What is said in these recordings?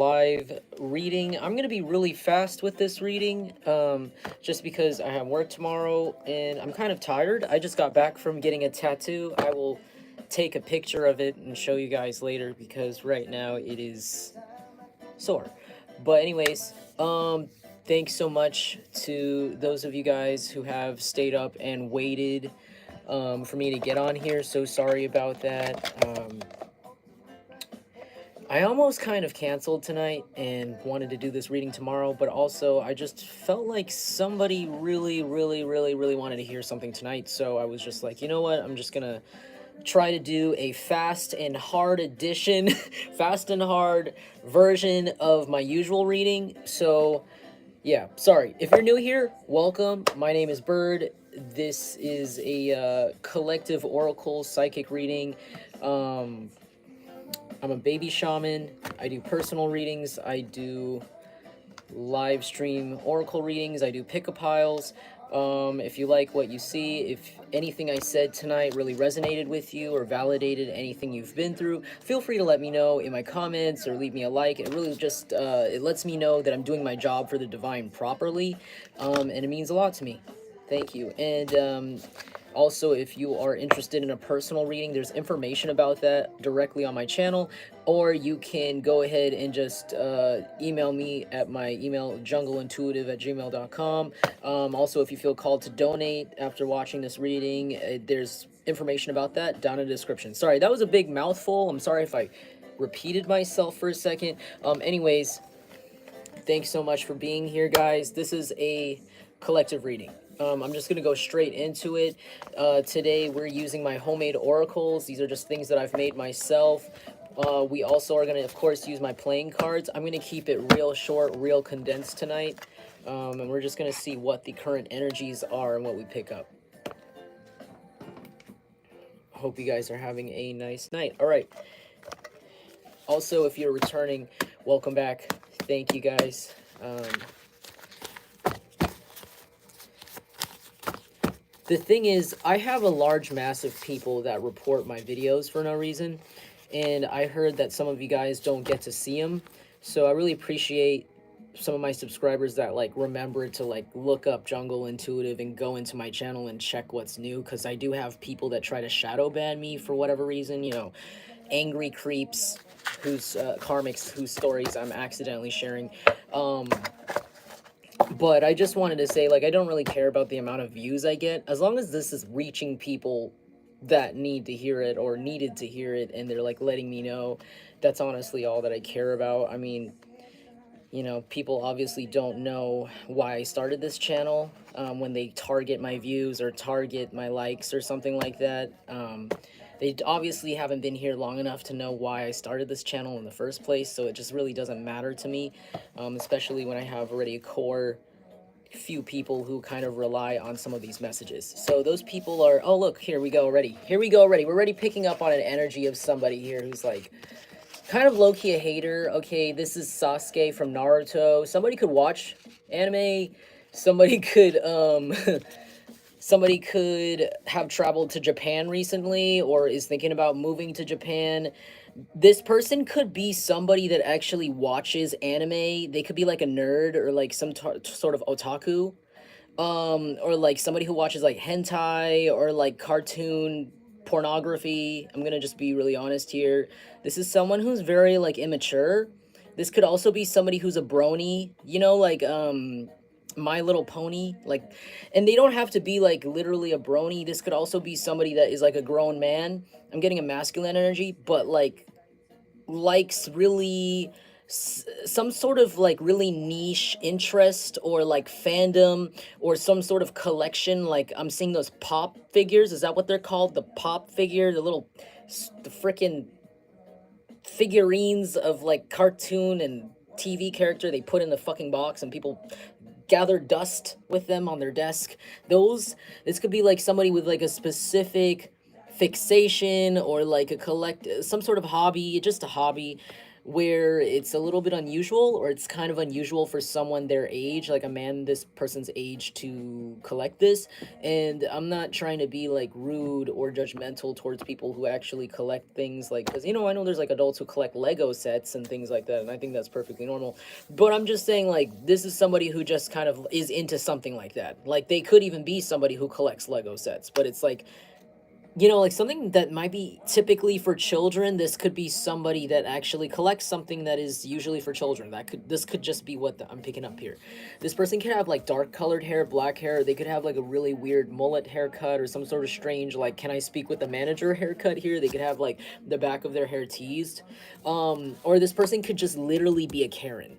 live reading. I'm gonna be really fast with this reading, just because I have work tomorrow and I'm kind of tired. I just got back from getting a tattoo. I will take a picture of it and show you guys later because right now it is sore. But anyways, thanks so much to those of you guys who have stayed up and waited for me to get on here. So sorry about that. I almost kind of canceled tonight and wanted to do this reading tomorrow, but also I just felt like somebody really wanted to hear something tonight. So I was just like, you know what? I'm just gonna try to do a fast and hard edition, fast and hard version of my usual reading. So yeah, sorry. If you're new here, welcome. My name is Bird. This is a collective oracle psychic reading. I'm a baby shaman. I do personal readings. I do live stream oracle readings. I do pick-a piles. If you like what you see, if anything I said tonight really resonated with you or validated anything you've been through, feel free to let me know in my comments or leave me a like. It really just it lets me know that I'm doing my job for the divine properly, and it means a lot to me. Thank you. And also, if you are interested in a personal reading, there's information about that directly on my channel, or you can go ahead and just email me at my email, jungleintuitive@gmail.com. Also, if you feel called to donate after watching this reading, there's information about that down in the description. Sorry, that was a big mouthful. I'm sorry if I repeated myself for a second. Anyways, thanks so much for being here, guys. This is a collective reading. I'm just going to go straight into it. Today, we're using my homemade oracles. These are just things that I've made myself. We also are going to, of course, use my playing cards. I'm going to keep it real short, real condensed tonight. And we're just going to see what the current energies are and what we pick up. Hope you guys are having a nice night. All right. Also, if you're returning, welcome back. Thank you, guys. The thing is, I have a large mass of people that report my videos for no reason, and I heard that some of you guys don't get to see them, so I really appreciate some of my subscribers that like remember to like look up Jungle Intuitive and go into my channel and check what's new, because I do have people that try to shadow ban me for whatever reason, you know, angry creeps whose karmics whose stories I'm accidentally sharing. But I just wanted to say, like, I don't really care about the amount of views I get. As long as this is reaching people that need to hear it or needed to hear it and they're, like, letting me know, that's honestly all that I care about. I mean, you know, people obviously don't know why I started this channel when they target my views or target my likes or something like that. They obviously haven't been here long enough to know why I started this channel in the first place, so it just really doesn't matter to me, especially when I have already a core few people who kind of rely on some of these messages. So those people are, oh look, here we go already. Here we go already. We're already picking up on an energy of somebody here who's like kind of low-key a hater. Okay, this is Sasuke from Naruto. Somebody could watch anime. Somebody could somebody could have traveled to Japan recently or is thinking about moving to Japan. This person could be somebody that actually watches anime. They could be like a nerd or like some sort of otaku. Or like somebody who watches like hentai or like cartoon pornography. I'm gonna just be really honest here. This is someone who's very like immature. This could also be somebody who's a brony, you know, like My Little Pony, like, and they don't have to be like literally a brony. This could also be somebody that is like a grown man. I'm getting a masculine energy, but like likes really some sort of like really niche interest or like fandom or some sort of collection. Like I'm seeing those pop figures. Is that what they're called? The pop figure, the little, the freaking figurines of like cartoon and TV character they put in the fucking box and people gather dust with them on their desk. Those, this could be like somebody with like a specific fixation or like a collect some sort of hobby, just a hobby. where it's a little bit unusual, or it's kind of unusual for someone their age, like a man this person's age, to collect this. And I'm not trying to be like rude or judgmental towards people who actually collect things, like, because I know there's like adults who collect Lego sets and things like that, and I think that's perfectly normal. But I'm just saying, like, this is somebody who just kind of is into something like that. Like, they could even be somebody who collects Lego sets, but it's like, like something that might be typically for children, this could be somebody that actually collects something that is usually for children. This could just be what I'm picking up here. This person could have like dark colored hair, black hair. They could have like a really weird mullet haircut or some sort of strange, like, can I speak with the manager haircut here. They could have like the back of their hair teased. Or this person could just literally be a Karen.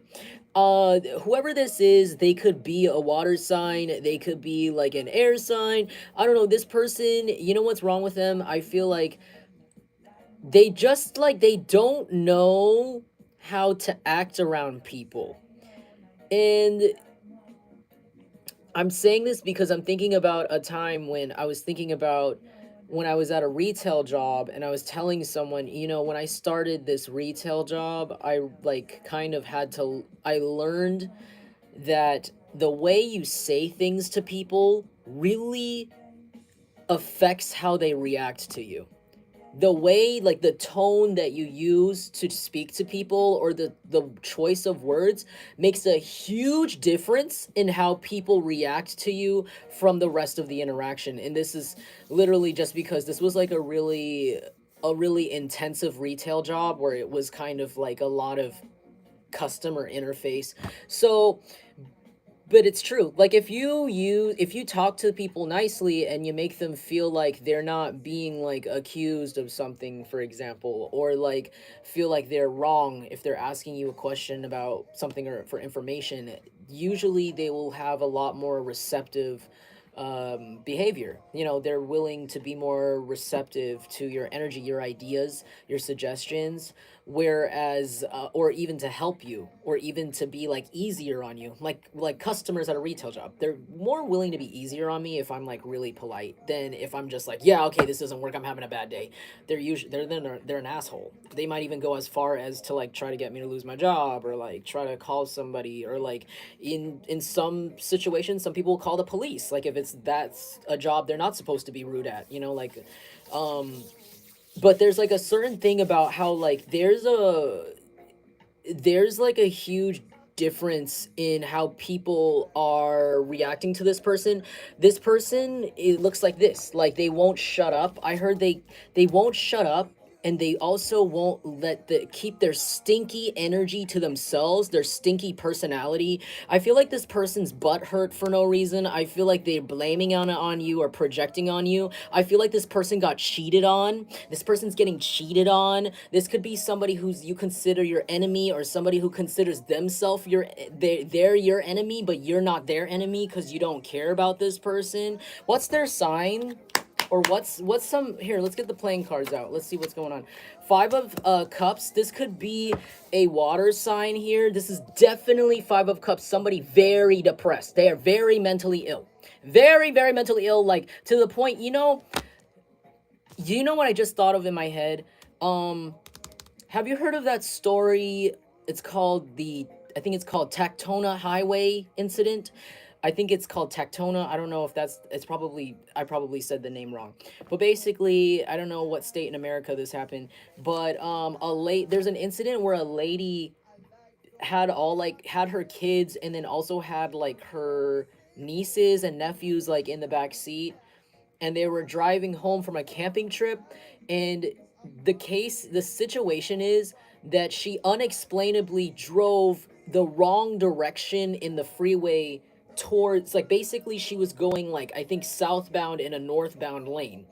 Whoever this is, they could be a water sign, they could be like an air sign. I don't know. This person, what's wrong with them? I feel like they just, like, they don't know how to act around people. And I'm saying this because I'm thinking about a time when I was thinking about when I was at a retail job, and I was telling someone, when I started this retail job, I like kind of I learned that the way you say things to people really affects how they react to you. The way, like, the tone that you use to speak to people, or the choice of words, makes a huge difference in how people react to you from the rest of the interaction. And this is literally just because this was like a really intensive retail job, where it was kind of like a lot of customer interface. So, but it's true. Like, if you talk to people nicely and you make them feel like they're not being like accused of something, for example, or like feel like they're wrong if they're asking you a question about something or for information, usually they will have a lot more receptive behavior. They're willing to be more receptive to your energy, your ideas, your suggestions. Whereas, or even to help you, or even to be like easier on you, like customers at a retail job, they're more willing to be easier on me if I'm like really polite than if I'm just like, yeah, okay, this doesn't work, I'm having a bad day. They're an asshole. They might even go as far as to like try to get me to lose my job, or like try to call somebody, or like in some situations some people call the police, like if that's a job they're not supposed to be rude at, like, um but there's like a certain thing about how, like, there's like a huge difference in how people are reacting to this person. It looks like this, like, they won't shut up. I heard they won't shut up, and they also won't let the keep their stinky energy to themselves, their stinky personality. I feel like this person's butt hurt for no reason. I feel like they're blaming on you, or projecting on you. I feel like this person got cheated on. This person's getting cheated on. This could be somebody who's you consider your enemy, or somebody who considers themselves they're your enemy, but you're not their enemy because you don't care about this person. What's their sign? Or what's some here, let's get the playing cards out, let's see what's going on. Five of cups, this could be a water sign here. This is definitely Five of Cups, somebody very depressed. They are very mentally ill, very, very mentally ill, like, to the point, what I just thought of in my head. Have you heard of that story? It's called I think it's called Tactona Highway incident. I think it's called Tactona. I don't know if I probably said the name wrong. But basically, I don't know what state in America this happened, but there's an incident where a lady had her kids, and then also had like her nieces and nephews like in the back seat, and they were driving home from a camping trip. And the situation is that she unexplainably drove the wrong direction in the freeway, towards, like, basically she was going, like, I think southbound in a northbound lane,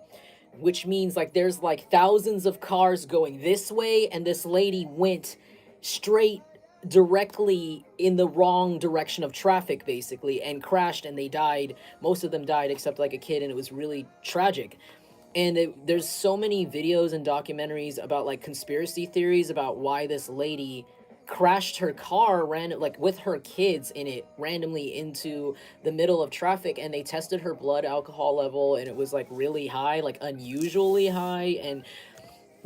which means like there's like thousands of cars going this way, and this lady went straight directly in the wrong direction of traffic, basically, and crashed, and they died. Most of them died except like a kid, and it was really tragic. And there's so many videos and documentaries about like conspiracy theories about why this lady crashed her car like with her kids in it randomly into the middle of traffic, and they tested her blood alcohol level, and it was like really high, like unusually high. And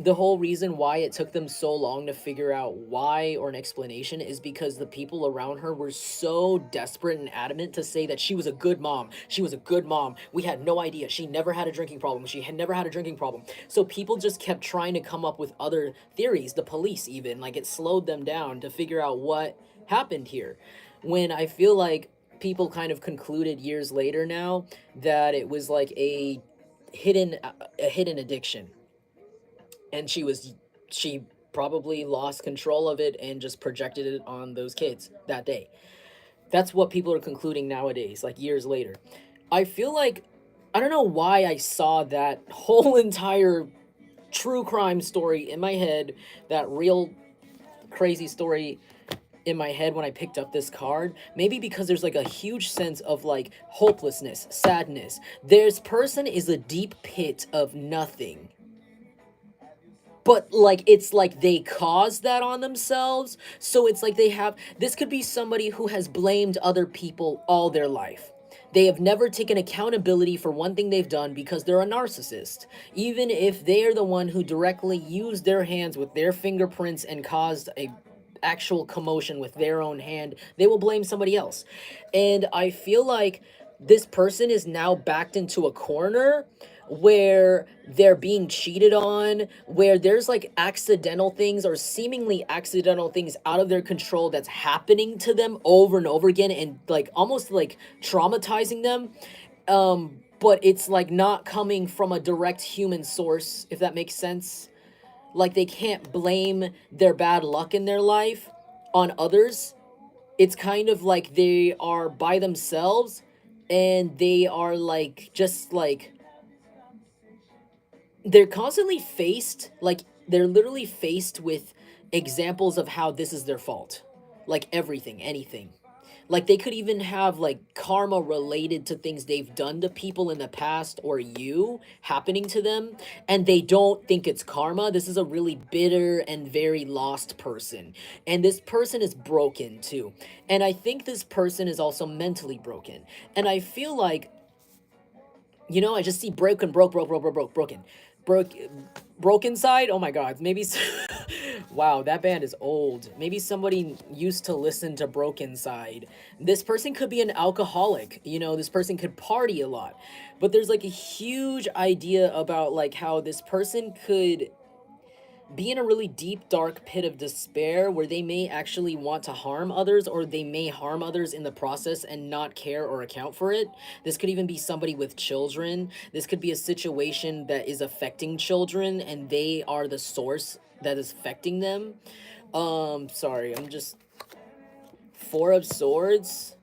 The whole reason why it took them so long to figure out why or an explanation is because the people around her were so desperate and adamant to say that she was a good mom. She was a good mom. We had no idea. She never had a drinking problem. She had never had a drinking problem. So people just kept trying to come up with other theories, the police even. Like it slowed them down to figure out what happened here. When I feel like people kind of concluded years later now that it was like a hidden addiction, and she probably lost control of it and just projected it on those kids that day. That's what people are concluding nowadays, like years later. I feel like I don't know why I saw that whole entire true crime story in my head, that real crazy story in my head when I picked up this card. Maybe because there's like a huge sense of like hopelessness, sadness. This person is a deep pit of nothing, but like it's like they caused that on themselves. So it's like they have, this could be somebody who has blamed other people all their life. They have never taken accountability for one thing they've done because they're a narcissist. Even if they are the one who directly used their hands with their fingerprints and caused a actual commotion with their own hand, they will blame somebody else. And I feel like this person is now backed into a corner where they're being cheated on, where there's like accidental things or seemingly accidental things out of their control that's happening to them over and over again, and like almost like traumatizing them. But it's like not coming from a direct human source, if that makes sense. Like they can't blame their bad luck in their life on others. It's kind of like they are by themselves, and they are like just like they're constantly faced, like they're literally faced with examples of how this is their fault. Like everything, anything. Like they could even have like karma related to things they've done to people in the past or you happening to them, and they don't think it's karma. This is a really bitter and very lost person. And this person is broken too. And I think this person is also mentally broken. And I feel like, you know, I just see broken, broke, broken side. Oh my God, maybe. Wow, that band is old. Maybe somebody used to listen to Broken Side. This person could be an alcoholic. You know, this person could party a lot. But there's like a huge idea about like how this person could be in a really deep, dark pit of despair where they may actually want to harm others, or they may harm others in the process and not care or account for it. This could even be somebody with children. This could be a situation that is affecting children and they are the source that is affecting them. Sorry, I'm just. Four of Swords.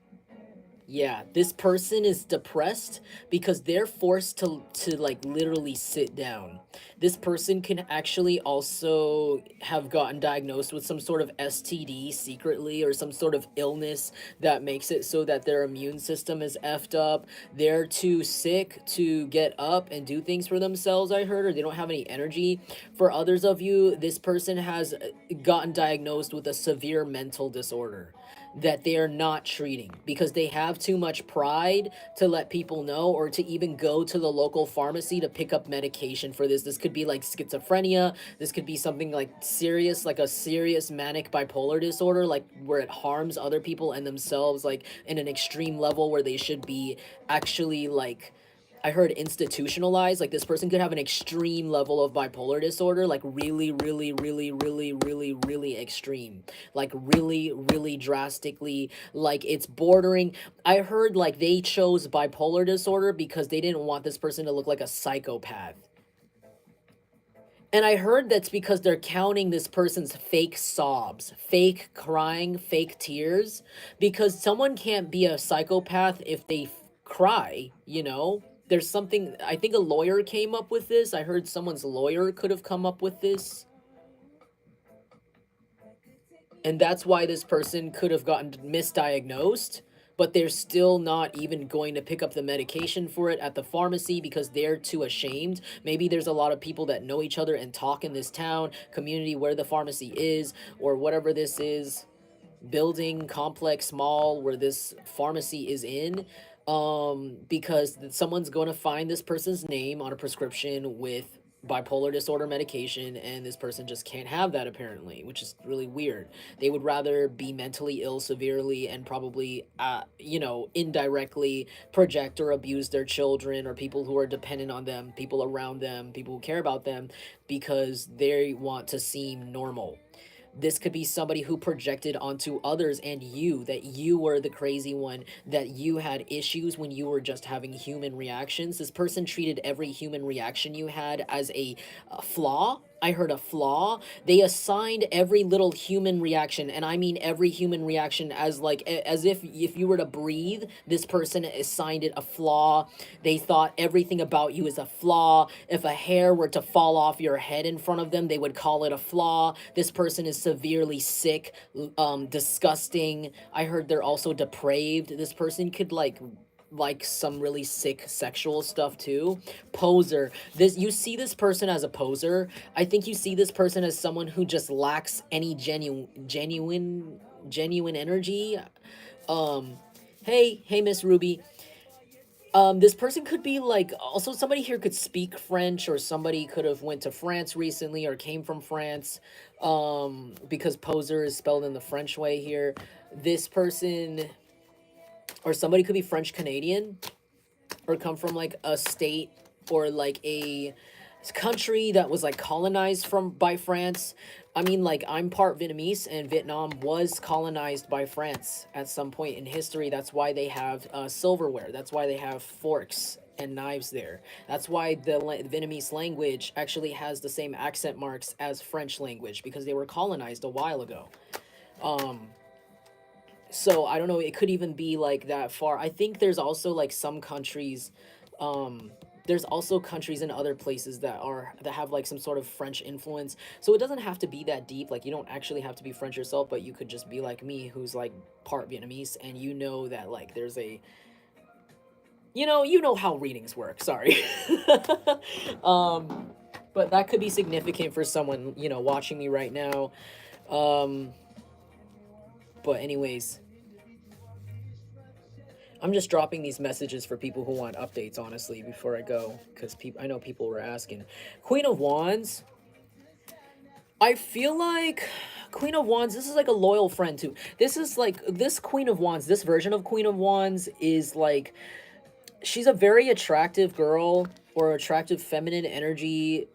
Yeah, this person is depressed because they're forced to like literally sit down. This person can actually also have gotten diagnosed with some sort of STD secretly, or some sort of illness that makes it so that their immune system is effed up. They're too sick to get up and do things for themselves, I heard, or they don't have any energy. For others of you, this person has gotten diagnosed with a severe mental disorder that they are not treating because they have too much pride to let people know, or to even go to the local pharmacy to pick up medication for this. This could be like schizophrenia. This could be something like serious, like a serious manic bipolar disorder, like where it harms other people and themselves, like in an extreme level where they should be actually like, I heard institutionalized. Like this person could have an extreme level of bipolar disorder, like really extreme, like really drastically, like it's bordering. I heard like they chose bipolar disorder because they didn't want this person to look like a psychopath. And I heard that's because they're counting this person's fake sobs, fake crying, fake tears, because someone can't be a psychopath if they cry, you know? There's something, I think a lawyer came up with this. I heard someone's lawyer could have come up with this. And that's why this person could have gotten misdiagnosed, but they're still not even going to pick up the medication for it at the pharmacy because they're too ashamed. Maybe there's a lot of people that know each other and talk in this town community where the pharmacy is, or whatever this is, building complex mall where this pharmacy is in, because someone's going to find this person's name on a prescription with bipolar disorder medication, and this person just can't have that apparently, which is really weird. They would rather be mentally ill severely and probably indirectly project or abuse their children or people who are dependent on them, people around them, people who care about them, because they want to seem normal. This could be somebody who projected onto others and you that you were the crazy one, that you had issues when you were just having human reactions. This person treated every human reaction you had as a flaw. I heard a flaw. They assigned every little human reaction, and I mean every human reaction, as like as if you were to breathe, this person assigned it a flaw. They thought everything about you is a flaw. If a hair were to fall off your head in front of them, they would call it a flaw. This person is severely sick, disgusting. I heard they're also depraved. This person could like some really sick sexual stuff too. Poser. This, you see this person as a poser. I think you see this person as someone who just lacks any genuine energy. um hey Miss Ruby. This person could be like, also somebody here could speak French, or somebody could have went to France recently or came from France, because poser is spelled in the French way here. This person, or somebody could be French Canadian, or come from like a state or like a country that was like colonized from by France. I mean, like, I'm part Vietnamese, and Vietnam was colonized by France at some point in history. That's why they have silverware. That's why they have forks and knives there. That's why the Vietnamese language actually has the same accent marks as French language, because they were colonized a while ago. Um, so I don't know, it could even be like that far. I think there's also like some countries, there's also countries in other places that have like some sort of French influence. So it doesn't have to be that deep. Like, you don't actually have to be French yourself, but you could just be like me, who's like part Vietnamese, and you know that like there's a, you know how readings work. Sorry. um but that could be significant for someone, watching me right now. um but anyways, I'm just dropping these messages for people who want updates, honestly, before I go, because I know people were asking. Queen of Wands. I feel like Queen of Wands, this is like a loyal friend too. This is like, this Queen of Wands, this version of Queen of Wands is like, she's a very attractive girl, or attractive feminine energy,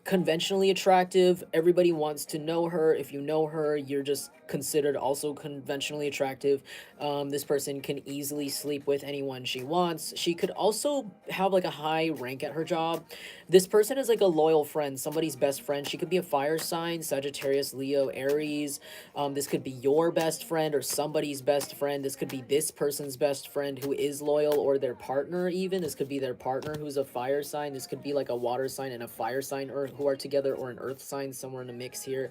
conventionally attractive. Everybody wants to know her. If you know her, you're just considered also conventionally attractive. This person can easily sleep with anyone she wants. She could also have like a high rank at her job. This person is like a loyal friend, somebody's best friend. She could be a fire sign, Sagittarius, Leo, Aries. This could be your best friend or somebody's best friend. This could be this person's best friend who is loyal, or their partner even. This could be their partner who's a fire sign. This could be like a water sign and a fire sign, or who are together, or an earth sign somewhere in the mix here.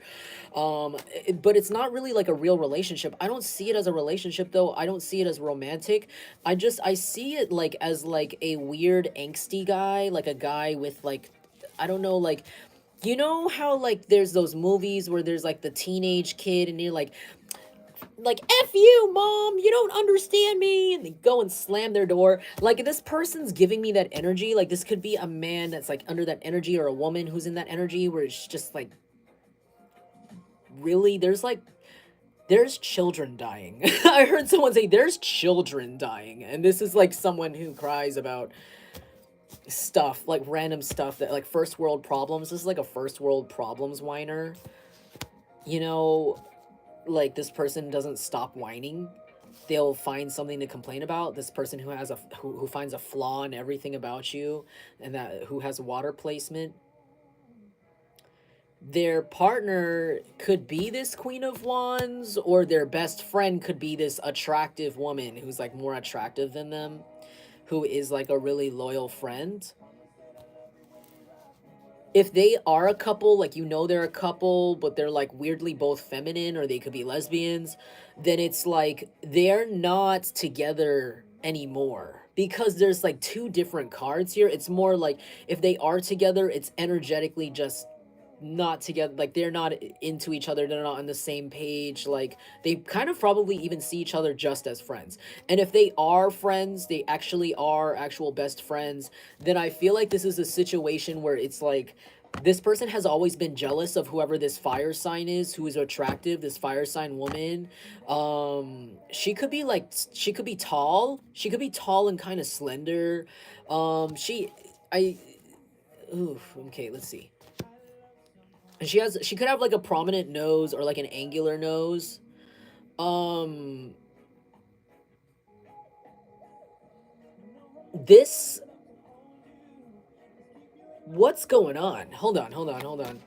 But it's not really like a real relationship. I don't see it as a relationship though. I don't see it as romantic. I see it like as like a weird angsty guy, like a guy with like, I don't know, like, you know how like there's those movies where there's like the teenage kid, and you're like F you, mom, you don't understand me, and they go and slam their door. Like, this person's giving me that energy. Like, this could be a man that's like under that energy, or a woman who's in that energy, where it's just like, really, there's children dying. I heard someone say there's children dying, and this is like someone who cries about stuff, like random stuff, that like first world problems. This is like a first world problems whiner. You know, like, this person doesn't stop whining. They'll find something to complain about. This person who has who finds a flaw in everything about you, and that who has water placement. Their partner could be this Queen of Wands, or their best friend could be this attractive woman who's like more attractive than them, who is like a really loyal friend. If they are a couple, like, they're a couple, but they're like weirdly both feminine, or they could be lesbians, then it's like they're not together anymore, because there's like two different cards here. It's more like, if they are together, it's energetically just not together. Like, they're not into each other, they're not on the same page. Like, they kind of probably even see each other just as friends. And if they are friends, they actually are actual best friends, then I feel like this is a situation where it's like This person has always been jealous of whoever this fire sign is, who is attractive, this fire sign woman. She could be like, she could be tall. She could be tall and kind of slender. She, I, ooh, okay, let's see. And she could have like a prominent nose or like an angular nose. Um, this, what's going on? Hold on.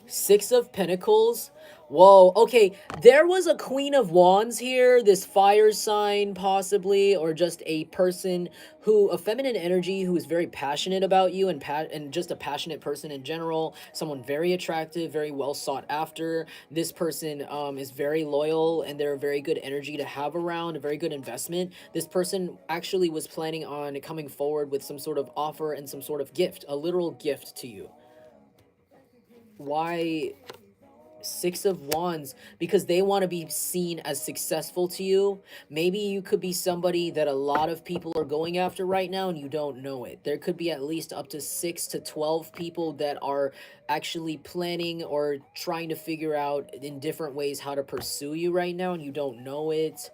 Six of Pentacles. Whoa, okay. There was a Queen of Wands here, this fire sign possibly, or just a person who, a feminine energy who is very passionate about you and just a passionate person in general, someone very attractive, very well sought after. This person is very loyal and they're a very good energy to have around, a very good investment. This person actually was planning on coming forward with some sort of offer and some sort of gift, a literal gift to you. Why Six of Wands? Because they want to be seen as successful to you. Maybe you could be somebody that a lot of people are going after right now and you don't know it. There could be at least up to 6 to 12 people that are actually planning or trying to figure out in different ways how to pursue you right now and you don't know it.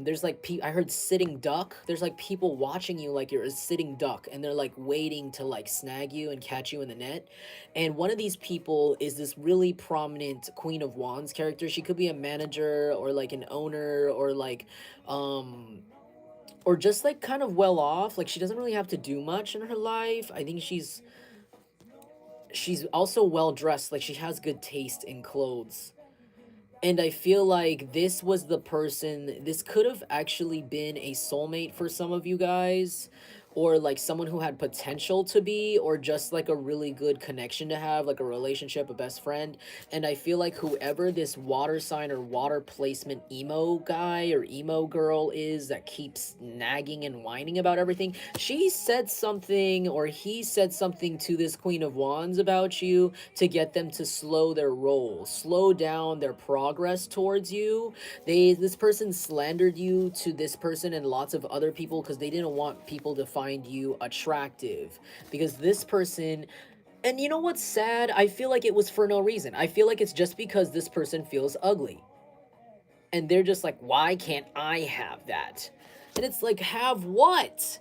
There's like I heard sitting duck. There's like people watching you like you're a sitting duck and they're like waiting to like snag you and catch you in the net. And one of these people is this really prominent Queen of Wands character. She could be a manager or like an owner um or just like kind of well off. Like she doesn't really have to do much in her life. I think she's also well dressed. Like she has good taste in clothes. And I feel like this was the person, this could have actually been a soulmate for some of you guys, or like someone who had potential to be, or just like a really good connection to have, like a relationship, a best friend. And I feel like whoever this water sign or water placement emo guy or emo girl is that keeps nagging and whining about everything, she said something or he said something to this Queen of Wands about you to get them to slow their roll, slow down their progress towards you. This person slandered you to this person and lots of other people because they didn't want people to find you attractive. Because this person, and you know what's sad? I feel like it was for no reason. I feel like it's just because this person feels ugly. And they're just like, why can't I have that? And it's like, have what?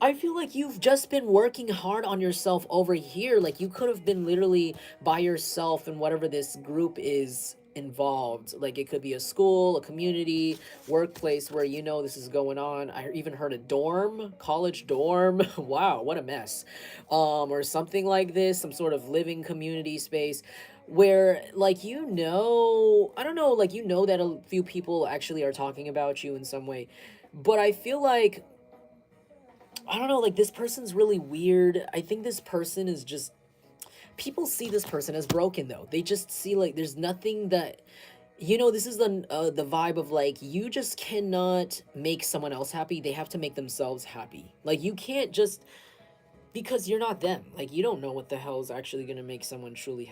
I feel like you've just been working hard on yourself over here. Like you could have been literally by yourself in whatever this group is involved. Like it could be a school, a community, workplace where you know this is going on. I even heard a dorm, college dorm. Wow, what a mess. Or something like this, some sort of living community space where like I don't know, like that a few people actually are talking about you in some way. But I feel like I don't know, like this person's really weird. I think this person is just, people see this person as broken though. They just see like there's nothing that, this is the vibe of like you just cannot make someone else happy. They have to make themselves happy. Like you can't just, because you're not them. Like you don't know what the hell is actually going to make someone truly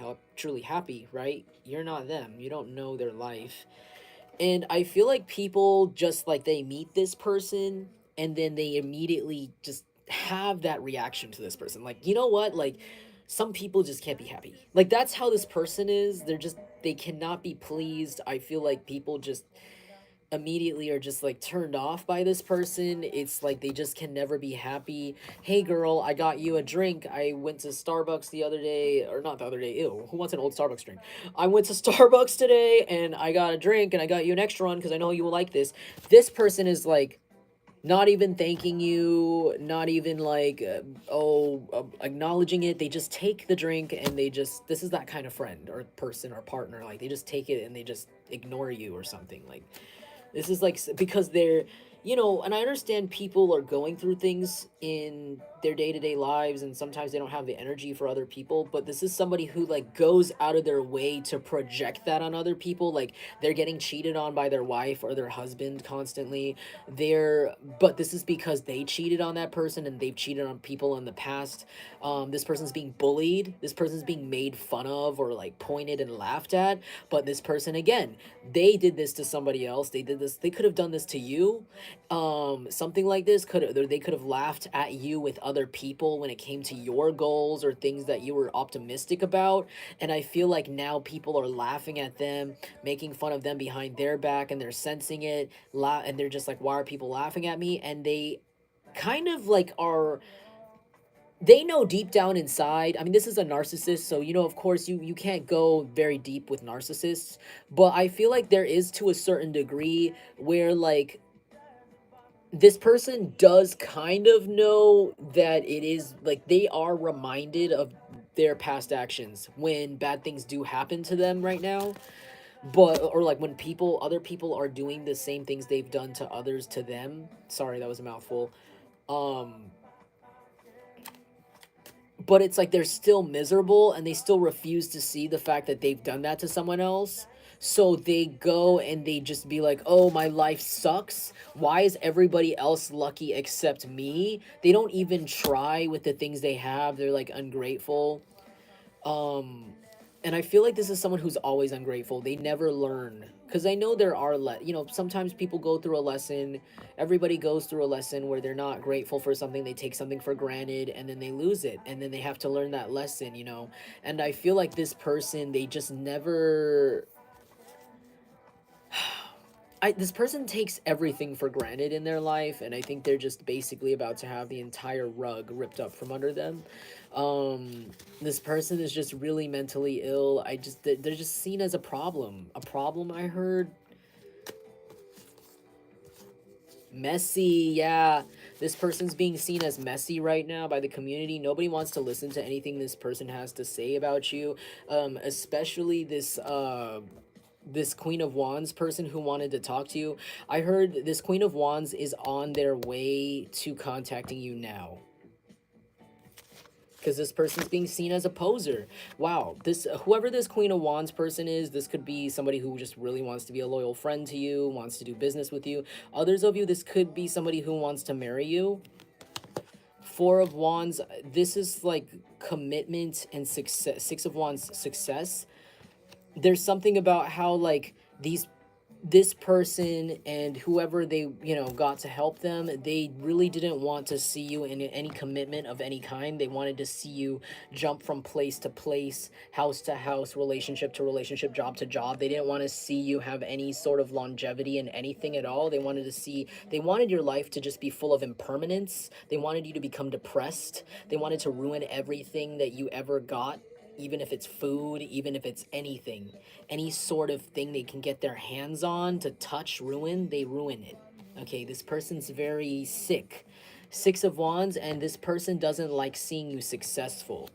happy, right? You're not them. You don't know their life. And I feel like people just like they meet this person and then they immediately just have that reaction to this person. Like, you know what? Like some people just can't be happy. Like that's how this person is. They cannot be pleased. I feel like people just immediately are just like turned off by this person. It's like they just can never be happy. Hey girl, I got you a drink. I went to Starbucks the other day, or not the other day. Ew, who wants an old Starbucks drink? I went to Starbucks today and I got a drink and I got you an extra one because I know you will like this. This person is like not even thanking you, not even like acknowledging it. They just take the drink and this is that kind of friend or person or partner. Like they just take it and they just ignore you or something. Like this is like because they're, and I understand people are going through things in their day-to-day lives and sometimes they don't have the energy for other people, but this is somebody who like goes out of their way to project that on other people. Like they're getting cheated on by their wife or their husband constantly. But this is because they cheated on that person and they've cheated on people in the past. This person's being bullied. This person's being made fun of or like pointed and laughed at. But this person, again, they did this to somebody else. They could have done this to you. Something like this they could have laughed at you with other people when it came to your goals or things that you were optimistic about, and I feel like now people are laughing at them, making fun of them behind their back, and they're sensing it, and they're just like, why are people laughing at me? And they kind of like are, they know deep down inside. I mean, this is a narcissist, so of course you can't go very deep with narcissists, but I feel like there is, to a certain degree, where like this person does kind of know that it is like they are reminded of their past actions when bad things do happen to them right now, but or like when other people are doing the same things they've done to others to them. Sorry, that was a mouthful. um but it's like they're still miserable and they still refuse to see the fact that they've done that to someone else. So they go and they just be like, oh, my life sucks. Why is everybody else lucky except me? They don't even try with the things they have. They're like ungrateful. Um, and I feel like this is someone who's always ungrateful. They never learn. Because I know there are, sometimes people go through a lesson. Everybody goes through a lesson where they're not grateful for something. They take something for granted and then they lose it. And then they have to learn that lesson. And I feel like this person, they just never. This person takes everything for granted in their life, and I think they're just basically about to have the entire rug ripped up from under them. This person is just really mentally ill. They're just seen as a problem. A problem, I heard. Messy, yeah. This person's being seen as messy right now by the community. Nobody wants to listen to anything this person has to say about you. Especially this Queen of Wands person who wanted to talk to you. I heard this Queen of Wands is on their way to contacting you now, because this person's being seen as a poser. Wow, this whoever this Queen of Wands person is, this could be somebody who just really wants to be a loyal friend to you, wants to do business with you. Others of you, this could be somebody who wants to marry you. Four of Wands, this is like commitment and success. Six of Wands, success. There's something about how like this person and whoever they got to help them, they really didn't want to see you in any commitment of any kind. They wanted to see you jump from place to place, house to house, relationship to relationship, job to job. They didn't want to see you have any sort of longevity in anything at all. They wanted your life to just be full of impermanence. They wanted you to become depressed. They wanted to ruin everything that you ever got, even if it's food, even if it's anything, any sort of thing they can get their hands on to touch, ruin, they ruin it. Okay, this person's very sick. Six of Wands, and this person doesn't like seeing you successful.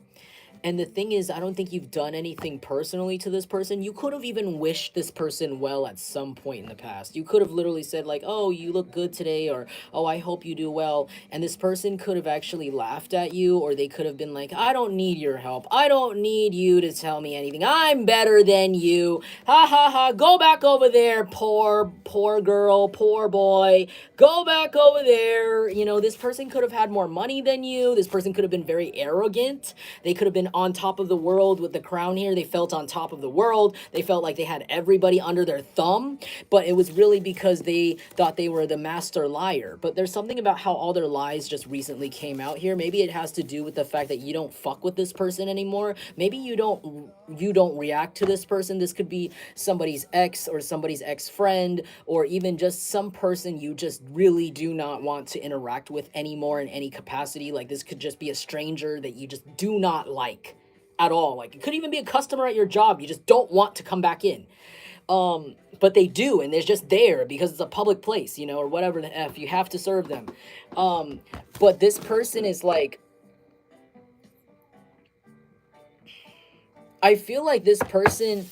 And the thing is, I don't think you've done anything personally to this person. You could have even wished this person well at some point in the past. You could have literally said like, oh, you look good today, or oh, I hope you do well. And this person could have actually laughed at you, or they could have been like, I don't need your help. I don't need you to tell me anything. I'm better than you. Ha ha ha. Go back over there, poor girl, poor boy. Go back over there. This person could have had more money than you. This person could have been very arrogant. They could have been on top of the world with the crown here. They felt on top of the world. They felt like they had everybody under their thumb, but it was really because they thought they were the master liar. But there's something about how all their lies just recently came out here. Maybe it has to do with the fact that you don't fuck with this person anymore. Maybe you don't react to this person. This could be somebody's ex or somebody's ex-friend, or even just some person you just really do not want to interact with anymore in any capacity. Like this could just be a stranger that you just do not like at all. Like it could even be a customer at your job you just don't want to come back in. But they do, and they're just there because it's a public place, or whatever the F, you have to serve them. But this person is like, I feel like this person,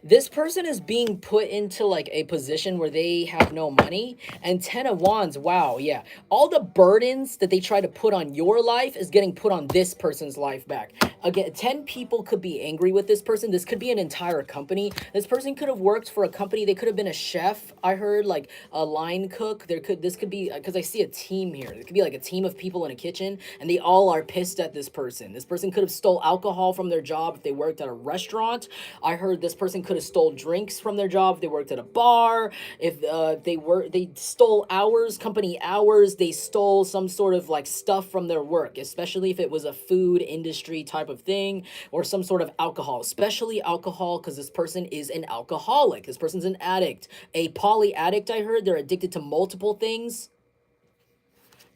this person is being put into like a position where they have no money. And 10 of Wands, wow, yeah, all the burdens that they try to put on your life is getting put on this person's life back. Again, 10 people could be angry with this person. This could be an entire company. This person could have worked for a company. They could have been a chef, I heard, like a line cook. This could be, because I see a team here. It could be like a team of people in a kitchen, and they all are pissed at this person. This person could have stole alcohol from their job if they worked at a restaurant. I heard this person could could have stole drinks from their job if they worked at a bar. If they stole hours, company hours. They stole some sort of like stuff from their work, especially if it was a food industry type of thing, or some sort of alcohol, especially alcohol, because this person is an alcoholic. This person's an addict, a poly addict. I heard they're addicted to multiple things.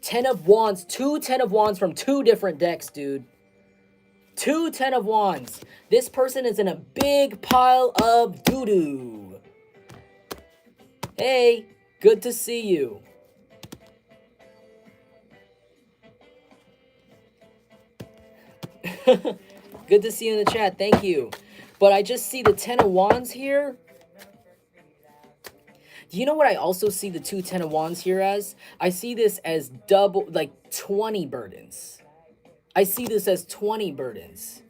10 of Wands, two 10 of Wands from two different decks, dude. Two 10 of Wands. This person is in a big pile of doo-doo. Hey, good to see you. Good to see you in the chat. Thank you. But I just see the 10 of Wands here. Do you know what I also see the two 10 of Wands here as? I see this as double, like 20 burdens. I see this as 20 burdens.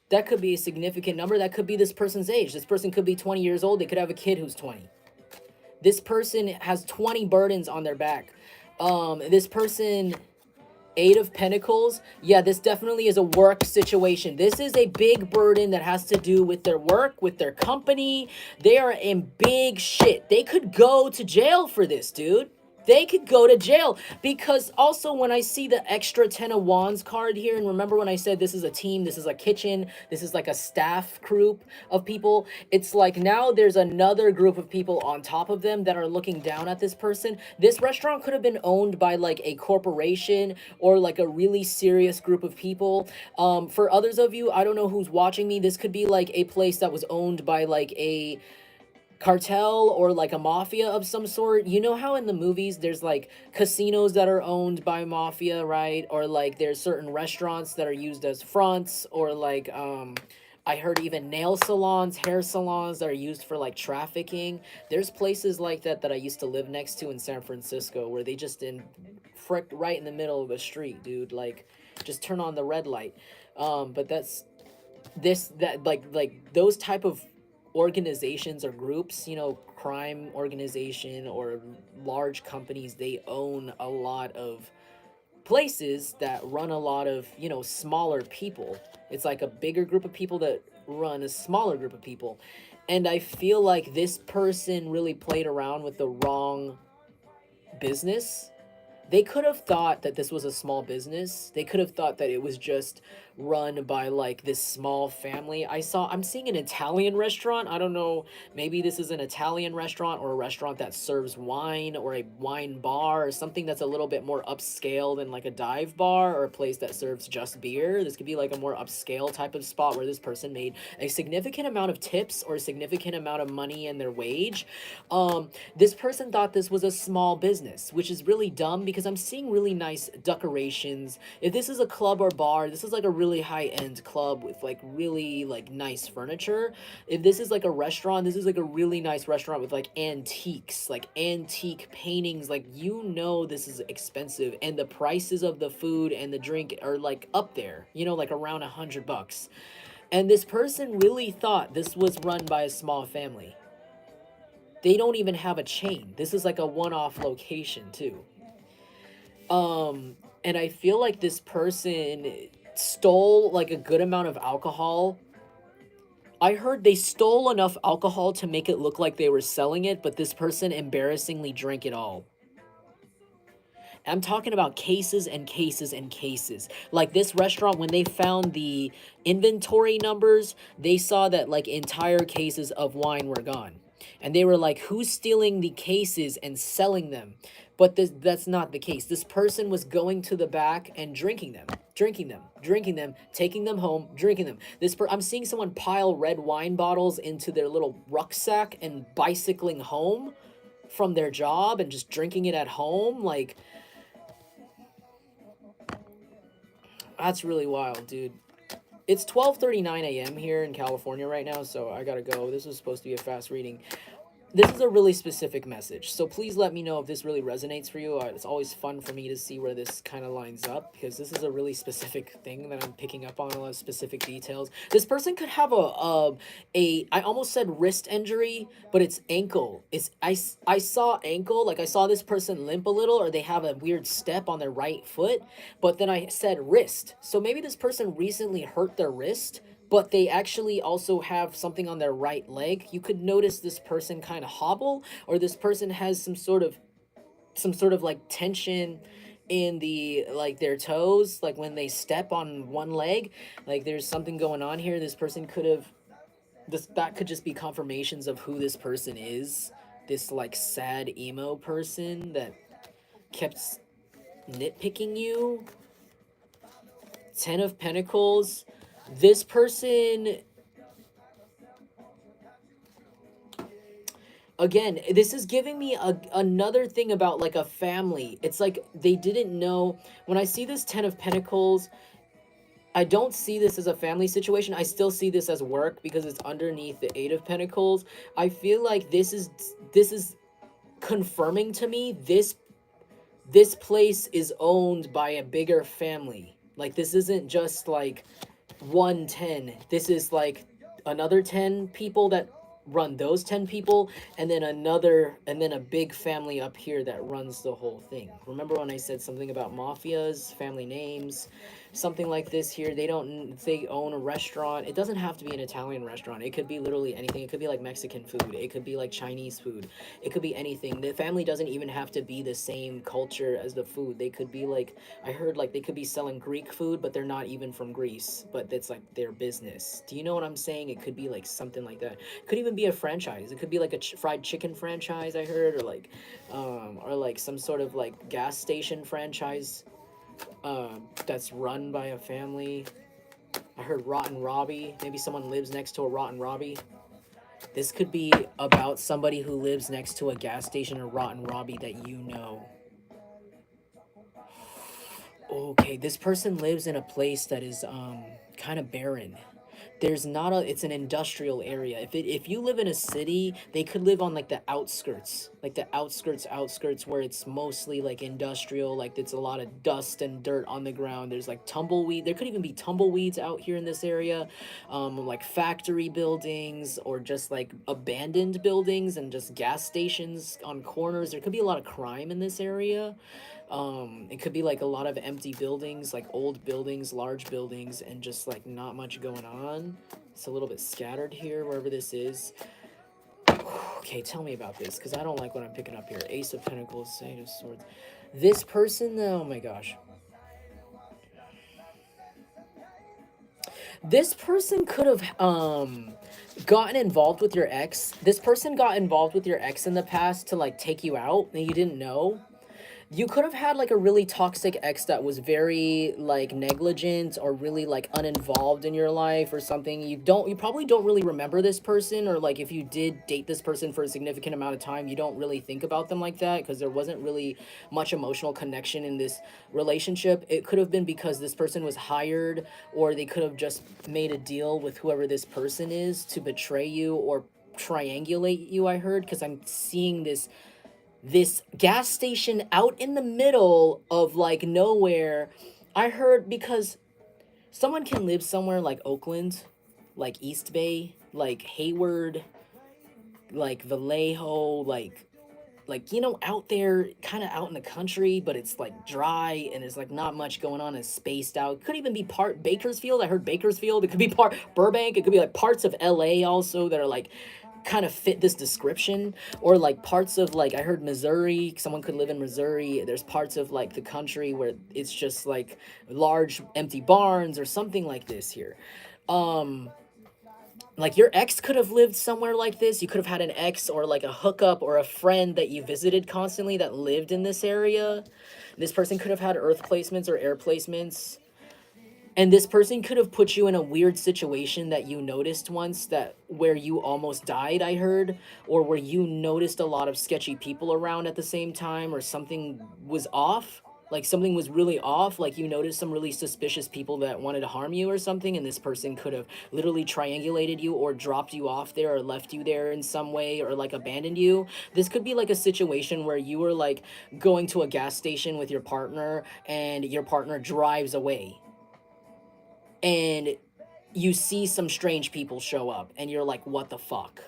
That could be a significant number. That could be this person's age. This person could be 20 years old. They could have a kid who's 20. This person has 20 burdens on their back. This person... 8 of Pentacles. Yeah, this definitely is a work situation. This is a big burden that has to do with their work, with their company. They are in big shit. They could go to jail for this, dude. They could go to jail, because also when I see the extra 10 of Wands card here, and remember when I said this is a team, this is a kitchen, this is like a staff group of people, it's like now there's another group of people on top of them that are looking down at this person. This restaurant could have been owned by like a corporation or like a really serious group of people. For others of you, I don't know who's watching me, this could be like a place that was owned by like a cartel or like a mafia of some sort. You know how in the movies there's like casinos that are owned by mafia, right? Or like there's certain restaurants that are used as fronts, or like I heard even nail salons, hair salons that are used for like trafficking. There's places like that that I used to live next to in San Francisco, where they just fricked right in the middle of the street, dude. Like just turn on the red light. But that's like those type of organizations or groups, you know, crime organization or large companies, they own a lot of places that run a lot of, you know, smaller people. It's like a bigger group of people that run a smaller group of people. And I feel like this person really played around with the wrong business. They could have thought that this was a small business. They could have thought that it was just run by like this small family. I'm seeing an Italian restaurant. I don't know, maybe this is an Italian restaurant or a restaurant that serves wine, or a wine bar, or something that's a little bit more upscale than like a dive bar, or a place that serves just beer. This could be like a more upscale type of spot where this person made a significant amount of tips or a significant amount of money in their wage. This person thought this was a small business, which is really dumb, because I'm seeing really nice decorations. If this is a club or bar, this is like a really high-end club with like really like nice furniture. If this is like a restaurant, this is like a really nice restaurant with like antiques, like antique paintings. Like, you know, this is expensive, and the prices of the food and the drink are like up there, you know, like around $100. And this person really thought this was run by a small family. They don't even have a chain. This is like a one-off location too. And I feel like this person stole like a good amount of alcohol. I heard they stole enough alcohol to make it look like they were selling it, but this person embarrassingly drank it all. I'm talking about cases and cases and cases. Like this restaurant, when they found the inventory numbers, they saw that like entire cases of wine were gone. And they were like, who's stealing the cases and selling them? But that's not the case. This person was going to the back and drinking them, taking them home, drinking them. I'm seeing someone pile red wine bottles into their little rucksack and bicycling home from their job and just drinking it at home. Like, that's really wild, dude. It's 12:39 a.m. here in California right now, so I gotta go. This was supposed to be a fast reading. This is a really specific message, so please let me know if this really resonates for you. It's always fun for me to see where this kind of lines up, because this is a really specific thing that I'm picking up on, a lot of specific details. This person could have I almost said wrist injury, but it's ankle. I saw ankle, like I saw this person limp a little, or they have a weird step on their right foot, but then I said wrist. So maybe this person recently hurt their wrist, but they actually also have something on their right leg. You could notice this person kind of hobble, or this person has some sort of like tension in the like their toes, like when they step on one leg. Like there's something going on here. This person could have this that could just be confirmations of who this person is. This like sad emo person that kept nitpicking you. 10 of Pentacles. This person, again, this is giving me another thing about like a family. It's like they didn't know. When I see this 10 of Pentacles, I don't see this as a family situation. I still see this as work because it's underneath the 8 of Pentacles. I feel like this is confirming to me this place is owned by a bigger family. Like this isn't just like 110. This is like another 10 people that run those 10 people, and then a big family up here that runs the whole thing. Remember when I said something about mafias, family names, something like this here? They own a restaurant. It doesn't have to be an Italian restaurant. It could be literally anything. It could be like Mexican food. It could be like Chinese food. It could be anything. The family doesn't even have to be the same culture as the food. They could be like, I heard like they could be selling Greek food, but they're not even from Greece, but it's like their business. Do you know what I'm saying? It could be like something like that. It could even be a franchise. It could be like a fried chicken franchise, I heard, or like some sort of like gas station franchise that's run by a family. I heard Rotten Robbie. Maybe someone lives next to a Rotten Robbie. This could be about somebody who lives next to a gas station or Rotten Robbie that you know. Okay, this person lives in a place that is kind of barren. There's not a It's an industrial area. If you live in a city, they could live on like the outskirts, outskirts where it's mostly like industrial, like it's a lot of dust and dirt on the ground. There's like tumbleweed. There could even be tumbleweeds out here in this area, like factory buildings or just like abandoned buildings and just gas stations on corners. There could be a lot of crime in this area. It could be like a lot of empty buildings, like old buildings, large buildings, and just like not much going on. It's a little bit scattered here wherever this is. Okay, tell me about this, because I don't like what I'm picking up here. Ace of Pentacles, Eight of Swords. This person, oh my gosh. This person could have gotten involved with your ex. This person got involved with your ex in the past to like take you out and you didn't know. You could have had like a really toxic ex that was very like negligent or really like uninvolved in your life or something. You probably don't really remember this person, or like if you did date this person for a significant amount of time, you don't really think about them like that because there wasn't really much emotional connection in this relationship. It could have been because this person was hired, or they could have just made a deal with whoever this person is to betray you or triangulate you, I heard, because I'm seeing this gas station out in the middle of like nowhere. I heard because someone can live somewhere like Oakland, like East Bay, like Hayward, like Vallejo, like out there, kind of out in the country, but it's like dry and there's like not much going on. It's spaced out. It could even be part Bakersfield. I heard Bakersfield. It could be part Burbank. It could be like parts of LA also that are like kind of fit this description, or like parts of like I heard Missouri. Someone could live in Missouri. There's parts of like the country where it's just like large empty barns or something like this here. Like your ex could have lived somewhere like this. You could have had an ex or like a hookup or a friend that you visited constantly that lived in this area. This person could have had earth placements or air placements. And this person could have put you in a weird situation that you noticed once, that where you almost died, I heard, or where you noticed a lot of sketchy people around at the same time, or something was off. Like something was really off, like you noticed some really suspicious people that wanted to harm you or something, and this person could have literally triangulated you or dropped you off there or left you there in some way or like abandoned you. This could be like a situation where you were like going to a gas station with your partner and your partner drives away, and you see some strange people show up and you're like, what the fuck?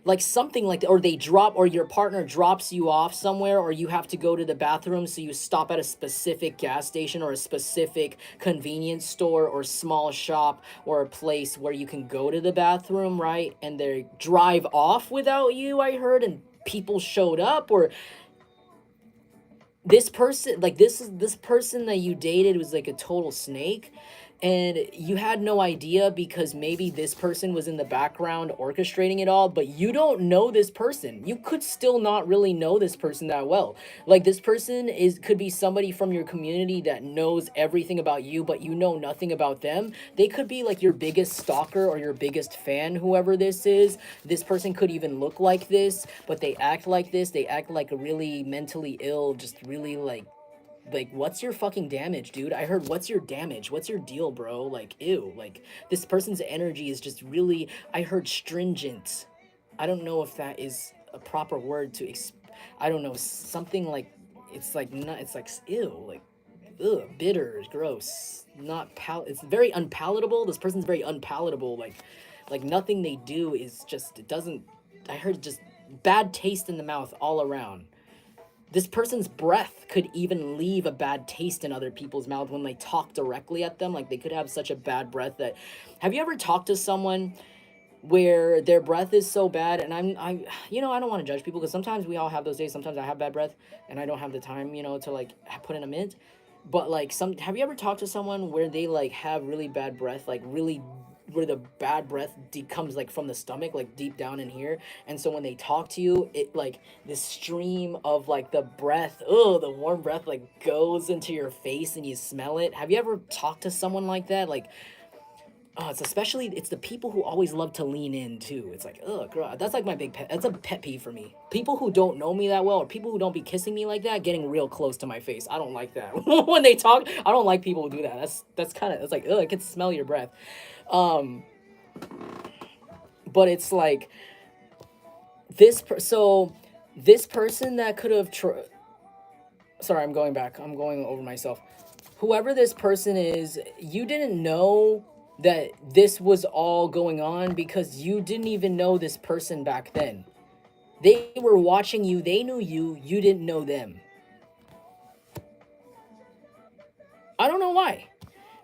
like something like that, or they drop, or your partner drops you off somewhere, or you have to go to the bathroom, so you stop at a specific gas station or a specific convenience store or small shop or a place where you can go to the bathroom, right? And they drive off without you, I heard, and people showed up. Or this person, like this person that you dated was like a total snake, and you had no idea because maybe this person was in the background orchestrating it all, but you don't know this person. You could still not really know this person that well. Like this person is could be somebody from your community that knows everything about you, but you know nothing about them. They could be like your biggest stalker or your biggest fan, whoever this is. This person could even look like this, but they act like this. They act like really mentally ill, just really like what's your fucking damage, dude? I heard what's your damage? What's your deal, bro? Like ew, like this person's energy is just really, I heard stringent. I don't know if that is a proper word to I don't know, something like it's like not it's like ew, like ugh, bitter, gross, not it's very unpalatable. This person's very unpalatable, like nothing they do is just, it doesn't, I heard just bad taste in the mouth all around. This person's breath could even leave a bad taste in other people's mouth when they talk directly at them. Like they could have such a bad breath that, have you ever talked to someone where their breath is so bad? And I don't want to judge people because sometimes we all have those days. Sometimes I have bad breath and I don't have the time, to like put in a mint. But like have you ever talked to someone where they like have really bad breath, like really, where the bad breath comes like from the stomach, like deep down in here, and so when they talk to you, it like this stream of like the breath, oh, the warm breath like goes into your face and you smell it. Have you ever talked to someone like that? Like, oh, it's the people who always love to lean in too. It's like, oh, girl, that's like my big pet. That's a pet peeve for me. People who don't know me that well, or people who don't be kissing me like that, getting real close to my face. I don't like that. When they talk, I don't like people who do that. That's kind of, it's like, oh, I can smell your breath. Um, but it's like so this person that could have sorry, I'm going back, I'm going over myself. Whoever this person is, you didn't know that this was all going on because you didn't even know this person back then. They were watching you, they knew you, you didn't know them. I don't know why.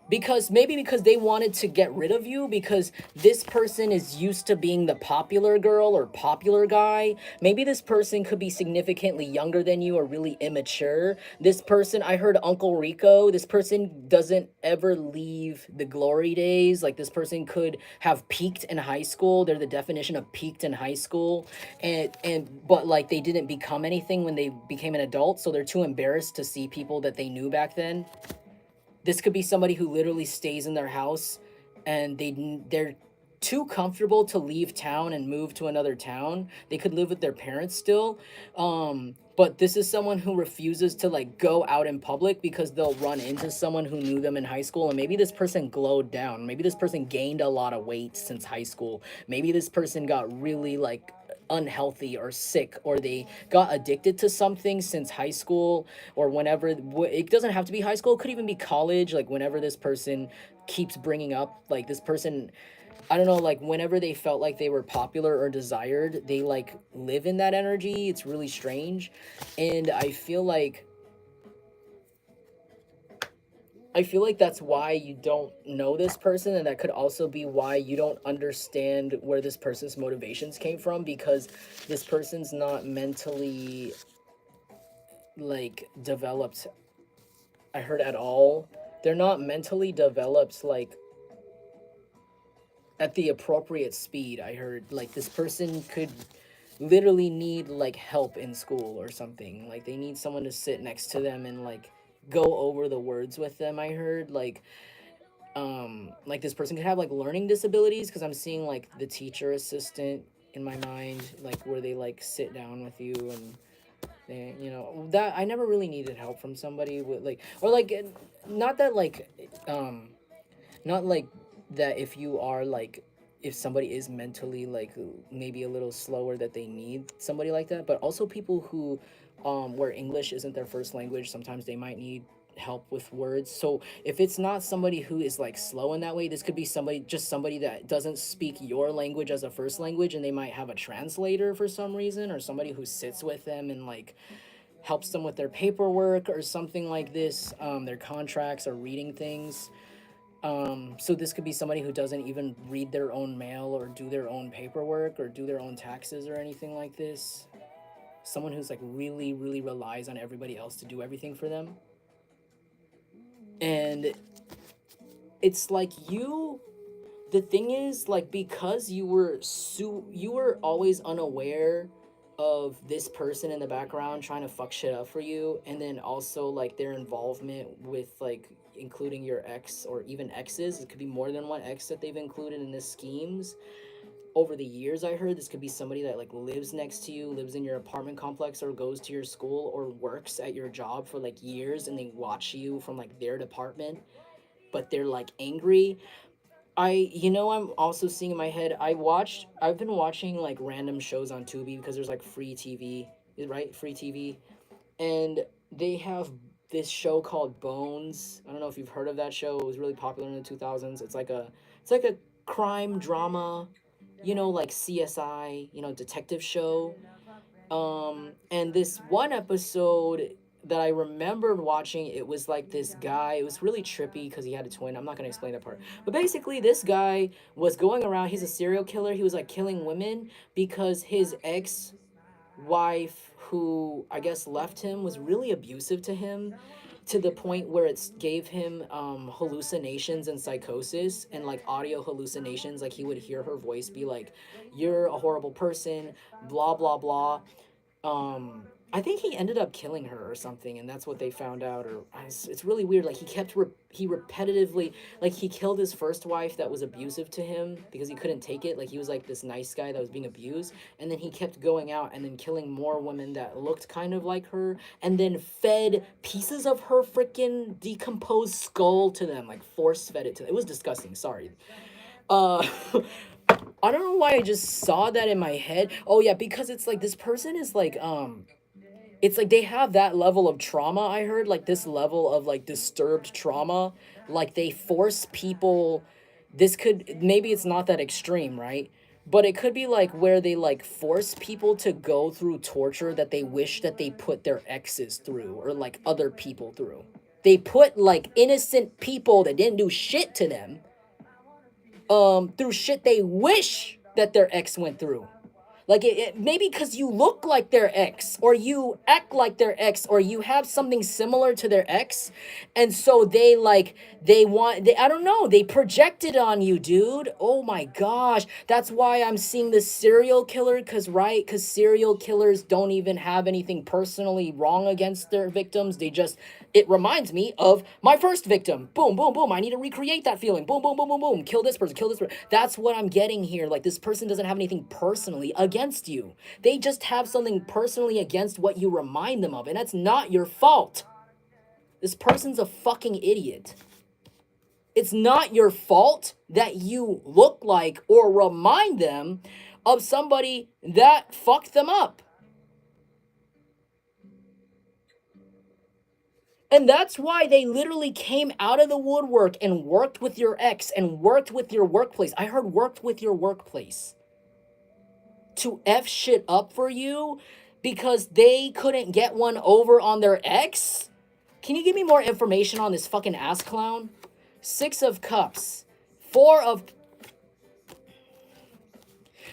Because they wanted to get rid of you, because this person is used to being the popular girl or popular guy. Maybe this person could be significantly younger than you or really immature. This person, I heard Uncle Rico, this person doesn't ever leave the glory days. Like this person could have peaked in high school. They're the definition of peaked in high school. But like they didn't become anything when they became an adult, so they're too embarrassed to see people that they knew back then. This could be somebody who literally stays in their house and they're too comfortable to leave town and move to another town. They could live with their parents still. But this is someone who refuses to like go out in public because they'll run into someone who knew them in high school, and maybe this person glowed down. Maybe this person gained a lot of weight since high school. Maybe this person got really like unhealthy or sick, or they got addicted to something since high school, or whenever. It doesn't have to be high school, it could even be college. Like whenever this person keeps bringing up like this person, I don't know, like whenever they felt like they were popular or desired, they like live in that energy. It's really strange. And I feel like that's why you don't know this person, and that could also be why you don't understand where this person's motivations came from, because this person's not mentally like developed, I heard, at all. They're not mentally developed like at the appropriate speed. I heard like this person could literally need like help in school or something. Like they need someone to sit next to them and like go over the words with them. I heard like this person could have like learning disabilities, because I'm seeing like the teacher assistant in my mind, like where they like sit down with you, and they, that I never really needed help from somebody with like, or like not that like not like that, if you are like, if somebody is mentally like maybe a little slower, that they need somebody like that, but also people who where English isn't their first language, sometimes they might need help with words. So if it's not somebody who is like slow in that way, this could be somebody, just somebody that doesn't speak your language as a first language, and they might have a translator for some reason, or somebody who sits with them and like helps them with their paperwork or something like this, their contracts or reading things. So this could be somebody who doesn't even read their own mail or do their own paperwork or do their own taxes or anything like this. Someone who's like really, really relies on everybody else to do everything for them. And it's like the thing is, like, because you were always unaware of this person in the background trying to fuck shit up for you, and then also like their involvement with like including your ex or even exes. It could be more than one ex that they've included in this schemes over the years. I heard this could be somebody that like lives next to you, lives in your apartment complex, or goes to your school or works at your job for like years, and they watch you from like their department, but they're like angry. I'm also seeing in my head, I've been watching like random shows on Tubi because there's like free TV, right? Free TV. And they have this show called Bones. I don't know if you've heard of that show. It was really popular in the 2000s. It's like a crime drama, like CSI, detective show. And this one episode that I remembered watching, it was like this guy, it was really trippy because he had a twin. I'm not going to explain that part. But basically, this guy was going around, he's a serial killer. He was like killing women because his ex wife, who I guess left him, was really abusive to him, to the point where it gave him hallucinations and psychosis and like audio hallucinations. Like he would hear her voice be like, "You're a horrible person, blah blah blah." I think he ended up killing her or something, and that's what they found out. Or it's really weird. Like he repetitively, like he killed his first wife that was abusive to him because he couldn't take it. Like he was like this nice guy that was being abused, and then he kept going out and then killing more women that looked kind of like her, and then fed pieces of her freaking decomposed skull to them, like force fed it to them. It was disgusting. Sorry. Uh, I don't know why I just saw that in my head. Oh yeah, because it's like this person is like it's like they have that level of trauma. I heard like this level of like disturbed trauma, like they force people. This could, maybe it's not that extreme, right? But it could be like where they like force people to go through torture that they wish that they put their exes through, or like other people through. They put like innocent people that didn't do shit to them through shit they wish that their ex went through. Like maybe because you look like their ex, or you act like their ex, or you have something similar to their ex, and so they like I don't know, they project it on you, dude. Oh my gosh, that's why I'm seeing this serial killer, because serial killers don't even have anything personally wrong against their victims. It reminds me of my first victim. Boom, boom, boom. I need to recreate that feeling. Boom, boom, boom, boom, boom. Kill this person, kill this person. That's what I'm getting here. Like, this person doesn't have anything personally against you. They just have something personally against what you remind them of, and that's not your fault. This person's a fucking idiot. It's not your fault that you look like or remind them of somebody that fucked them up. And that's why they literally came out of the woodwork and worked with your ex and worked with your workplace. I heard worked with your workplace to F shit up for you because they couldn't get one over on their ex? Can you give me more information on this fucking ass clown? 6 of Cups. 4 of...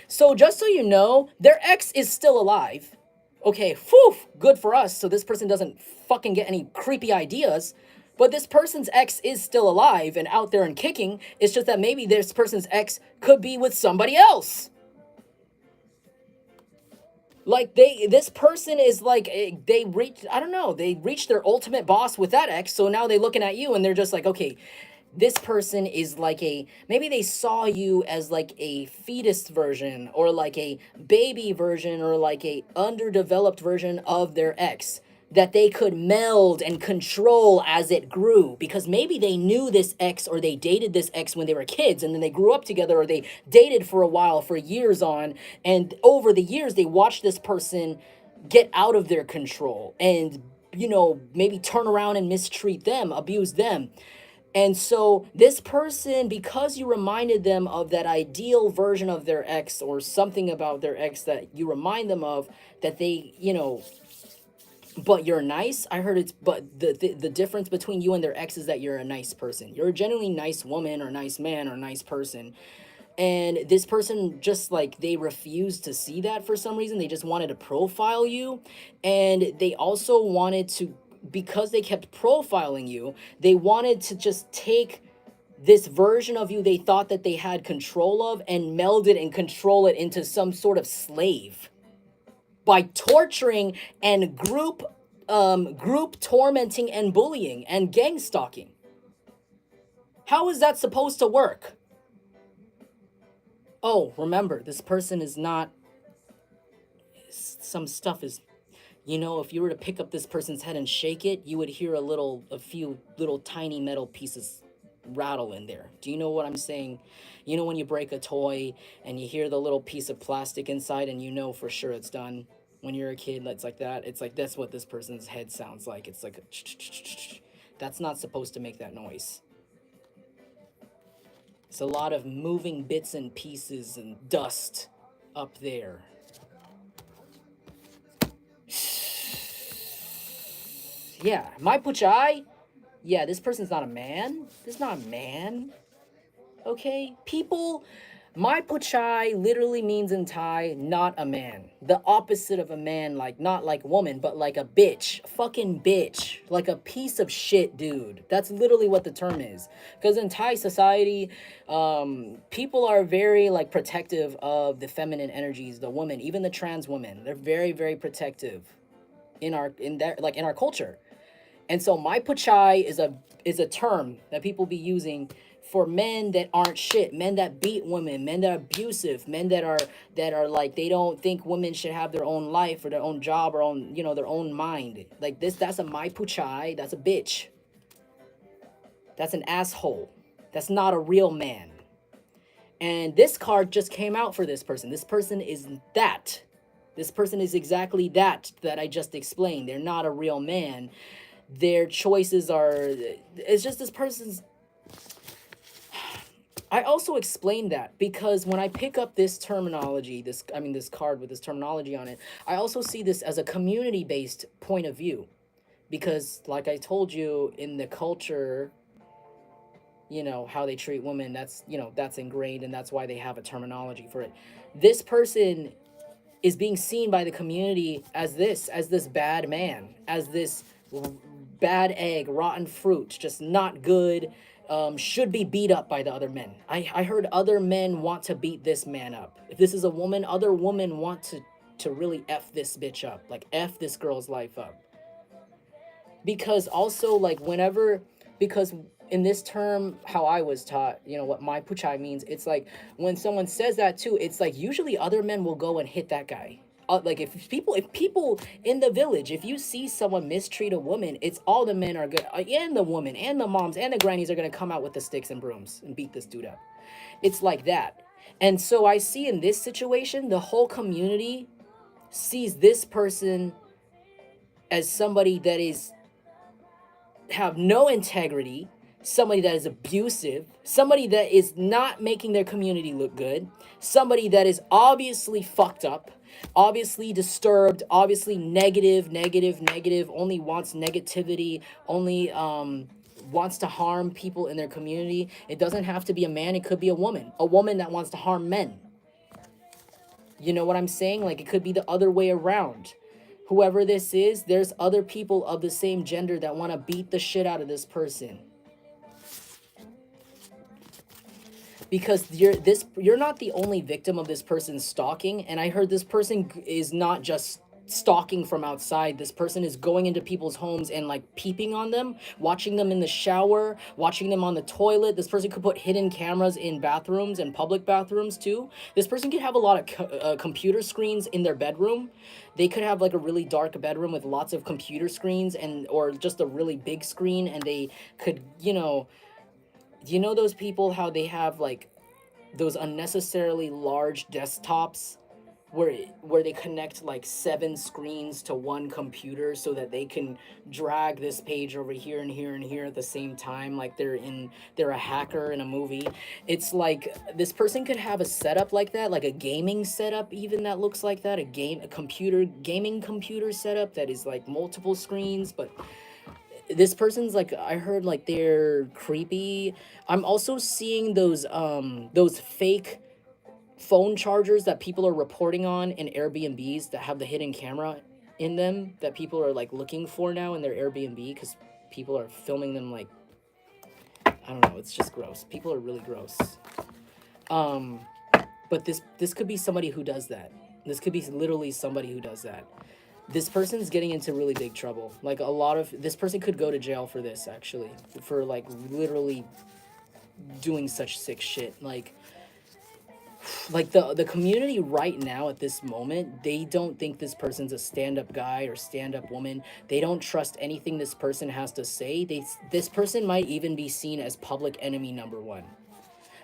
So just so you know, their ex is still alive. Okay, whew, good for us, so this person doesn't fucking get any creepy ideas. But this person's ex is still alive and out there and kicking. It's just that maybe this person's ex could be with somebody else. Like, this person is like, they reached their ultimate boss with that ex, so now they're looking at you and they're just like, okay, this person is like maybe they saw you as like a fetus version, or like a baby version, or like a underdeveloped version of their ex that they could meld and control as it grew, because maybe they knew this ex, or they dated this ex when they were kids, and then they grew up together, or they dated for a while, for years on, and over the years they watched this person get out of their control and maybe turn around and mistreat them, abuse them. And so this person, because you reminded them of that ideal version of their ex or something about their ex that you remind them of, that they, but you're nice. I heard it's, but the difference between you and their ex is that you're a nice person. You're a genuinely nice woman or nice man or nice person. And this person just like they refused to see that for some reason. They just wanted to profile you. And they also wanted to, because they kept profiling you, they wanted to just take this version of you they thought that they had control of and meld it and control it into some sort of slave by torturing and group tormenting and bullying and gang stalking. How is that supposed to work? Oh, remember, this person is not, some stuff is, if you were to pick up this person's head and shake it, you would hear a few little tiny metal pieces rattle in there. Do you know what I'm saying? When you break a toy and you hear the little piece of plastic inside and you know for sure it's done. When you're a kid, it's like that. It's like that's what this person's head sounds like. It's like that's not supposed to make that noise. It's a lot of moving bits and pieces and dust up there. Yeah, my puchai. Yeah, this person's not a man. This is not a man. Okay? People, my puchai literally means in Thai, not a man. The opposite of a man, like, not like woman, but like a bitch. Fucking bitch. Like a piece of shit dude. That's literally what the term is. Because in Thai society, people are very, like, protective of the feminine energies, the woman, even the trans women. They're very, very protective in our culture. And so my puchai is a term that people be using for men that aren't shit, men that beat women, men that are abusive, men that are like they don't think women should have their own life or their own job or own, their own mind. Like this, that's a my puchai, that's a bitch. That's an asshole. That's not a real man. And this card just came out for this person. This person is that. This person is exactly that I just explained. They're not a real man. Their choices are, it's just this person's. I also explained that because when I pick up this terminology, this card with this terminology on it, I also see this as a community-based point of view. Because like I told you, in the culture, how they treat women, that's ingrained, and that's why they have a terminology for it. This person is being seen by the community as this bad man, as this bad egg, rotten fruit, just not good, should be beat up by the other men. I heard other men want to beat this man up. If this is a woman, other women want to really F this bitch up, like F this girl's life up. Because also, like, because in this term, how I was taught, what my puchai means, it's like when someone says that too, it's like usually other men will go and hit that guy. Like if people in the village, if you see someone mistreat a woman, it's all the men are good, and the woman and the moms and the grannies are gonna come out with the sticks and brooms and beat this dude up. It's like that. And so I see in this situation, the whole community sees this person as somebody that is have no integrity, somebody that is abusive, somebody that is not making their community look good, somebody that is obviously fucked up, obviously disturbed, obviously negative, only wants negativity, only wants to harm people in their community. It doesn't have to be a man, it could be a woman that wants to harm men. You know what I'm saying? Like, it could be the other way around. Whoever this is, there's other people of the same gender that want to beat the shit out of this person. Because you're not the only victim of this person's stalking. And I heard this person is not just stalking from outside. This person is going into people's homes and like peeping on them, watching them in the shower, watching them on the toilet. This person could put hidden cameras in bathrooms and public bathrooms too. This person could have a lot of computer screens in their bedroom. They could have like a really dark bedroom with lots of computer screens or just a really big screen, and they could, those people, how they have like those unnecessarily large desktops where they connect like 7 screens to one computer so that they can drag this page over here and here and here at the same time, like they're a hacker in a movie. It's like this person could have a setup like that, like a gaming setup even, that looks like that, a computer gaming computer setup that is like multiple screens. But this person's like, I heard like they're creepy. I'm also seeing those fake phone chargers that people are reporting on in Airbnbs that have the hidden camera in them, that people are like looking for now in their Airbnb because people are filming them. Like, I don't know, it's just gross. People are really gross. Um, but this could be somebody who does that. This could be literally somebody who does that. This person's getting into really big trouble. Like, a lot of this person could go to jail for this, actually, for like literally doing such sick shit. Like the community right now at this moment, they don't think this person's a stand-up guy or stand-up woman. They don't trust anything this person has to say. This person might even be seen as public enemy number one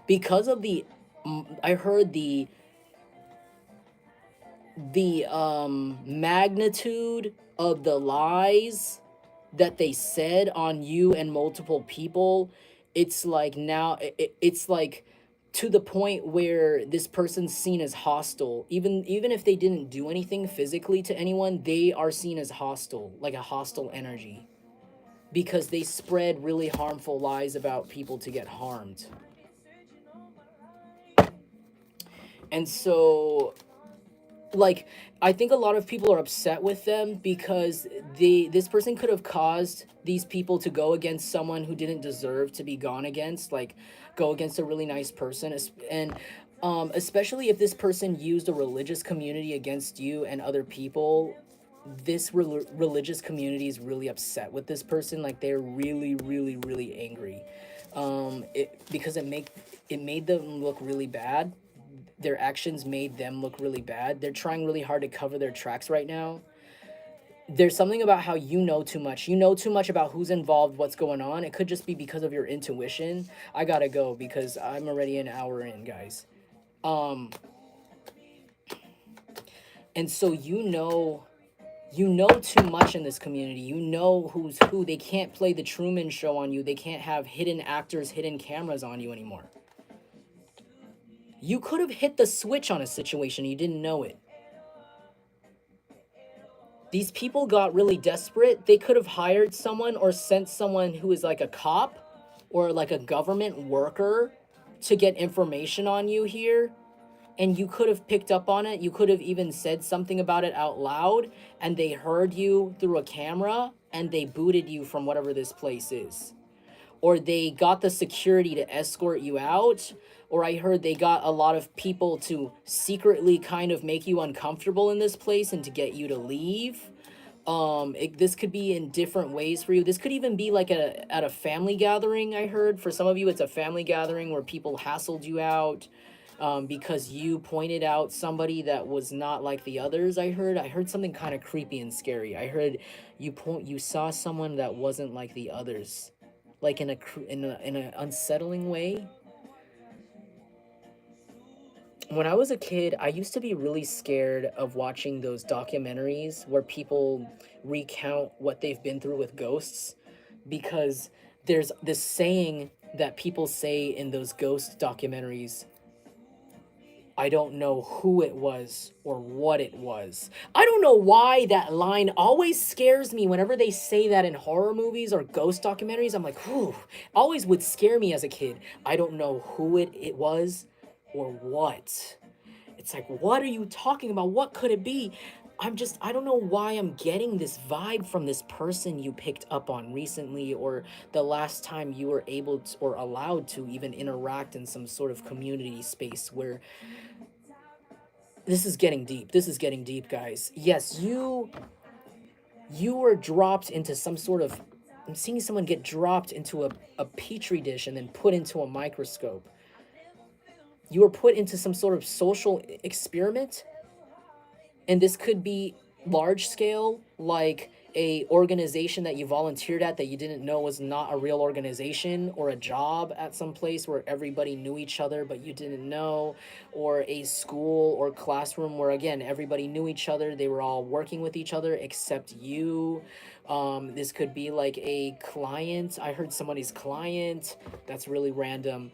because of I heard the magnitude of the lies that they said on you and multiple people. It's like now it's like to the point where this person's seen as hostile. Even if they didn't do anything physically to anyone, they are seen as hostile, like a hostile energy, because they spread really harmful lies about people to get harmed. And so, like, I think a lot of people are upset with them because this person could have caused these people to go against someone who didn't deserve to be gone against, like go against a really nice person. And especially if this person used a religious community against you and other people, this religious community is really upset with this person. Like, they're really really really angry, because it made them look really bad. Their actions made them look really bad. They're trying really hard to cover their tracks right now. There's something about how you know too much. You know too much about who's involved, what's going on. It could just be because of your intuition. I gotta go because I'm already an hour in, guys. Um, and so you know too much in this community. You know who's who. They can't play the Truman Show on you. They can't have hidden actors, hidden cameras on you anymore. You could have hit the switch on a situation. You didn't know it. These people got really desperate. They could have hired someone or sent someone who is like a cop or like a government worker to get information on you here. And you could have picked up on it. You could have even said something about it out loud, and they heard you through a camera and they booted you from whatever this place is. Or they got the security to escort you out. Or I heard they got a lot of people to secretly kind of make you uncomfortable in this place and to get you to leave. This could be in different ways for you. This could even be like at a family gathering. I heard for some of you it's a family gathering where people hassled you out, because you pointed out somebody that was not like the others. I heard something kind of creepy and scary. I heard you saw someone that wasn't like the others, like in a unsettling way. When I was a kid, I used to be really scared of watching those documentaries where people recount what they've been through with ghosts, because there's this saying that people say in those ghost documentaries: I don't know who it was or what it was. I don't know why that line always scares me whenever they say that in horror movies or ghost documentaries. I'm like, whew, always would scare me as a kid. I don't know who it was or what. It's like, what are you talking about? What could it be? I don't know why I'm getting this vibe from this person you picked up on recently, or the last time you were able to, or allowed to even interact in some sort of community space where this is getting deep. This is getting deep, guys. Yes, you were dropped into some sort of, I'm seeing someone get dropped into a petri dish and then put into a microscope. You were put into some sort of social experiment, and this could be large scale, like a organization that you volunteered at that you didn't know was not a real organization, or a job at some place where everybody knew each other but you didn't know, or a school or classroom where again everybody knew each other, they were all working with each other except you. This could be like a client. I heard somebody's client. That's really random.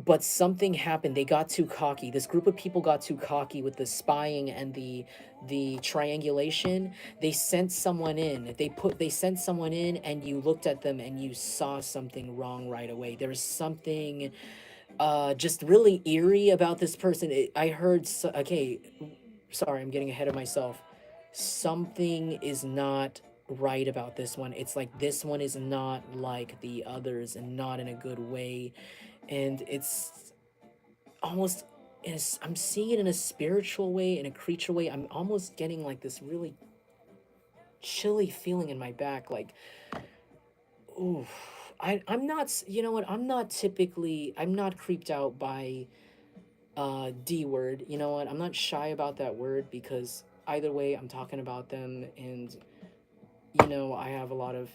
But something happened. They got too cocky. This group of people got too cocky with the spying and the triangulation. They sent someone in. They sent someone in, and you looked at them and you saw something wrong right away. There was something just really eerie about this person. I heard okay, sorry, I'm getting ahead of myself. Something is not right about this one. It's like this one is not like the others, and not in a good way. And it's almost I'm seeing it in a spiritual way, in a creature way. I'm almost getting like this really chilly feeling in my back, like, ooh. I'm not you know what, I'm not creeped out by D word. You know what, I'm not shy about that word, because either way I'm talking about them, and I have a lot of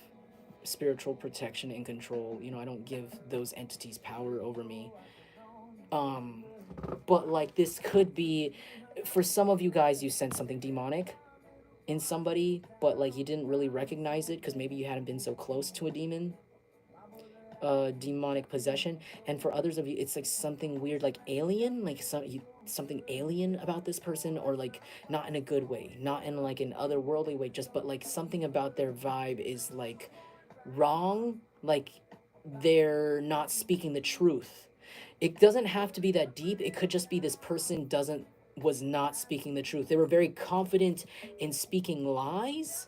spiritual protection and control. I don't give those entities power over me. um but like this could be, for some of you guys, you sense something demonic in somebody, but like you didn't really recognize it because maybe you hadn't been so close to a demon, demonic possession. And for others of you, it's like something weird, like alien, like something alien about this person, or like not in a good way, not in like an otherworldly way, just but like something about their vibe is like wrong, like they're not speaking the truth. It doesn't have to be that deep. It could just be this person doesn't was not speaking the truth. They were very confident in speaking lies,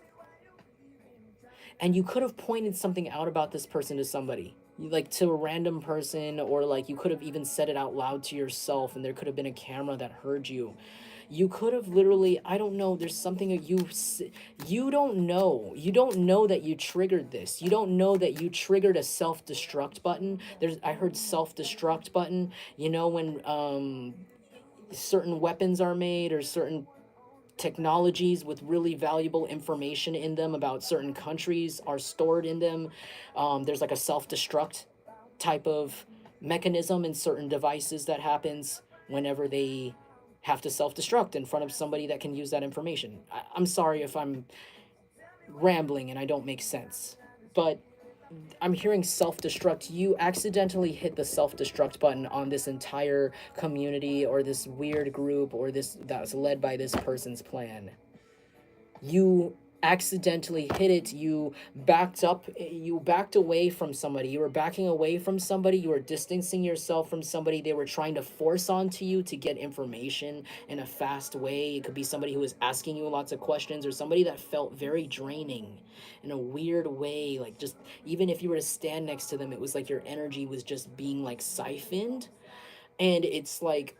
and you could have pointed something out about this person to somebody, like to a random person, or like you could have even said it out loud to yourself, and there could have been a camera that heard you. You could have literally, I don't know, there's something that you don't know that you triggered this. You don't know that you triggered a self-destruct button. I heard self-destruct button, when certain weapons are made, or certain technologies with really valuable information in them about certain countries are stored in them. There's like a self-destruct type of mechanism in certain devices that happens whenever they have to self-destruct in front of somebody that can use that information. I'm sorry if I'm rambling and I don't make sense, but I'm hearing self-destruct. You accidentally hit the self-destruct button on this entire community, or this weird group, or this that's led by this person's plan. You accidentally hit it. You backed away from somebody. You were backing away from somebody. You were distancing yourself from somebody. They were trying to force onto you to get information in a fast way. It could be somebody who was asking you lots of questions, or somebody that felt very draining in a weird way. Like, just even if you were to stand next to them, it was like your energy was just being like siphoned. And it's like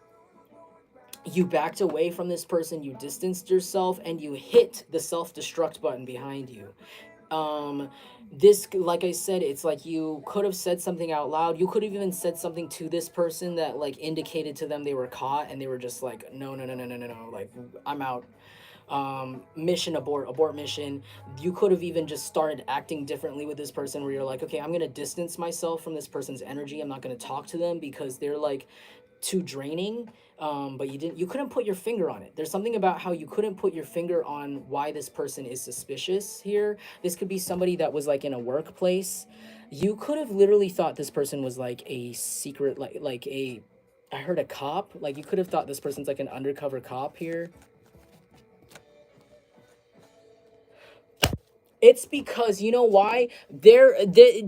you backed away from this person, you distanced yourself, and you hit the self-destruct button behind you. um this, like I said, it's like you could have said something out loud. You could have even said something to this person that like indicated to them they were caught, and they were just like, no, no, no, no, no, no, no, like, I'm out. Mission abort mission. You could have even just started acting differently with this person, where you're like, okay, I'm gonna distance myself from this person's energy. I'm not gonna talk to them because they're like too draining. But you couldn't put your finger on it. There's something about how you couldn't put your finger on why this person is suspicious here. This could be somebody that was like in a workplace. You could have literally thought this person was like a secret, like a, I heard a cop. Like, you could have thought this person's like an undercover cop here. It's because, you know why?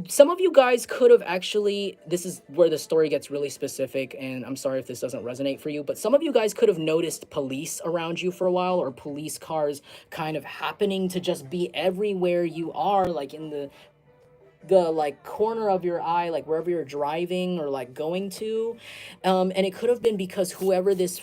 Some of you guys could have actually. This is where the story gets really specific, and I'm sorry if this doesn't resonate for you, but some of you guys could have noticed police around you for a while, or police cars kind of happening to just be everywhere you are, like in the like corner of your eye, like wherever you're driving or like going to. And it could have been because whoever this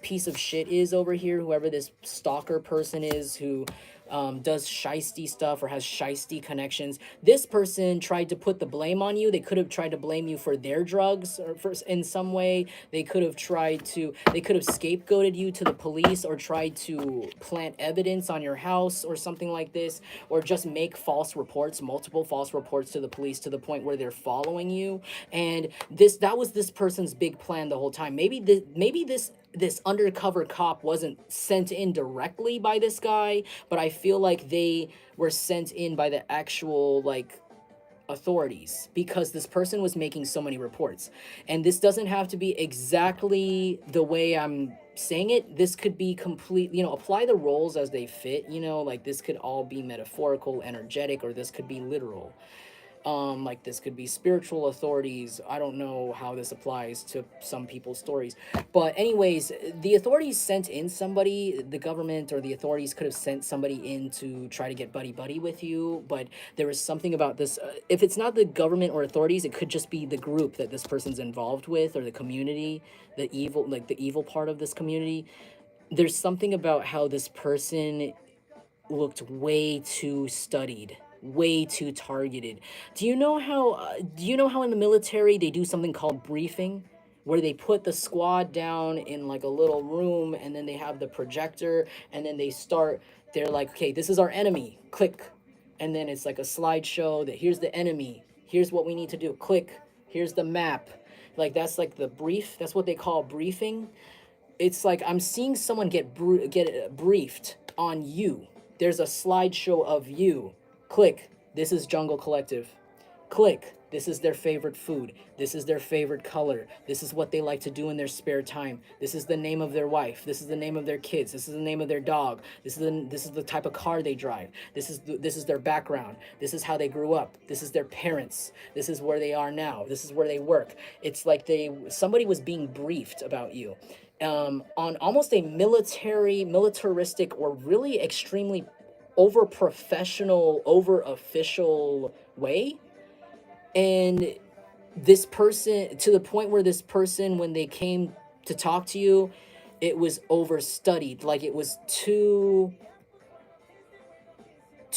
piece of shit is over here, whoever this stalker person is, who does shisty stuff or has shisty connections. This person tried to put the blame on you. They could have tried to blame you for their drugs or for in some way. They could have scapegoated you to the police or tried to plant evidence on your house or something like this, or just make false reports, multiple false reports to the police to the point where they're following you. And that was this person's big plan the whole time. Maybe this undercover cop wasn't sent in directly by this guy, but I feel like they were sent in by the actual like authorities because this person was making so many reports. And this doesn't have to be exactly the way I'm saying it. This could be complete, apply the roles as they fit, like this could all be metaphorical, energetic, or this could be literal. Like this could be spiritual authorities. I don't know how this applies to some people's stories, but anyways, the authorities sent in somebody. The government or the authorities could have sent somebody in to try to get buddy buddy with you, but there was something about this. If it's not the government or authorities, it could just be the group that this person's involved with, or the community, the evil part of this community. There's something about how this person looked way too studied, way too targeted. Do you know how in the military they do something called briefing, where they put the squad down in like a little room, and then they have the projector, and then they're like, okay, this is our enemy, click. And then it's like a slideshow that here's the enemy, here's what we need to do, click, here's the map. Like that's like the brief, that's what they call briefing. It's like I'm seeing someone get briefed on you. There's a slideshow of you. Click. This is Jungle Collective. Click. This is their favorite food. This is their favorite color. This is what they like to do in their spare time. This is the name of their wife. This is the name of their kids. This is the name of their dog. This is the type of car they drive. This is their background. This is how they grew up. This is their parents. This is where they are now. This is where they work. It's like somebody was being briefed about you, on almost a militaristic, or really extremely over professional, over official way. And this person, to the point where this person, when they came to talk to you, it was overstudied. Like it was too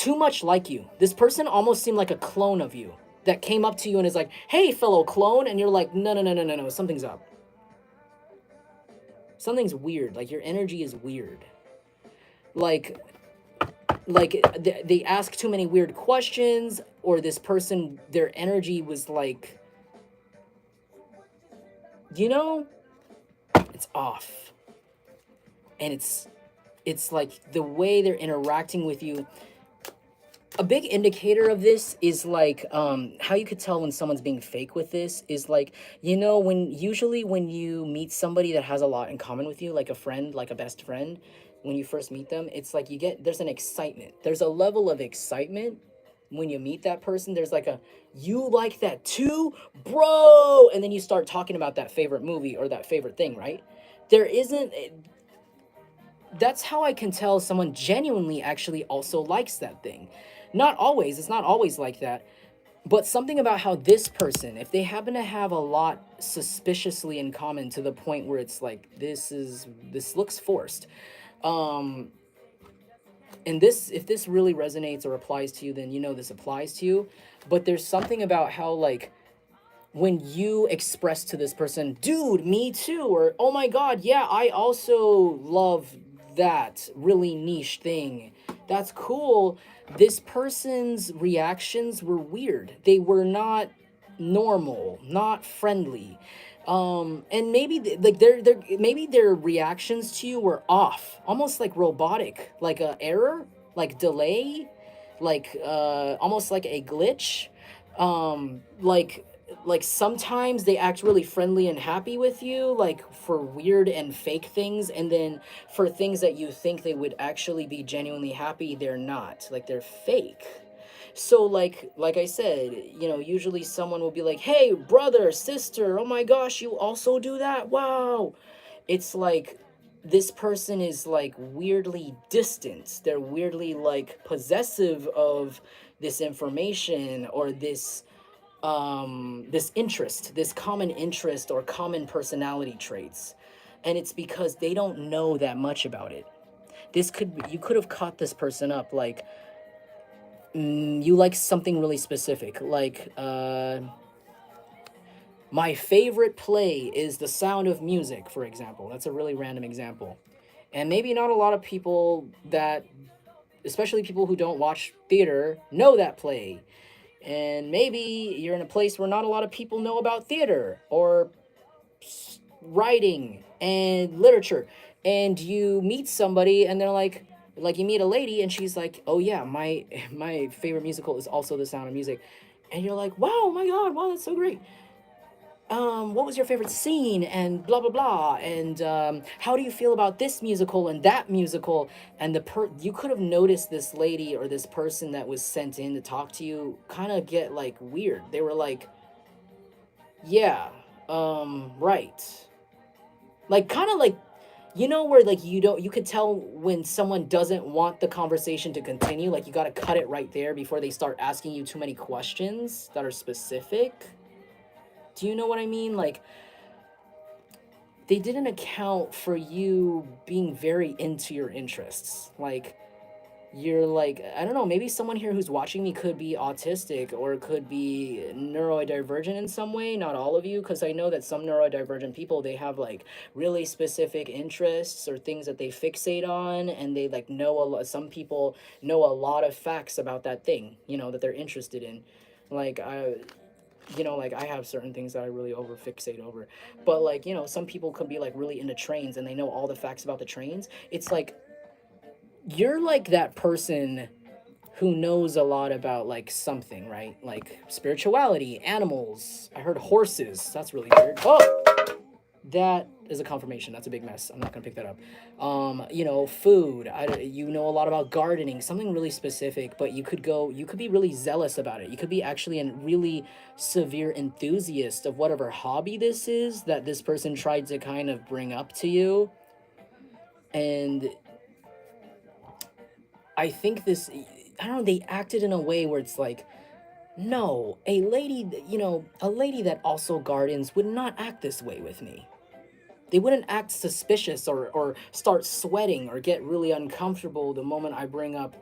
much like you. This person almost seemed like a clone of you that came up to you and is like, hey, fellow clone. And you're like, no, no, no, no, no, no, something's up. Something's weird. Like your energy is weird. Like they ask too many weird questions, or this person, their energy was like, it's off. And it's like the way they're interacting with you. A big indicator of this is like, how you could tell when someone's being fake with this is like, when you meet somebody that has a lot in common with you, like a friend, like a best friend, when you first meet them, it's like there's an excitement. There's a level of excitement when you meet that person. There's like you like that too, bro. And then you start talking about that favorite movie or that favorite thing, right? There isn't, that's how I can tell someone genuinely actually also likes that thing. Not always, it's not always like that. But something about how this person, if they happen to have a lot suspiciously in common to the point where it's like, this looks forced. And if this really resonates or applies to you, then this applies to you. But there's something about how, like, when you express to this person, dude, me too, or oh my god, yeah, I also love that really niche thing, that's cool, this person's reactions were weird. They were not normal, not friendly. And maybe maybe their reactions to you were off, almost like robotic, like a error, like delay, like almost like a glitch. Like sometimes they act really friendly and happy with you, like for weird and fake things, and then for things that you think they would actually be genuinely happy, they're not, like they're fake. So like I said, usually someone will be like, hey brother, sister, oh my gosh, you also do that, wow. It's like this person is like weirdly distant. They're weirdly like possessive of this information, or this interest, this common interest or common personality traits. And it's because they don't know that much about it. you could have caught this person up, like, you like something really specific, like, my favorite play is The Sound of Music, for example. That's a really random example. And maybe not a lot of people that, especially people who don't watch theater, know that play. And maybe you're in a place where not a lot of people know about theater or writing and literature. And you meet somebody and they're like you meet a lady and she's like, "Oh yeah, my favorite musical is also The Sound of Music." And you're like, "Wow, my God, wow, that's so great. What was your favorite scene and blah blah blah, and how do you feel about this musical and that musical?" And you could have noticed this lady or this person that was sent in to talk to you kind of get like weird. They were like, "Yeah, right." Like kind of like, where like you could tell when someone doesn't want the conversation to continue, like you got to cut it right there before they start asking you too many questions that are specific. Do you know what I mean? Like, they didn't account for you being very into your interests. Like, you're like, I don't know, maybe someone here who's watching me could be autistic or could be neurodivergent in some way. Not all of you, because I know that some neurodivergent people, they have like really specific interests or things that they fixate on, and they like know a lot. Some people know a lot of facts about that thing, that they're interested in. Like, like I have certain things that I really over fixate over. But like, some people could be like really into trains and they know all the facts about the trains. It's like, you're like that person who knows a lot about like something, right? Like spirituality, animals. I heard horses. That's really weird. Oh, that is a confirmation. That's a big mess. I'm not gonna pick that up. Food. You know a lot about gardening, something really specific. But you could be really zealous about it. You could be actually a really severe enthusiast of whatever hobby this is that this person tried to kind of bring up to you. And I think I don't know, they acted in a way where it's like, no, a lady that also gardens would not act this way with me. They wouldn't act suspicious or start sweating or get really uncomfortable the moment I bring up,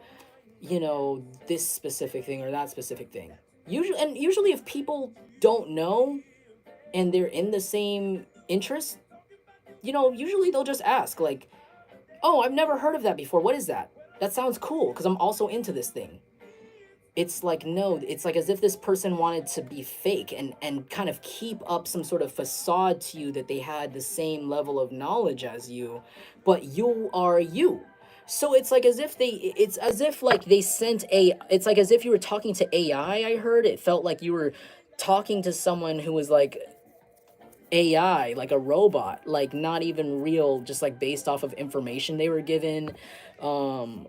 this specific thing or that specific thing. Usually if people don't know and they're in the same interest, usually they'll just ask like, "Oh, I've never heard of that before. What is that? That sounds cool because I'm also into this thing." It's like, no, it's like as if this person wanted to be fake and kind of keep up some sort of facade to you that they had the same level of knowledge as you, but you are you. So it's as if like they it's like as if you were talking to AI. I heard it felt like you were talking to someone who was like AI, like a robot, like not even real, just like based off of information they were given. Um,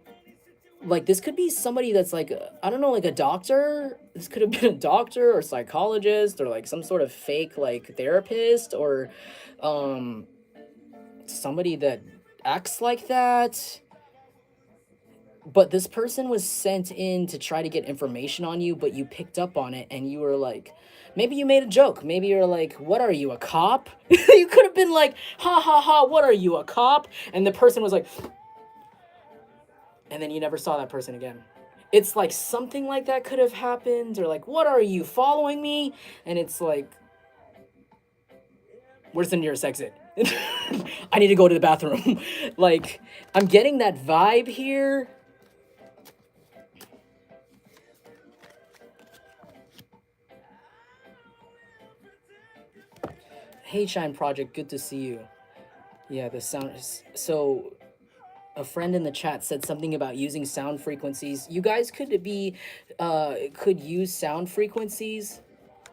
like this could be somebody that's like, I don't know, like a doctor. This could have been a doctor or psychologist or like some sort of fake like therapist or um somebody that acts like that. But this person was sent in to try to get information on you, but you picked up on it and you were like, maybe you made a joke. Maybe you're like, "What are you, a cop?" You could have been like, "Ha ha ha, what are you, a cop?" And the person was like, and then you never saw that person again. It's like something like that could have happened, or like, "What are you, following me?" And it's like, where's the nearest exit? I need to go to the bathroom. Like, I'm getting that vibe here. Hey, Shine Project, good to see you. Yeah, the sound is so. A friend in the chat said something about using sound frequencies. You guys could use sound frequencies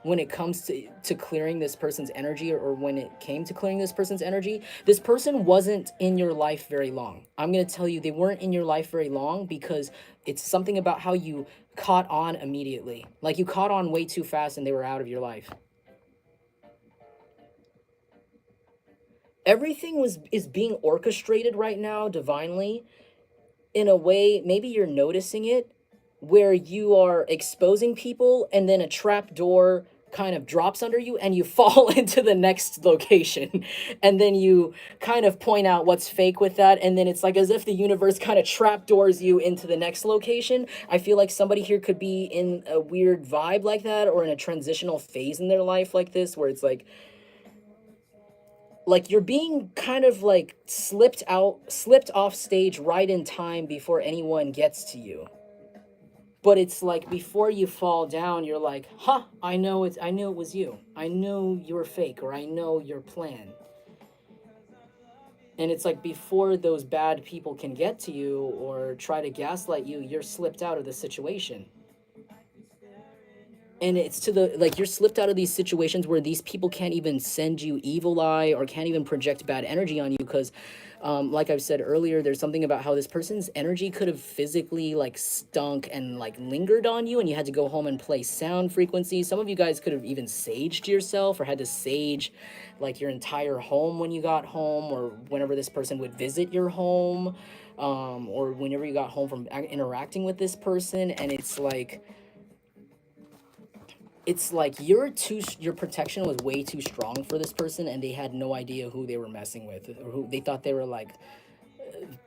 when it comes to clearing this person's energy, or when it came to clearing this person's energy. This person wasn't in your life very long. I'm going to tell you, they weren't in your life very long because it's something about how you caught on immediately. Like you caught on way too fast and they were out of your life. Everything is being orchestrated right now divinely in a way, maybe you're noticing it, where you are exposing people and then a trap door kind of drops under you and you fall into the next location. And then you kind of point out what's fake with that, and then it's like as if the universe kind of trapdoors you into the next location. I feel like somebody here could be in a weird vibe like that, or in a transitional phase in their life like this, where it's like you're being kind of like slipped off stage right in time before anyone gets to you. But it's like before you fall down, you're like, huh, I knew it was you. I knew you were fake, or I know your plan. And it's like before those bad people can get to you or try to gaslight you, you're slipped out of the situation. And it's to the like you're slipped out of these situations where these people can't even send you evil eye or can't even project bad energy on you, because like I've said earlier, there's something about how this person's energy could have physically like stunk and like lingered on you, and you had to go home and play sound frequencies. Some of you guys could have even saged yourself, or had to sage like your entire home when you got home, or whenever this person would visit your home, or whenever you got home from interacting with this person. And it's like your protection was way too strong for this person, and they had no idea who they were messing with, or who they thought they were like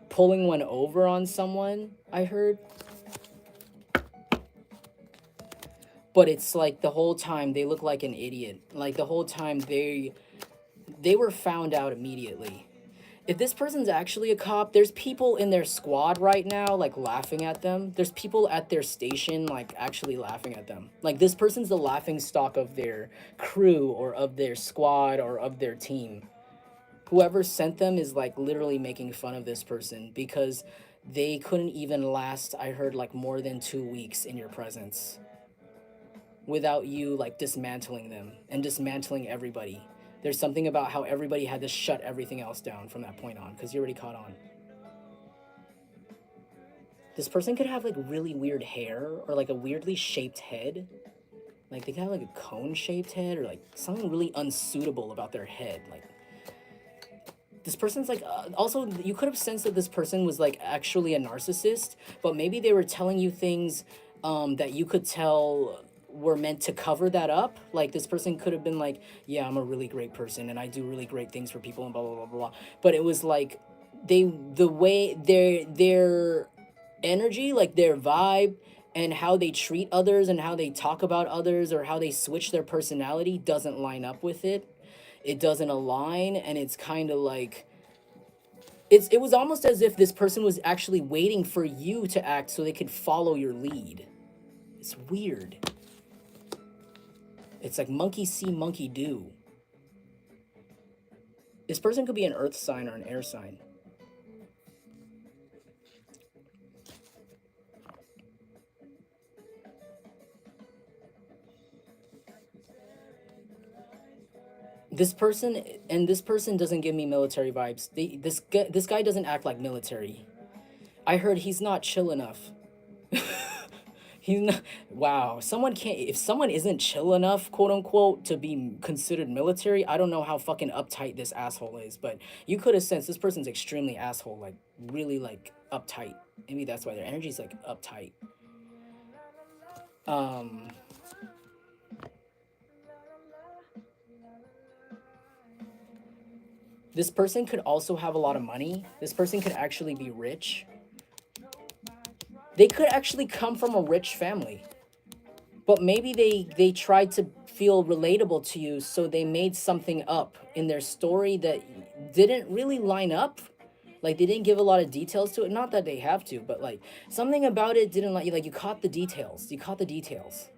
pulling one over on someone, I heard. But it's like the whole time they look like an idiot. Like the whole time they were found out immediately. If this person's actually a cop, there's people in their squad right now like laughing at them. There's people at their station like actually laughing at them. Like this person's the laughing stock of their crew, or of their squad, or of their team. Whoever sent them is like literally making fun of this person, because they couldn't even last, I heard, like more than 2 weeks in your presence without you like dismantling them and dismantling everybody. There's something about how everybody had to shut everything else down from that point on, because you already caught on. This person could have like really weird hair, or like a weirdly shaped head. Like they could have like a cone shaped head, or like something really unsuitable about their head. Like this person's like also, you could have sensed that this person was like actually a narcissist, but maybe they were telling you things that you could tell were meant to cover that up. Like this person could have been like, yeah, I'm a really great person and I do really great things for people and blah blah blah blah blah. But it was like the way their energy, like their vibe, and how they treat others and how they talk about others, or how they switch their personality, doesn't line up with it. It doesn't align, and it's kind of like it was almost as if this person was actually waiting for you to act so they could follow your lead. It's weird. It's like monkey see, monkey do. This person could be an earth sign or an air sign. This person doesn't give me military vibes. This guy doesn't act like military. I heard he's not chill enough. He's not. Wow, someone can't. If someone isn't chill enough, quote unquote, to be considered military, I don't know how fucking uptight this asshole is. But you could have sensed this person's extremely asshole, like really like uptight. Maybe that's why their energy's like uptight. Um. This person could also have a lot of money. This person could actually be rich. They could actually come from a rich family. But maybe they tried to feel relatable to you, so they made something up in their story that didn't really line up. Like they didn't give a lot of details to it. Not that they have to, but like something about it didn't like you caught the details. You caught the details.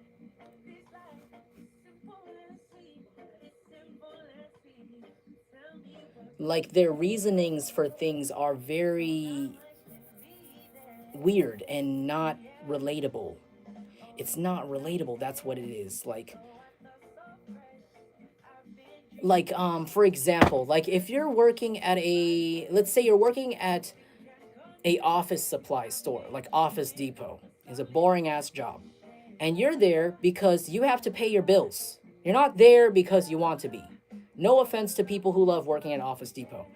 Like their reasonings for things are very weird and not relatable. It's not relatable. That's what it is. For example, like if you're working at a, let's say you're working at a office supply store, like Office Depot. Is a boring ass job. And you're there because you have to pay your bills. You're not there because you want to be. No offense to people who love working at Office Depot.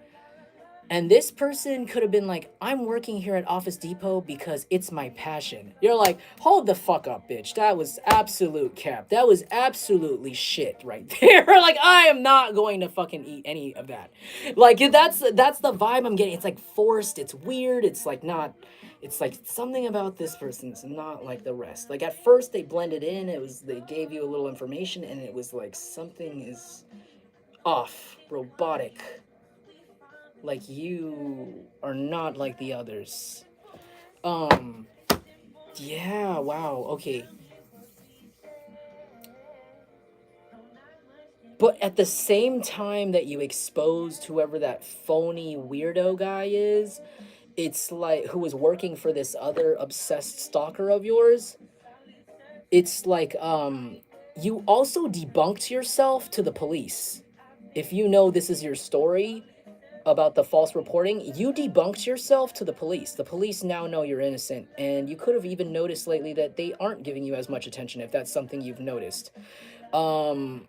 And this person could have been like, I'm working here at Office Depot because it's my passion. You're like, hold the fuck up, bitch. That was absolute cap. That was absolutely shit right there. Like, I am not going to fucking eat any of that. Like, that's the vibe I'm getting. It's like forced. It's weird. It's like not. It's like something about this person's not like the rest. Like at first they blended in. It was they gave you a little information, and it was like something is off, robotic, like you are not like the others. Um, yeah, wow, okay. But at the same time that you exposed whoever that phony weirdo guy is, it's like who was working for this other obsessed stalker of yours, it's like you also debunked yourself to the police. If you know this is your story, about the false reporting, you debunked yourself to the police. The police now know you're innocent, and you could have even noticed lately that they aren't giving you as much attention if that's something you've noticed. Um,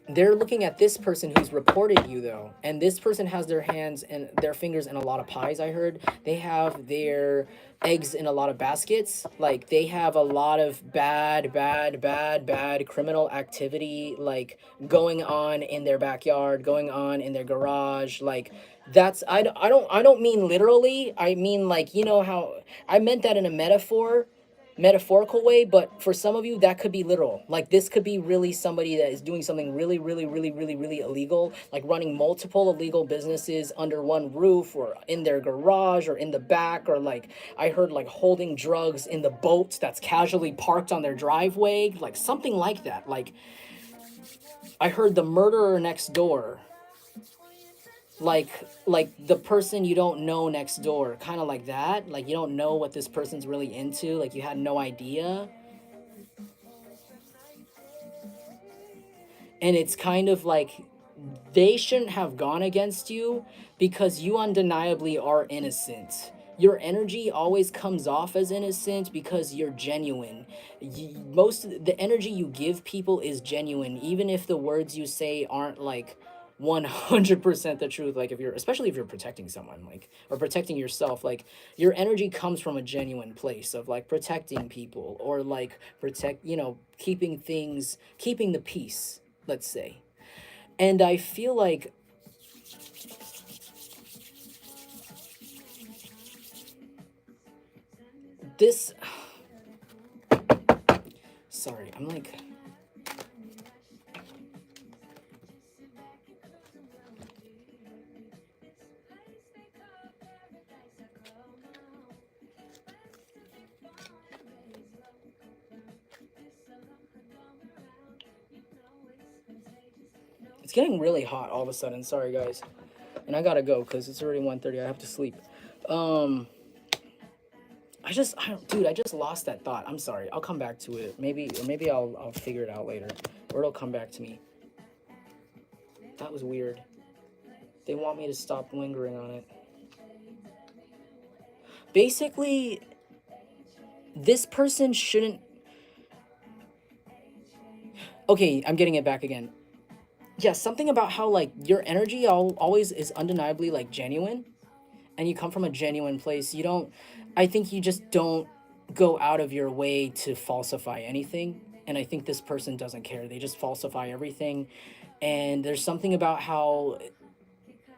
they're looking at this person who's reported you though, and this person has their hands and their fingers in a lot of pies. I heard they have their eggs in a lot of baskets. Like they have a lot of bad criminal activity like going on in their backyard, going on in their garage. Like that's I don't mean literally. I mean like you know how I meant that in a metaphorical way, but for some of you that could be literal. Like this could be really somebody that is doing something really illegal, like running multiple illegal businesses under one roof or in their garage or in the back, or like I heard like holding drugs in the boat that's casually parked on their driveway, like something like that. Like I heard the murderer next door, like the person you don't know next door, kind of like that. Like you don't know what this person's really into, like you had no idea. And it's kind of like they shouldn't have gone against you because you undeniably are innocent. Your energy always comes off as innocent because you're genuine. Most of the energy you give people is genuine, even if the words you say aren't like 100% the truth. Like if you're, especially if you're protecting someone, like, or protecting yourself, like your energy comes from a genuine place of like protecting people, or like protect, keeping things, keeping the peace, let's say. And I feel like this, sorry, I'm like, it's getting really hot all of a sudden. Sorry, guys. And I gotta go because it's already 1:30. I have to sleep. Um, dude, I just lost that thought. I'm sorry. I'll come back to it. Maybe I'll figure it out later, or it'll come back to me. That was weird. They want me to stop lingering on it. Basically, this person shouldn't. Okay, I'm getting it back again. Yeah, something about how like your energy always is undeniably like genuine, and you come from a genuine place. You don't. I think you just don't go out of your way to falsify anything. And I think this person doesn't care. They just falsify everything. And there's something about how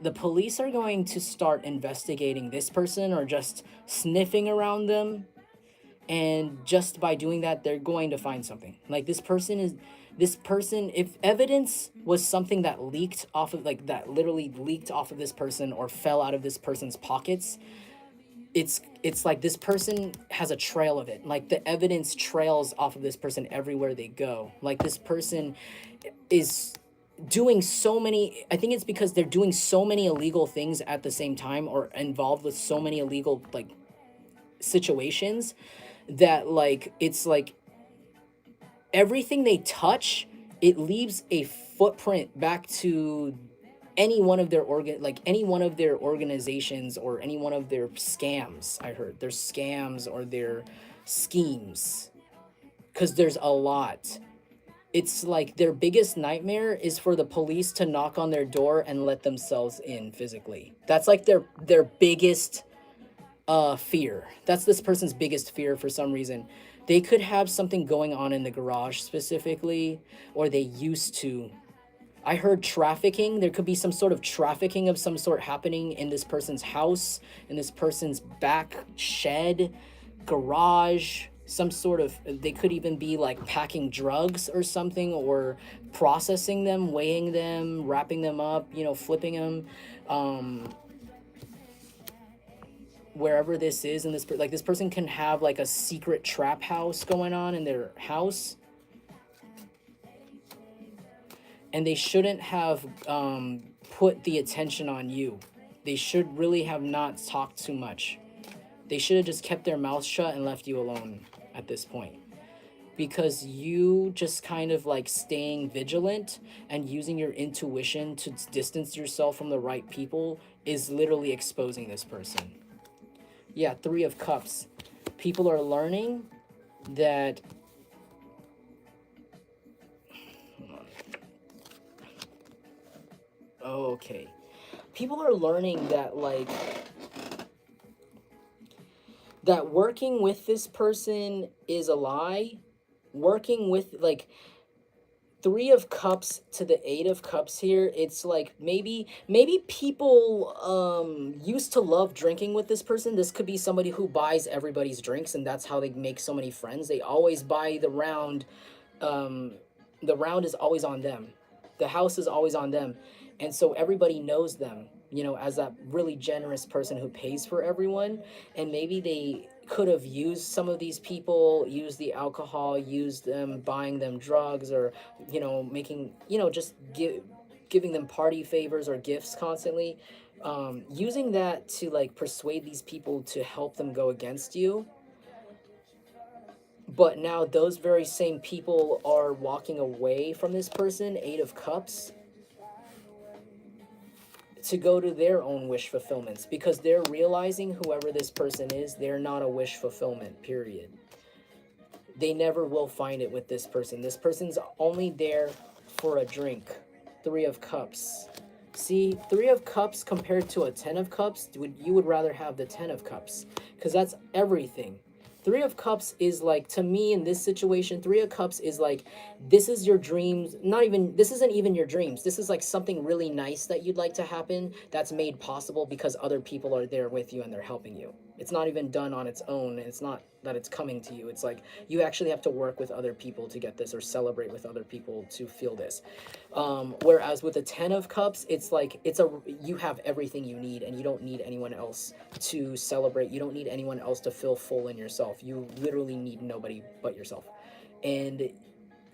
the police are going to start investigating this person or just sniffing around them, and just by doing that they're going to find something. Like this person, if evidence was something that leaked off of, like that literally leaked off of this person or fell out of this person's pockets, it's like this person has a trail of it. Like the evidence trails off of this person everywhere they go. Like this person is doing so many, I think it's because they're doing so many illegal things at the same time, or involved with so many illegal like situations, that like it's like everything they touch, it leaves a footprint back to any one of their any one of their organizations or any one of their scams. I heard their scams or their schemes, because there's a lot. It's like their biggest nightmare is for the police to knock on their door and let themselves in physically. That's like their biggest fear. That's this person's biggest fear for some reason. They could have something going on in the garage specifically, or they used to. I heard trafficking. There could be some sort of trafficking of some sort happening in this person's house, in this person's back shed, garage, some sort of, they could even be like packing drugs or something, or processing them, weighing them, wrapping them up, you know, flipping them. Wherever this is, and this, like, this person can have like a secret trap house going on in their house, and they shouldn't have put the attention on you. They should really have not talked too much. They should have just kept their mouth shut and left you alone at this point, because you just kind of like staying vigilant and using your intuition to distance yourself from the right people is literally exposing this person. Yeah, Three of Cups. People are learning that... Okay. People are learning that, like, that working with this person is a lie. Working with, like, Three of Cups to the Eight of Cups here, it's like maybe people used to love drinking with this person. This could be somebody who buys everybody's drinks, and that's how they make so many friends. They always buy the round. The round is always on them. The house is always on them. And so everybody knows them, you know, as that really generous person who pays for everyone. And maybe they could have used some of these people, used the alcohol, used them buying them drugs, or, you know, making, you know, just giving them party favors or gifts constantly. Using that to like persuade these people to help them go against you. But now those very same people are walking away from this person, Eight of Cups, to go to their own wish fulfillments, because they're realizing whoever this person is, they're not a wish fulfillment, period. They never will find it with this person. This person's only there for a drink. Three of Cups. See, Three of Cups compared to a Ten of Cups, you would rather have the Ten of Cups, because that's everything. Three of Cups is like, to me in this situation, Three of Cups is like, this is your dreams. This isn't even your dreams. This is like something really nice that you'd like to happen that's made possible because other people are there with you and they're helping you. It's not even done on its own. It's not that it's coming to you. It's like you actually have to work with other people to get this, or celebrate with other people to feel this. Whereas with the Ten of Cups, it's like you have everything you need, and you don't need anyone else to celebrate. You don't need anyone else to feel full in yourself. You literally need nobody but yourself, and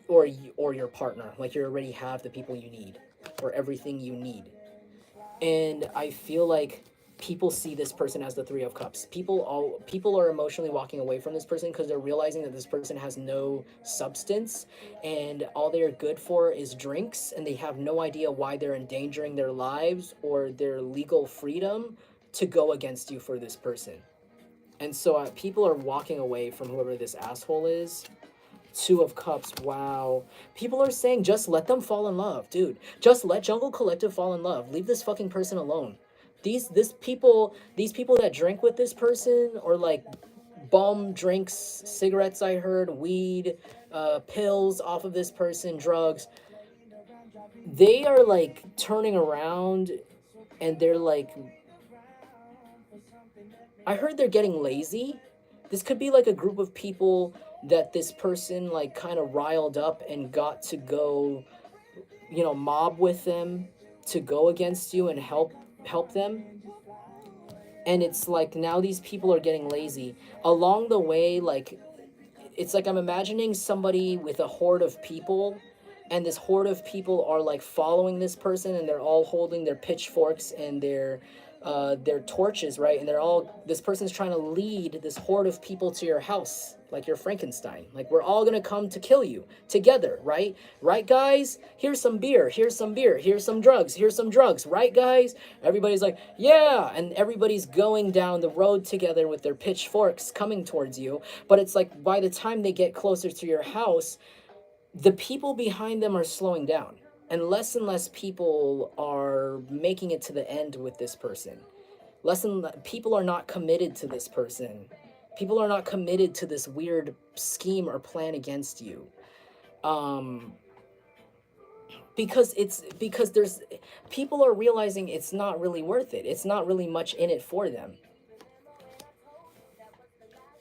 or your partner. Like, you already have the people you need, or everything you need. And I feel like people see this person as the Three of Cups. People are emotionally walking away from this person because they're realizing that this person has no substance, and all they're good for is drinks, and they have no idea why they're endangering their lives or their legal freedom to go against you for this person. And so people are walking away from whoever this asshole is. Two of Cups, wow. People are saying just let them fall in love, dude. Just let Jungle Collective fall in love. Leave this fucking person alone. These people that drink with this person, or like bum drinks, cigarettes, I heard, weed, pills off of this person, drugs, they are like turning around, and they're like, I heard they're getting lazy. This could be like a group of people that this person like kind of riled up and got to go, you know, mob with them to go against you and help them. And it's like now these people are getting lazy. Along the way, like, it's like I'm imagining somebody with a horde of people, and this horde of people are like following this person, and they're all holding their pitchforks and their torches, right? And this person's trying to lead this horde of people to your house, like you're Frankenstein. Like, we're all gonna come to kill you together, right? Right, guys? Here's some beer, here's some beer, here's some drugs, right, guys? Everybody's like, yeah, and everybody's going down the road together with their pitchforks coming towards you. But it's like, by the time they get closer to your house, the people behind them are slowing down, and less people are making it to the end with this person. People are not committed to this person. People are not committed to this weird scheme or plan against you. Um, because there's people are realizing it's not really worth it. It's not really much in it for them.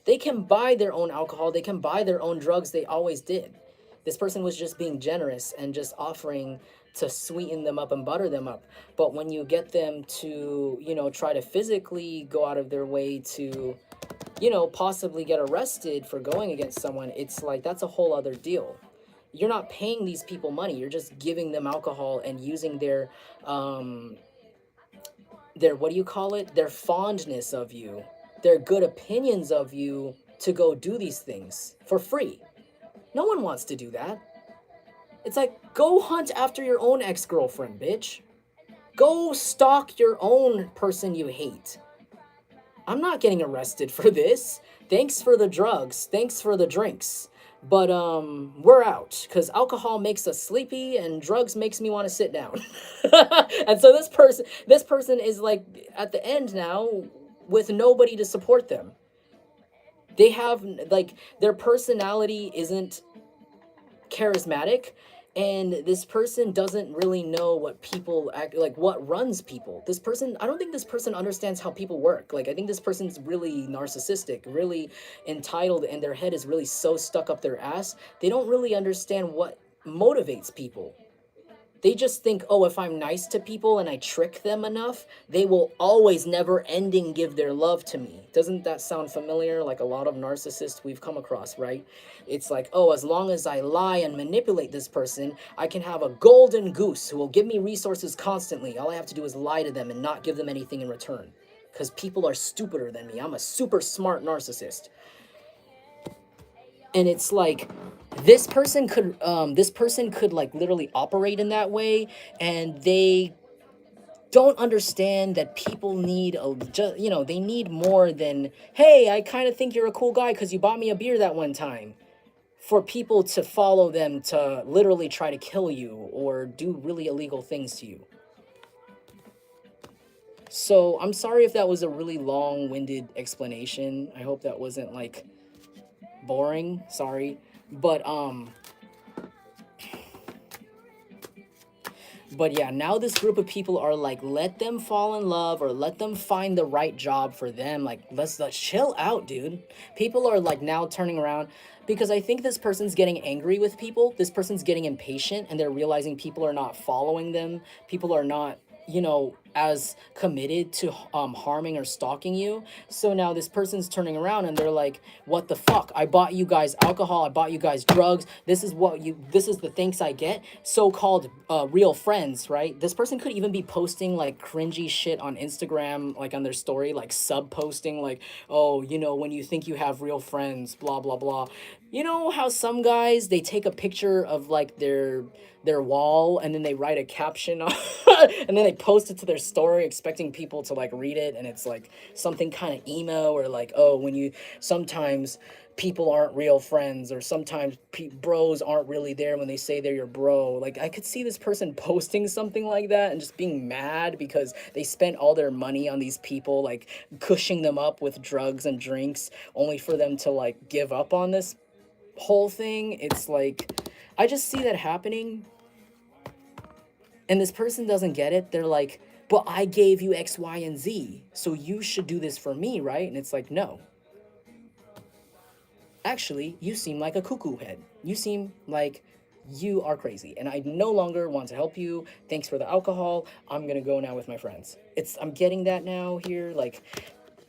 They can buy their own alcohol, they can buy their own drugs, they always did. This person was just being generous and just offering to sweeten them up and butter them up. But when you get them to, try to physically go out of their way to, possibly get arrested for going against someone, it's like that's a whole other deal. You're not paying these people money, you're just giving them alcohol and using um their, what do you call it, their fondness of you, their good opinions of you, to go do these things for free. No one wants to do that. It's like, go hunt after your own ex-girlfriend, bitch. Go stalk your own person you hate. I'm not getting arrested for this. Thanks for the drugs, thanks for the drinks, but we're out, because alcohol makes us sleepy and drugs makes me want to sit down. And so this person is like at the end now, with nobody to support them. They have, like, their personality isn't charismatic, and this person doesn't really know what people act like, what runs people. This person, I don't think this person understands how people work. Like, I think this person's really narcissistic, really entitled, and their head is really so stuck up their ass, they don't really understand what motivates people. They just think, oh, if I'm nice to people and I trick them enough, they will always never ending give their love to me. Doesn't that sound familiar? Like a lot of narcissists we've come across, right? It's like, oh, as long as I lie and manipulate this person, I can have a golden goose who will give me resources constantly. All I have to do is lie to them and not give them anything in return. Because people are stupider than me. I'm a super smart narcissist. And it's like, this person could like literally operate in that way, and they don't understand that people need they need more than, hey, I kind of think you're a cool guy because you bought me a beer that one time, for people to follow them to literally try to kill you or do really illegal things to you. So I'm sorry if that was a really long-winded explanation. I hope that wasn't like boring. Sorry. But yeah, now this group of people are like, let them fall in love or let them find the right job for them. Like, let's chill out, dude. People are like now turning around, because I think this person's getting angry with people. This person's getting impatient, and they're realizing people are not following them. People are not, as committed to harming or stalking you. So now this person's turning around and they're like, what the fuck? I bought you guys alcohol, I bought you guys drugs. This is the thanks I get. So-called real friends, right? This person could even be posting like cringy shit on Instagram, like on their story, like sub posting, like, oh, when you think you have real friends, blah blah blah. You know how some guys, they take a picture of like their wall, and then they write a caption on, and then they post it to their story expecting people to like read it, and it's like something kind of emo, or like, oh, when you sometimes people aren't real friends, or sometimes bros aren't really there when they say they're your bro. Like, I could see this person posting something like that and just being mad because they spent all their money on these people, like cushing them up with drugs and drinks, only for them to like give up on this whole thing. It's like, I just see that happening, and this person doesn't get it. They're like, but I gave you X, Y, and Z, so you should do this for me, right? And it's like, no. Actually, you seem like a cuckoo head. You seem like you are crazy, and I no longer want to help you. Thanks for the alcohol. I'm gonna go now with my friends. I'm getting that now here. Like,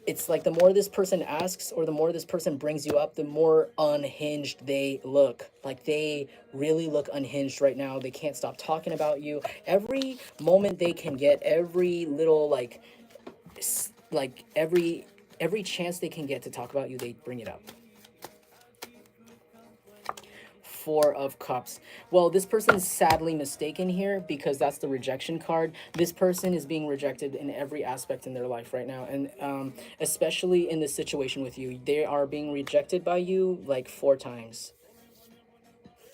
it's like the more this person asks or the more this person brings you up, the more unhinged they look. Like, they really look unhinged right now. They can't stop talking about you. Every moment they can get, every little like every chance they can get to talk about you, they bring it up. Four of Cups. Well, this person is sadly mistaken here, because that's the rejection card. This person is being rejected in every aspect in their life right now, and especially in this situation with you, they are being rejected by you like 4 times.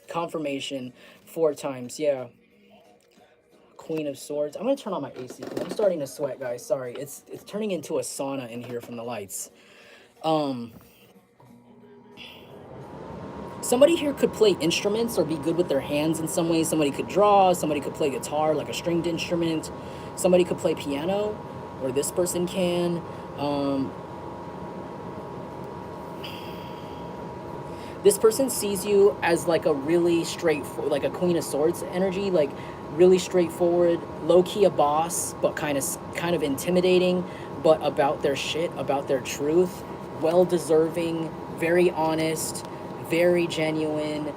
Confirmation 4 times. Yeah. Queen of Swords. I'm gonna turn on my AC because I'm starting to sweat, guys. Sorry, it's turning into a sauna in here from the lights. Um, Somebody here could play instruments or be good with their hands in some way. Somebody could draw. Somebody could play guitar, like a stringed instrument. Somebody could play piano, or this person can. Um, this person sees you as like a really like a Queen of Swords energy, like really straightforward, low key a boss, but kind of intimidating, but about their shit, about their truth, well deserving, very honest, very genuine,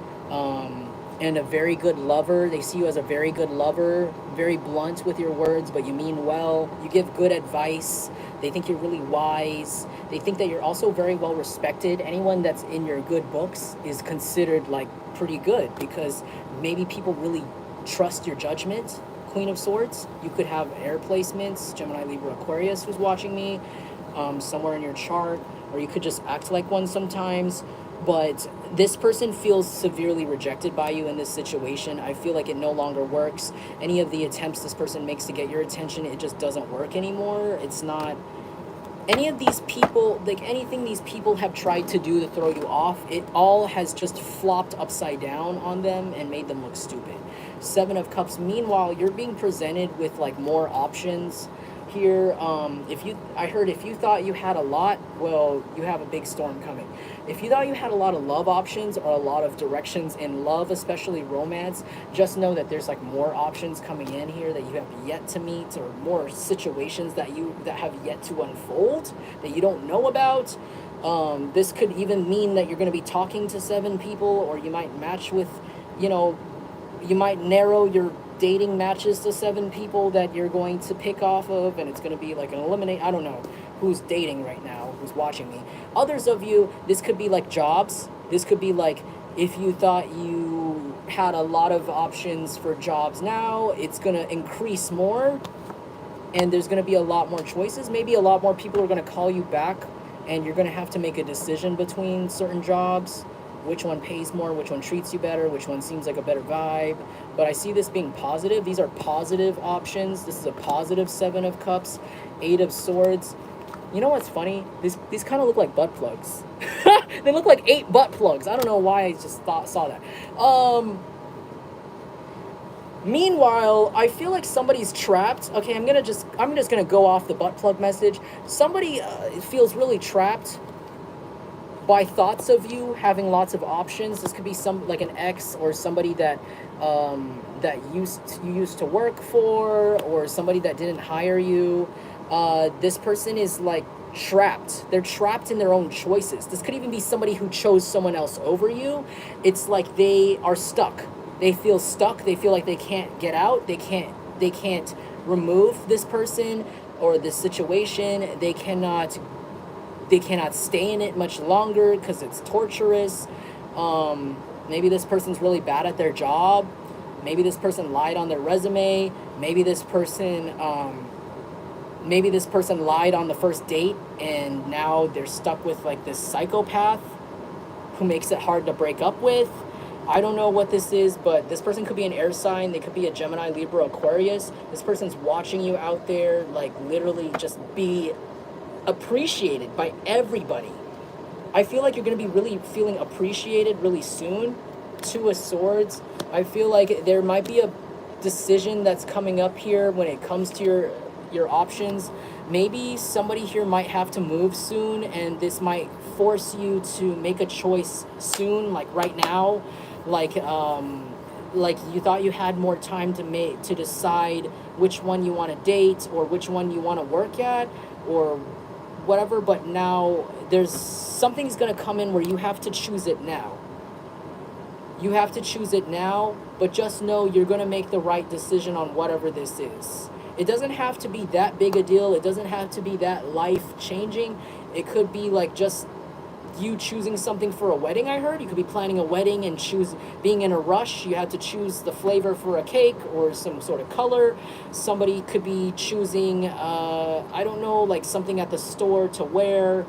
and a very good lover. They see you as a very good lover, very blunt with your words, but you mean well. You give good advice. They think you're really wise. They think that you're also very well respected. Anyone that's in your good books is considered like pretty good because maybe people really trust your judgment. Queen of Swords. You could have air placements, Gemini, Libra, Aquarius who's watching me, somewhere in your chart, or you could just act like one sometimes. But this person feels severely rejected by you in this situation. I feel like it no longer works. Any of the attempts this person makes to get your attention, it just doesn't work anymore. It's not any of these people, like anything these people have tried to do to throw you off, it all has just flopped upside down on them and made them look stupid. 7 of Cups. Meanwhile, you're being presented with like more options here. If you thought you had a lot, well, you have a big storm coming. If you thought you had a lot of love options or a lot of directions in love, especially romance, just know that there's like more options coming in here that you have yet to meet, or more situations that have yet to unfold that you don't know about. This could even mean that you're going to be talking to 7 people, or you might match with, you might narrow your dating matches to 7 people that you're going to pick off of, and it's going to be like an eliminate. I don't know who's dating right now, who's watching me. Others of you, this could be like jobs. This could be like if you thought you had a lot of options for jobs now, it's going to increase more, and there's going to be a lot more choices. Maybe a lot more people are going to call you back, and you're going to have to make a decision between certain jobs. Which one pays more, which one treats you better, which one seems like a better vibe. But I see this being positive. These are positive options. This is a positive 7 of Cups. 8 of Swords. You know what's funny? These kind of look like butt plugs. They look like 8 butt plugs. I don't know why I just saw that. Meanwhile, I feel like somebody's trapped. Okay, I'm just gonna go off the butt plug message. Somebody feels really trapped by thoughts of you having lots of options. This could be like an ex, or somebody that you used to work for, or somebody that didn't hire you. This person is like trapped. They're trapped in their own choices. This could even be somebody who chose someone else over you. It's like they are stuck. They feel stuck. They feel like they can't get out. They can't remove this person or this situation. They cannot stay in it much longer because it's torturous. Maybe this person's really bad at their job. Maybe this person lied on their resume. Maybe this person lied on the first date, and now they're stuck with like this psychopath who makes it hard to break up with. I don't know what this is, but this person could be an air sign. They could be a Gemini, Libra, Aquarius. This person's watching you out there, like literally just be appreciated by everybody. I feel like you're going to be really feeling appreciated really soon. 2 of Swords. I feel like there might be a decision that's coming up here when it comes to your options. Maybe somebody here might have to move soon, and this might force you to make a choice soon, like right now. Like you thought you had more time to decide which one you want to date or which one you want to work at or whatever, but now something's going to come in where you have to choose it now. You have to choose it now, but just know you're going to make the right decision on whatever this is. It doesn't have to be that big a deal. It doesn't have to be that life-changing. It could be like just you choosing something for a wedding. I heard you could be planning a wedding and being in a rush. You had to choose the flavor for a cake or some sort of color. Somebody could be choosing I don't know, like something at the store to wear,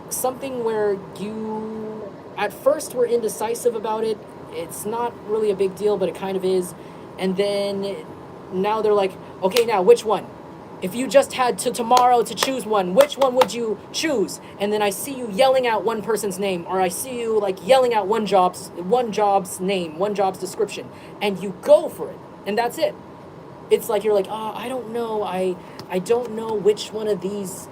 something where you at first were indecisive about it, it's not really a big deal, but it kind of is. And then now they're like, okay, now which one? If you just had to tomorrow to choose one, which one would you choose? And then I see you yelling out one person's name, or I see you like yelling out one job's name, one job's description, and you go for it, and that's it. It's like you're like, oh, I don't know, I don't know which one of these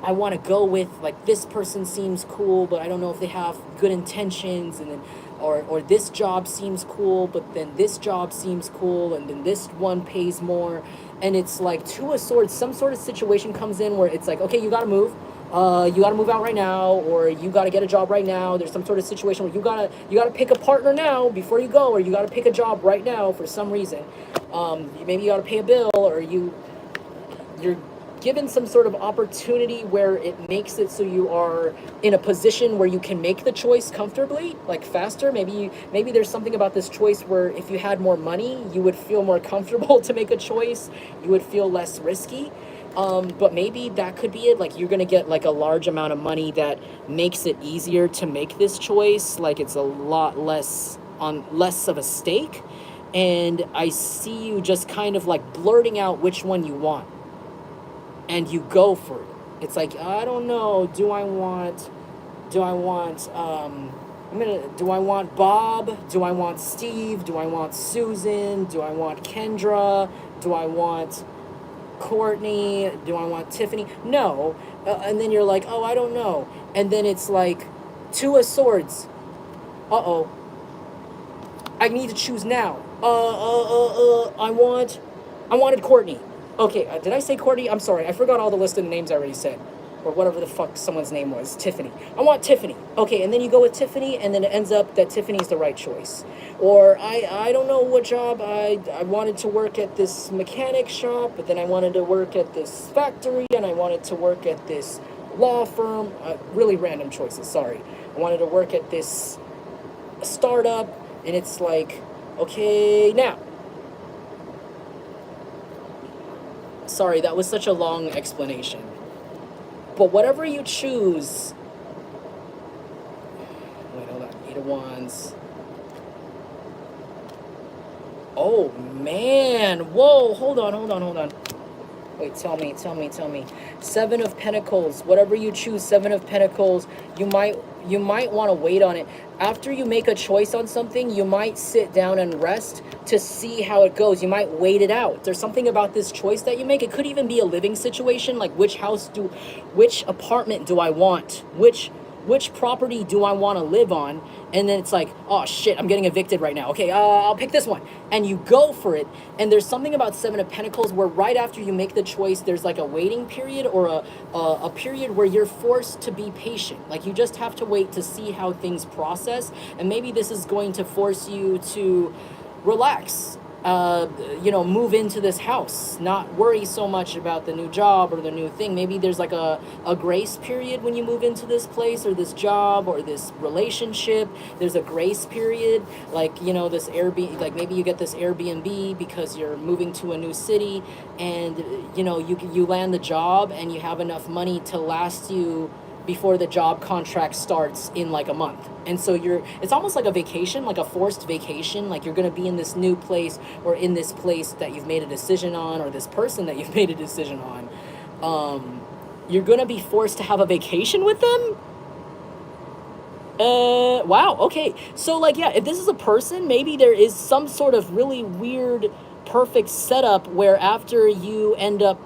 I want to go with. Like, this person seems cool, but I don't know if they have good intentions, and then or this job seems cool, but then this job seems cool, and then this one pays more. And it's like, Two of Swords, some sort of situation comes in where it's like, okay, you gotta move, out right now, or you gotta get a job right now. There's some sort of situation where you gotta pick a partner now before you go, or you gotta pick a job right now for some reason. Maybe you gotta pay a bill, or you're given some sort of opportunity where it makes it so you are in a position where you can make the choice comfortably, like faster. Maybe there's something about this choice where if you had more money, you would feel more comfortable to make a choice. You would feel less risky. But maybe that could be it. Like, you're gonna get like a large amount of money that makes it easier to make this choice. Like, it's a lot less of a stake. And I see you just kind of like blurting out which one you want, and you go for it. It's like, I don't know, do I want Bob? Do I want Steve? Do I want Susan? Do I want Kendra? Do I want Courtney? Do I want Tiffany? No. And then you're like, oh, I don't know. And then it's like, Two of Swords. Uh-oh. I need to choose now. I wanted Courtney. Okay, did I say Courtney? I'm sorry, I forgot all the list of the names I already said. Or whatever the fuck someone's name was. Tiffany. I want Tiffany. Okay, and then you go with Tiffany, and then it ends up that Tiffany's the right choice. Or I don't know what job. I wanted to work at this mechanic shop, but then I wanted to work at this factory, and I wanted to work at this law firm. Really random choices, sorry. I wanted to work at this startup, and it's like, okay, now. Sorry, that was such a long explanation. But whatever you choose... Wait, hold on. 8 of Wands. Oh, man. Whoa, hold on. Wait, tell me. 7 of Pentacles. Whatever you choose, 7 of Pentacles, you might want to wait on it. After you make a choice on something, you might sit down and rest to see how it goes. You might wait it out. There's something about this choice that you make. It could even be a living situation, like which apartment do I want? Which property do I want to live on? And then it's like, oh shit, I'm getting evicted right now. Okay, I'll pick this one. And you go for it. And there's something about 7 of Pentacles where right after you make the choice, there's like a waiting period, or a period where you're forced to be patient. Like, you just have to wait to see how things process. And maybe this is going to force you to relax. Move into this house, not worry so much about the new job or the new thing. Maybe there's like a grace period when you move into this place or this job or this relationship. There's a grace period, like, this Airbnb, like maybe you get this Airbnb because you're moving to a new city, and you land the job and you have enough money to last you before the job contract starts in like a month. And so it's almost like a vacation, like a forced vacation. Like, you're going to be in this new place, or in this place that you've made a decision on, or this person that you've made a decision on. You're going to be forced to have a vacation with them. Wow. Okay. So like, yeah, if this is a person, maybe there is some sort of really weird, perfect setup where after you end up,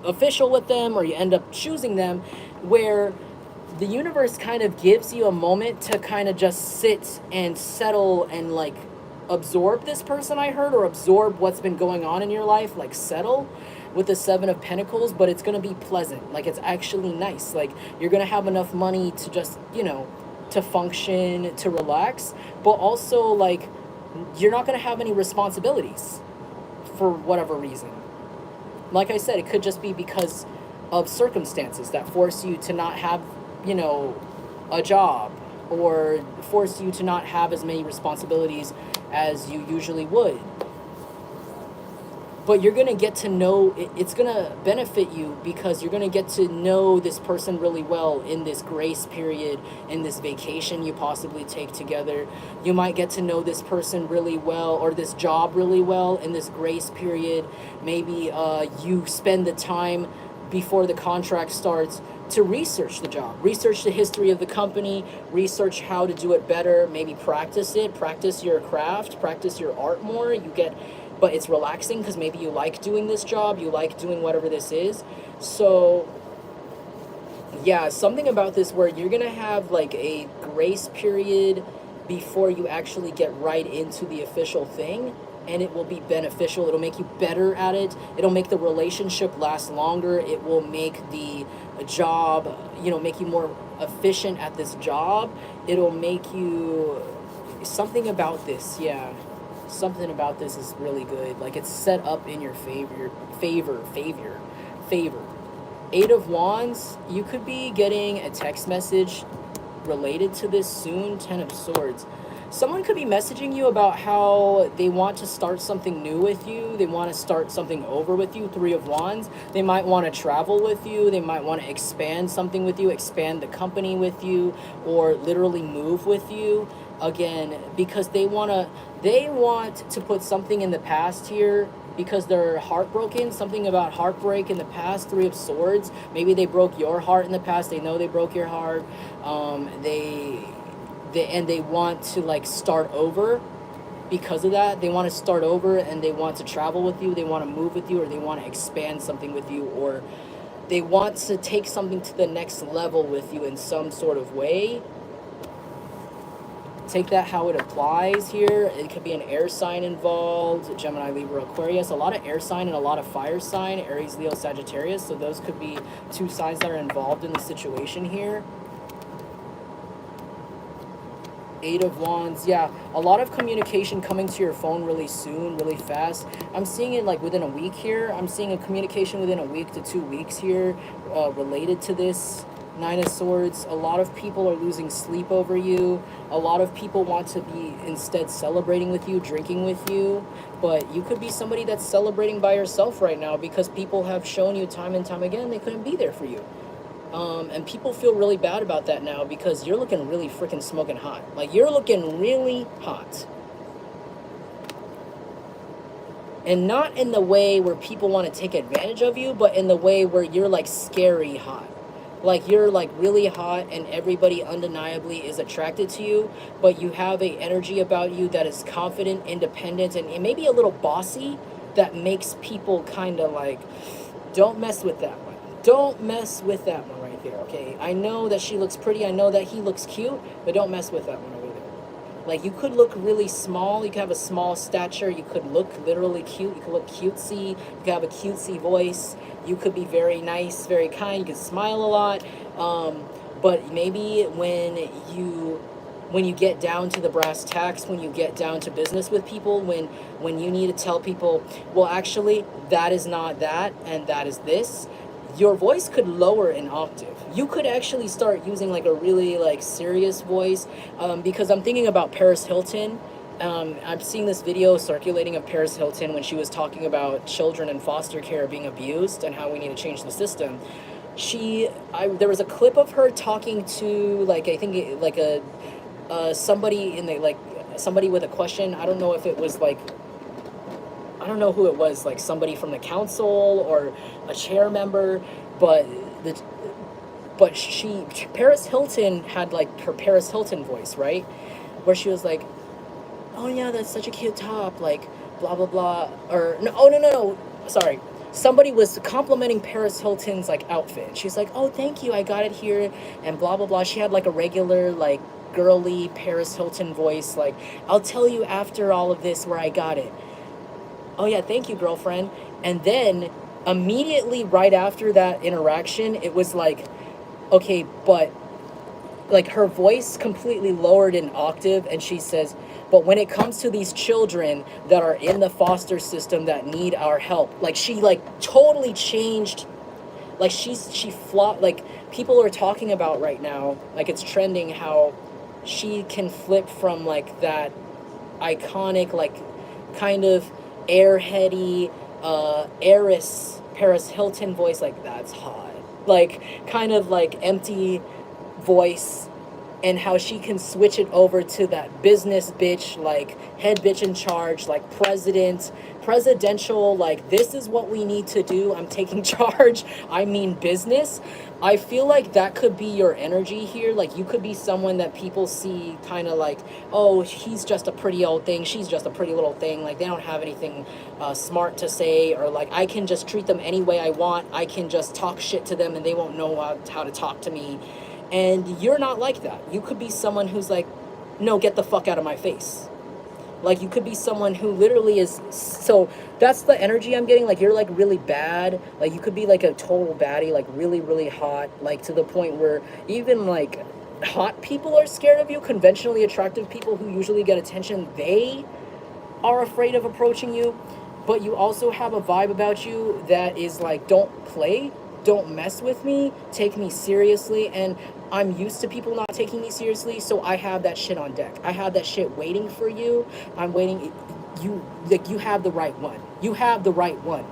official with them, or you end up choosing them, where the universe kind of gives you a moment to kind of just sit and settle and like absorb this person, I heard, or absorb what's been going on in your life, like settle with the 7 of Pentacles. But it's going to be pleasant. Like, it's actually nice. Like, you're going to have enough money to just, to function, to relax, but also like you're not going to have any responsibilities for whatever reason. Like I said, it could just be because of circumstances that force you to not have, a job, or force you to not have as many responsibilities as you usually would. but you're going to get to know it's going to benefit you because you're going to get to know this person really well in this grace period, in this vacation you possibly take together. You might get to know this person really well, or this job really well, in this grace period. Maybe you spend the time before the contract starts to research the job, research the history of the company, research how to do it better, maybe practice it, practice your craft, practice your art more. But it's relaxing because maybe you like doing this job, you like doing whatever this is. So yeah, something about this where you're gonna have like a grace period before you actually get right into the official thing, and it will be beneficial. It'll make you better at it. It'll make the relationship last longer. It will make the job, make you more efficient at this job. It'll make you something about this, yeah. Something about this is really good. Like it's set up in your favor. Eight of Wands, you could be getting a text message related to this soon. 10 of Swords. Someone could be messaging you about how they want to start something new with you. They want to start something over with you. 3 of Wands. They might want to travel with you. They might want to expand something with you, expand the company with you, or literally move with you. Again, because they want to put something in the past here because they're heartbroken, something about heartbreak in the past. 3 of Swords. Maybe they broke your heart in the past. They know they broke your heart. They want to like start over because of that. They want to start over and they want to travel with you. They want to move with you, or they want to expand something with you, or they want to take something to the next level with you in some sort of way. Take that how it applies here. It could be an air sign involved, Gemini, Libra, Aquarius, a lot of air sign and a lot of fire sign, Aries, Leo, Sagittarius. So those could be 2 signs that are involved in the situation here. 8 of Wands, yeah, a lot of communication coming to your phone really soon, really fast. I'm seeing it like within a week here. I'm seeing a communication within a week to 2 weeks here related to this. 9 of Swords. A lot of people are losing sleep over you. A lot of people want to be instead celebrating with you, drinking with you. But you could be somebody that's celebrating by yourself right now because people have shown you time and time again they couldn't be there for you. And people feel really bad about that now because you're looking really freaking smoking hot. Like, you're looking really hot. And not in the way where people want to take advantage of you, but in the way where you're like scary hot. Like you're like really hot and everybody undeniably is attracted to you, but you have a energy about you that is confident, independent, and maybe a little bossy that makes people kind of like, don't mess with that one. Don't mess with that one right there, okay? I know that she looks pretty. I know that he looks cute, but don't mess with that one over there. Like, you could look really small. You could have a small stature. You could look literally cute. You could look cutesy. You could have a cutesy voice. You could be very nice, very kind. You could smile a lot. But maybe when you get down to the brass tacks, when you get down to business with people, when you need to tell people, well, actually, that is not that, and that is this, your voice could lower an octave. You could actually start using like a really like serious voice, because I'm thinking about Paris Hilton. I'm seeing this video circulating of Paris Hilton when she was talking about children in foster care being abused and how we need to change the system. There was a clip of her talking to like, I think like somebody in the, like somebody with a question. I don't know if it was like, I don't know who it was, like somebody from the council or a chair member, but Paris Hilton had like her Paris Hilton voice, right? Where she was like, oh yeah, that's such a cute top, like blah, blah, blah. Or no, oh no, sorry. Somebody was complimenting Paris Hilton's like outfit. She's like, oh, thank you, I got it here, and blah, blah, blah. She had like a regular, like girly Paris Hilton voice, like, I'll tell you after all of this where I got it. Oh yeah, thank you, girlfriend. And then immediately right after that interaction, it was like, okay, but like her voice completely lowered an octave, and she says, but when it comes to these children that are in the foster system that need our help, like she like totally changed, like she flopped. Like, people are talking about right now, like it's trending, how she can flip from like that iconic, like kind of airheady, heiress Paris Hilton voice, like that's hot, like kind of like empty voice, and how she can switch it over to that business bitch, like head bitch in charge, like presidential, like this is what we need to do, I'm taking charge, I mean business. I feel like that could be your energy here. Like you could be someone that people see kind of like, oh, he's just a pretty old thing, she's just a pretty little thing, like they don't have anything smart to say, or like I can just treat them any way I want, I can just talk shit to them and they won't know how to talk to me. And you're not like that. You could be someone who's like, no, get the fuck out of my face. Like you could be someone who literally is, so that's the energy I'm getting. Like you're like really bad. Like you could be like a total baddie, like really, really hot, like to the point where even like hot people are scared of you. Conventionally attractive people who usually get attention, they are afraid of approaching you. But you also have a vibe about you that is like, don't play, don't mess with me, take me seriously. And I'm used to people not taking me seriously, so I have that shit on deck. I have that shit waiting for you. I'm waiting. You, like, you have the right one. You have the right one,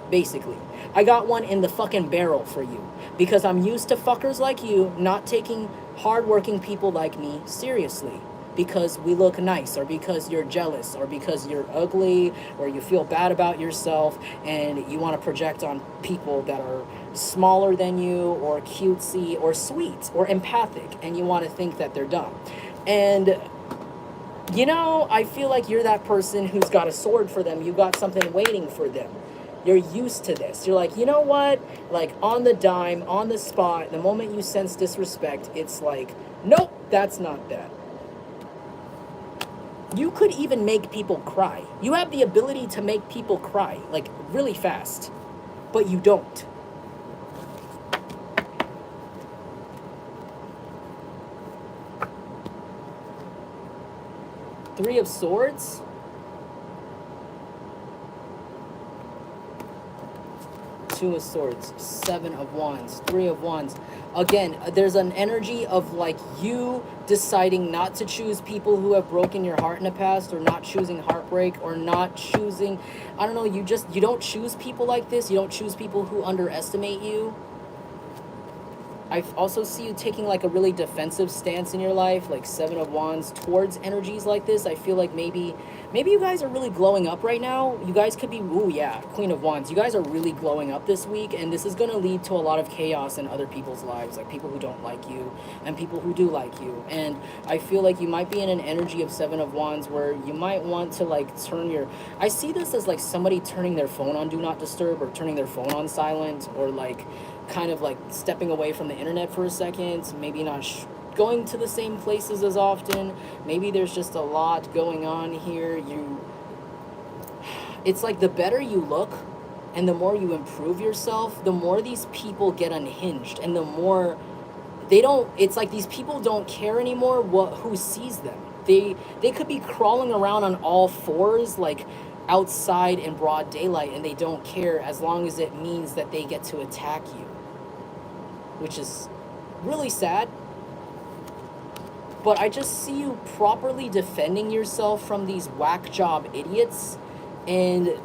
basically. I got one in the fucking barrel for you, because I'm used to fuckers like you not taking hardworking people like me seriously, because we look nice, or because you're jealous, or because you're ugly, or you feel bad about yourself and you want to project on people that are smaller than you, or cutesy, or sweet, or empathic, and you want to think that they're dumb. And you know, I feel like you're that person who's got a sword for them. You got something waiting for them. You're used to this. You're like, you know what? Like on the dime, on the spot, the moment you sense disrespect, it's like, nope, that's not that. You could even make people cry. You have the ability to make people cry, like really fast, but you don't. Three of Swords. Two of Swords, Seven of Wands, Three of Wands. Again, there's an energy of like you deciding not to choose people who have broken your heart in the past, or not choosing heartbreak, or not choosing, I don't know, you don't choose people like this. You don't choose people who underestimate you. I also see you taking like a really defensive stance in your life, like Seven of Wands, towards energies like this. I feel like maybe you guys are really glowing up right now. You guys could be, ooh yeah, Queen of Wands. You guys are really glowing up this week, and this is going to lead to a lot of chaos in other people's lives, like people who don't like you and people who do like you. And I feel like you might be in an energy of Seven of Wands where you might want to like turn your, I see this as like somebody turning their phone on Do Not Disturb, or turning their phone on silent, or like kind of like stepping away from the internet for a second, maybe not going to the same places as often. Maybe there's just a lot going on here. It's like the better you look and the more you improve yourself, the more these people get unhinged, and the more it's like these people don't care anymore who sees them. They could be crawling around on all fours, like outside in broad daylight, and they don't care as long as it means that they get to attack you, which is really sad. But I just see you properly defending yourself from these whack job idiots, and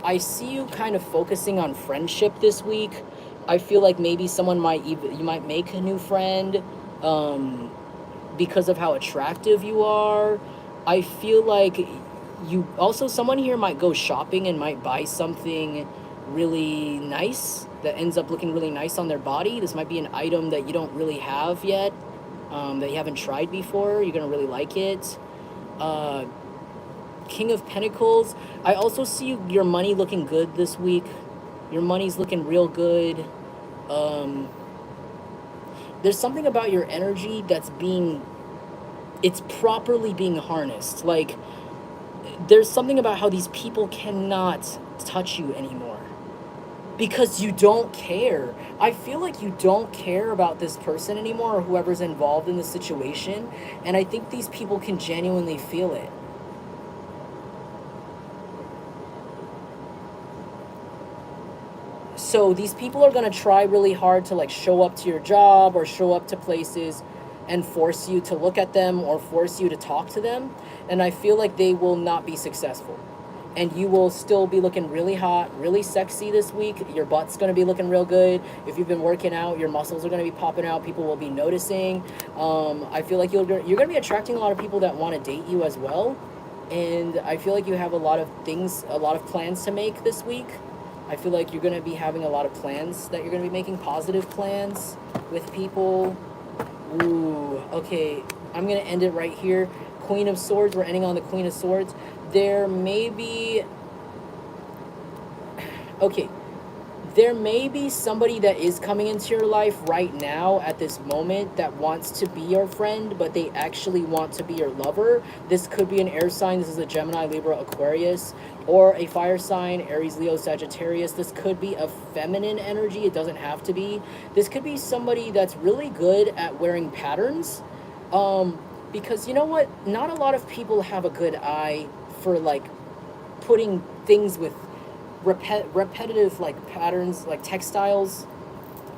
I see you kind of focusing on friendship this week. I feel like maybe you might make a new friend because of how attractive you are. I feel like someone here might go shopping and might buy something really nice that ends up looking really nice on their body. This might be an item that you don't really have yet, that you haven't tried before. You're gonna really like it. King of Pentacles. I also see your money looking good this week. Your money's looking real good. There's something about your energy it's properly being harnessed. Like, there's something about how these people cannot touch you anymore, because you don't care. I feel like you don't care about this person anymore, or whoever's involved in the situation, and I think these people can genuinely feel it. So these people are going to try really hard to like show up to your job, or show up to places and force you to look at them, or force you to talk to them, and I feel like they will not be successful. and you will still be looking really hot, really sexy this week. Your butt's going to be looking real good. If you've been working out, your muscles are going to be popping out. People will be noticing. I feel like you're going to be attracting a lot of people that want to date you as well. And I feel like you have a lot of things, a lot of plans to make this week. I feel like you're going to be having a lot of plans that you're going to be making, positive plans with people. Ooh, okay. I'm going to end it right here. Queen of Swords. We're ending on the Queen of Swords. There may be... Okay. There may be somebody that is coming into your life right now at this moment that wants to be your friend, but they actually want to be your lover. This could be an air sign. This is a Gemini, Libra, Aquarius, or a fire sign, Aries, Leo, Sagittarius. This could be a feminine energy. It doesn't have to be. This could be somebody that's really good at wearing patterns. Because you know what? Not a lot of people have a good eye for like putting things with repetitive like patterns, like textiles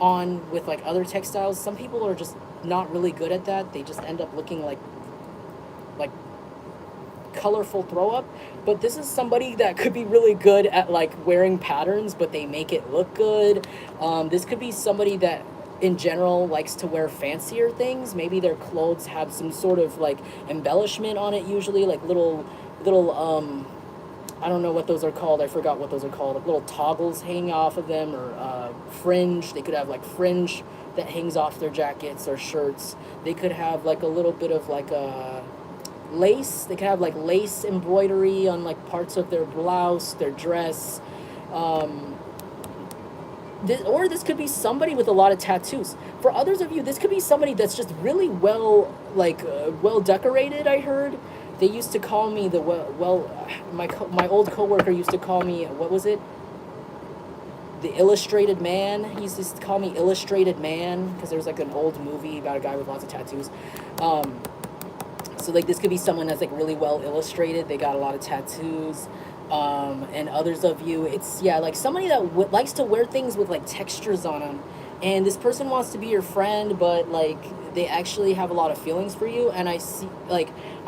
on with like other textiles. Some people are just not really good at that. They just end up looking like colorful throw up. But this is somebody that could be really good at like wearing patterns, but they make it look good. This could be somebody that in general likes to wear fancier things. Maybe their clothes have some sort of like embellishment on it, usually like little I don't know what those are called. I forgot what those are called. Like little toggles hanging off of them, or fringe. They could have like fringe that hangs off their jackets or shirts. They could have like a little bit of like a lace. They could have like lace embroidery on like parts of their blouse, their dress. This could be somebody with a lot of tattoos. For others of you, this could be somebody that's just really well decorated. I heard. They used to call me my old coworker used to call me, what was it? The Illustrated Man. He used to call me Illustrated Man because there was like an old movie about a guy with lots of tattoos. So like this could be someone that's like really well illustrated. They got a lot of tattoos. And others of you, it's like somebody that likes to wear things with like textures on them. And this person wants to be your friend, but like they actually have a lot of feelings for you. And I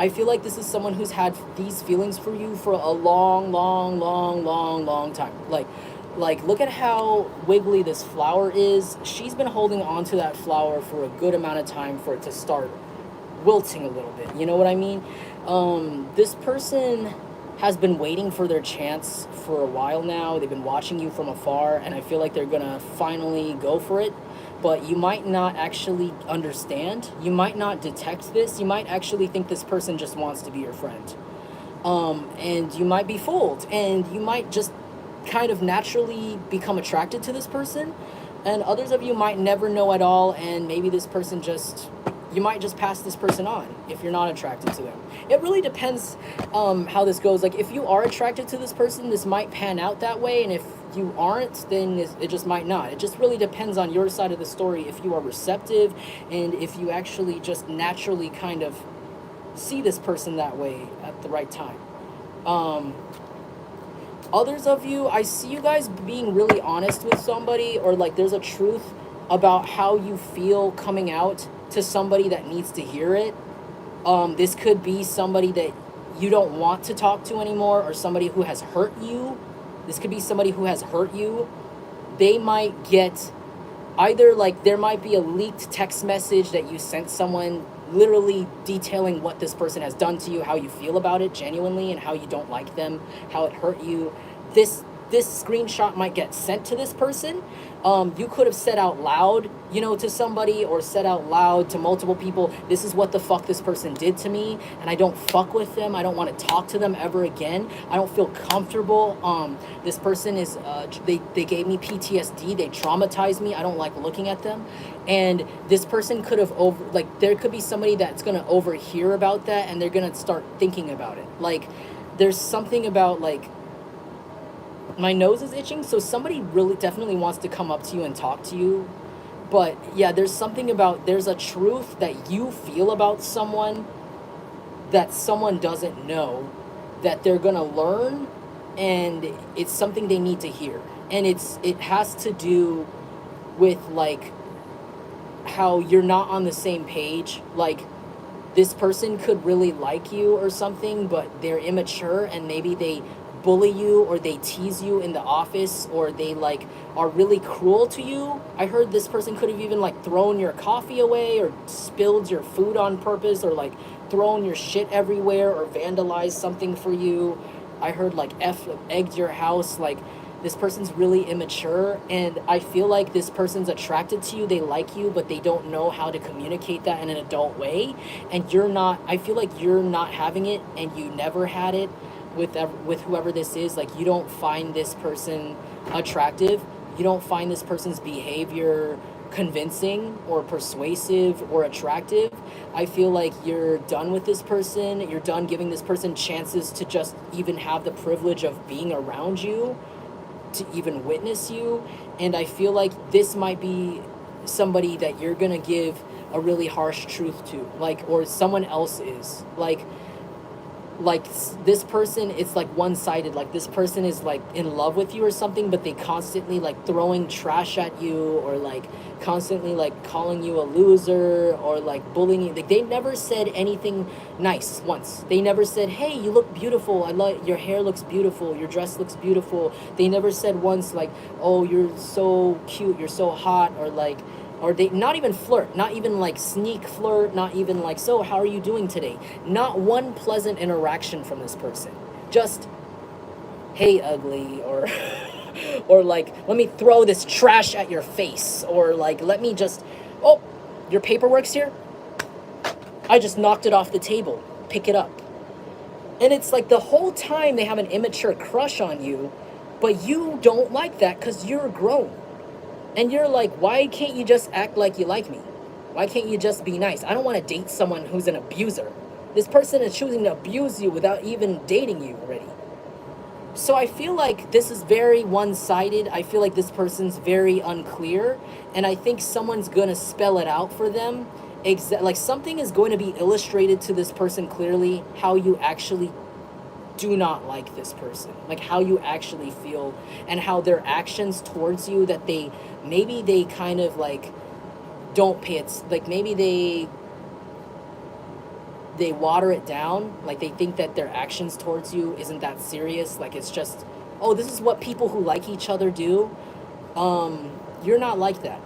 feel like this is someone who's had these feelings for you for a long time. Like look at how wiggly this flower is. She's been holding on to that flower for a good amount of time for it to start wilting a little bit. You know what I mean? This person has been waiting for their chance for a while now. They've been watching you from afar, and I feel like they're gonna finally go for it. But you might not actually understand. You might not detect this. You might actually think this person just wants to be your friend. And you might be fooled, and you might just kind of naturally become attracted to this person. And others of you might never know at all, and maybe this person you might just pass this person on if you're not attracted to them. It really depends how this goes. Like if you are attracted to this person, this might pan out that way, and if you aren't, then it just might not. It just really depends on your side of the story, if you are receptive and if you actually just naturally kind of see this person that way at the right time. Others of you, I see you guys being really honest with somebody, or like there's a truth about how you feel coming out to somebody that needs to hear it. This could be somebody that you don't want to talk to anymore, or somebody who has hurt you. This could be somebody who has hurt you. They might get either like there might be a leaked text message that you sent someone literally detailing what this person has done to you, how you feel about it genuinely, and how you don't like them, how it hurt you. This screenshot might get sent to this person. You could have said out loud, to somebody, or said out loud to multiple people, this is what the fuck this person did to me, and I don't fuck with them. I don't want to talk to them ever again. I don't feel comfortable. This person is, they gave me PTSD. They traumatized me. I don't like looking at them. And this person could have there could be somebody that's going to overhear about that, and they're going to start thinking about it. Like, there's something about my nose is itching, so somebody really definitely wants to come up to you and talk to you. But yeah, there's something about, there's a truth that you feel about someone that someone doesn't know, that they're gonna learn, and it's something they need to hear. And it has to do with how you're not on the same page. Like, this person could really like you or something, but they're immature, and maybe they bully you or they tease you in the office, or they like are really cruel to you. I heard this person could have even like thrown your coffee away or spilled your food on purpose, or like thrown your shit everywhere or vandalized something for you. I heard like egged your house. Like, this person's really immature, and I feel like this person's attracted to you, they like you, but they don't know how to communicate that in an adult way. And you're not, I feel like you're not having it, and you never had it with whoever this is. Like, you don't find this person attractive, you don't find this person's behavior convincing or persuasive or attractive. I feel like you're done with this person, you're done giving this person chances to just even have the privilege of being around you, to even witness you. And I feel like this might be somebody that you're gonna give a really harsh truth to, like, or someone else is like this person, it's like one-sided. Like, this person is like in love with you or something, but they constantly like throwing trash at you, or like constantly like calling you a loser, or like bullying you. Like, they never said anything nice once. They never said, hey, you look beautiful, I like your hair, looks beautiful, your dress looks beautiful. They never said once like, oh, you're so cute, you're so hot, or like, or they not even flirt, not even like sneak flirt, not even like, so how are you doing today? Not one pleasant interaction from this person. Just, hey, ugly, or or like, let me throw this trash at your face, or like, let me just, oh, your paperwork's here, I just knocked it off the table, pick it up. And it's like the whole time they have an immature crush on you, but you don't like that because you're grown. And you're like, why can't you just act like you like me? Why can't you just be nice? I don't want to date someone who's an abuser. This person is choosing to abuse you without even dating you already. So I feel like this is very one-sided. I feel like this person's very unclear. And I think someone's going to spell it out for them. Like, something is going to be illustrated to this person clearly, how you actually do not like this person, like how you actually feel, and how their actions towards you, that maybe they kind of like don't pay it, like maybe they water it down, like they think that their actions towards you isn't that serious, like it's just, oh, this is what people who like each other do. You're not like that.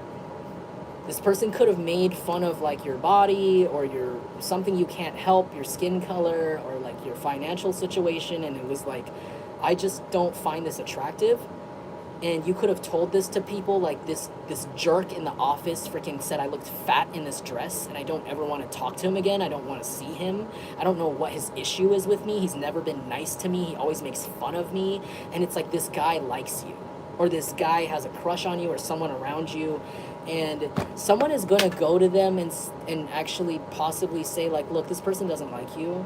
This person could have made fun of like your body, or your something you can't help, your skin color, or like your financial situation, and it was like, I just don't find this attractive. And you could have told this to people, like this jerk in the office freaking said I looked fat in this dress, and I don't ever want to talk to him again. I don't want to see him. I don't know what his issue is with me. He's never been nice to me. He always makes fun of me. And it's like, this guy likes you, or this guy has a crush on you, or someone around you. And someone is going to go to them and actually possibly say like, look, this person doesn't like you.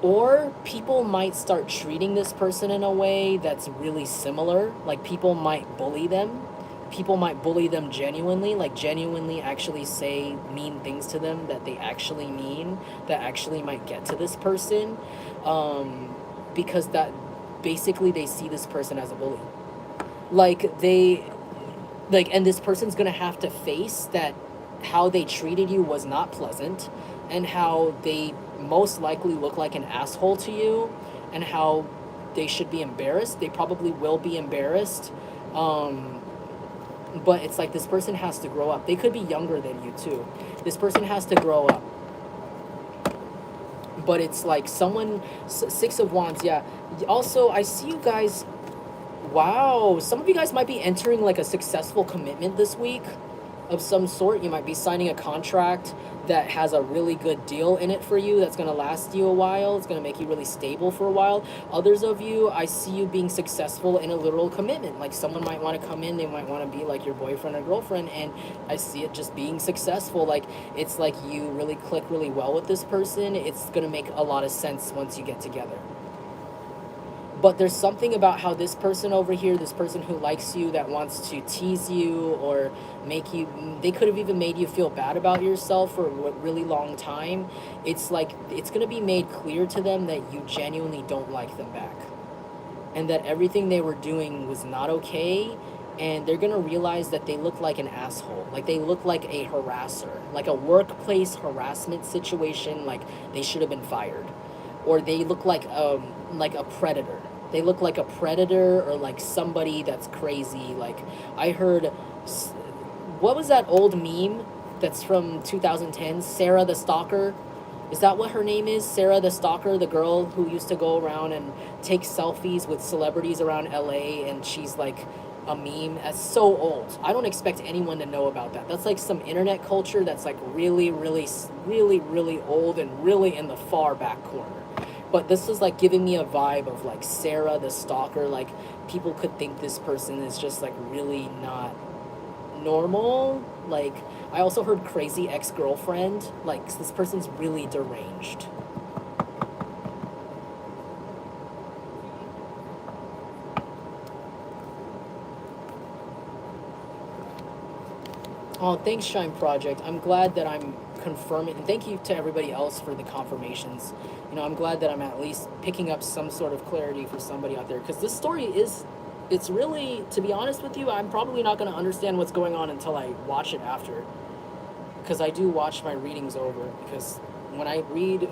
Or people might start treating this person in a way that's really similar. Like, people might bully them. People might bully them genuinely, like genuinely actually say mean things to them that they actually mean, that actually might get to this person. Because that basically they see this person as a bully. Like, and this person's gonna have to face that how they treated you was not pleasant, and how they most likely look like an asshole to you, and how they should be embarrassed. They probably will be embarrassed. But it's like, this person has to grow up. They could be younger than you too. This person has to grow up. But it's like someone, Six of Wands, yeah. Also, I see you guys, wow, some of you guys might be entering like a successful commitment this week of some sort. You might be signing a contract that has a really good deal in it for you, that's going to last you a while. It's going to make you really stable for a while. Others of you, I see you being successful in a literal commitment. Like, someone might want to come in, they might want to be like your boyfriend or girlfriend, and I see it just being successful. Like, it's like you really click really well with this person. It's going to make a lot of sense once you get together. But there's something about how this person over here, this person who likes you, that wants to tease you or make you, they could have even made you feel bad about yourself for a really long time. It's like, it's going to be made clear to them that you genuinely don't like them back, and that everything they were doing was not okay. And they're going to realize that they look like an asshole. Like, they look like a harasser, like a workplace harassment situation. Like, they should have been fired. or they look like a predator. They look like a predator or like somebody that's crazy. Like I heard, what was that old meme that's from 2010? Sarah the Stalker. Is that what her name is? Sarah the Stalker, the girl who used to go around and take selfies with celebrities around LA, and she's like a meme. That's so old. I don't expect anyone to know about that. That's like some internet culture that's like really, really, really, really old and really in the far back corner. But this is like giving me a vibe of like Sarah the Stalker. Like people could think this person is just like really not normal. Like I also heard crazy ex-girlfriend. Like this person's really deranged. Oh, thanks, Shine Project. I'm glad that I'm confirming, and thank you to everybody else for the confirmations. You know, I'm glad that I'm at least picking up some sort of clarity for somebody out there, because this story is, it's really, to be honest with you, I'm probably not going to understand what's going on until I watch it after, because I do watch my readings over, because when I read,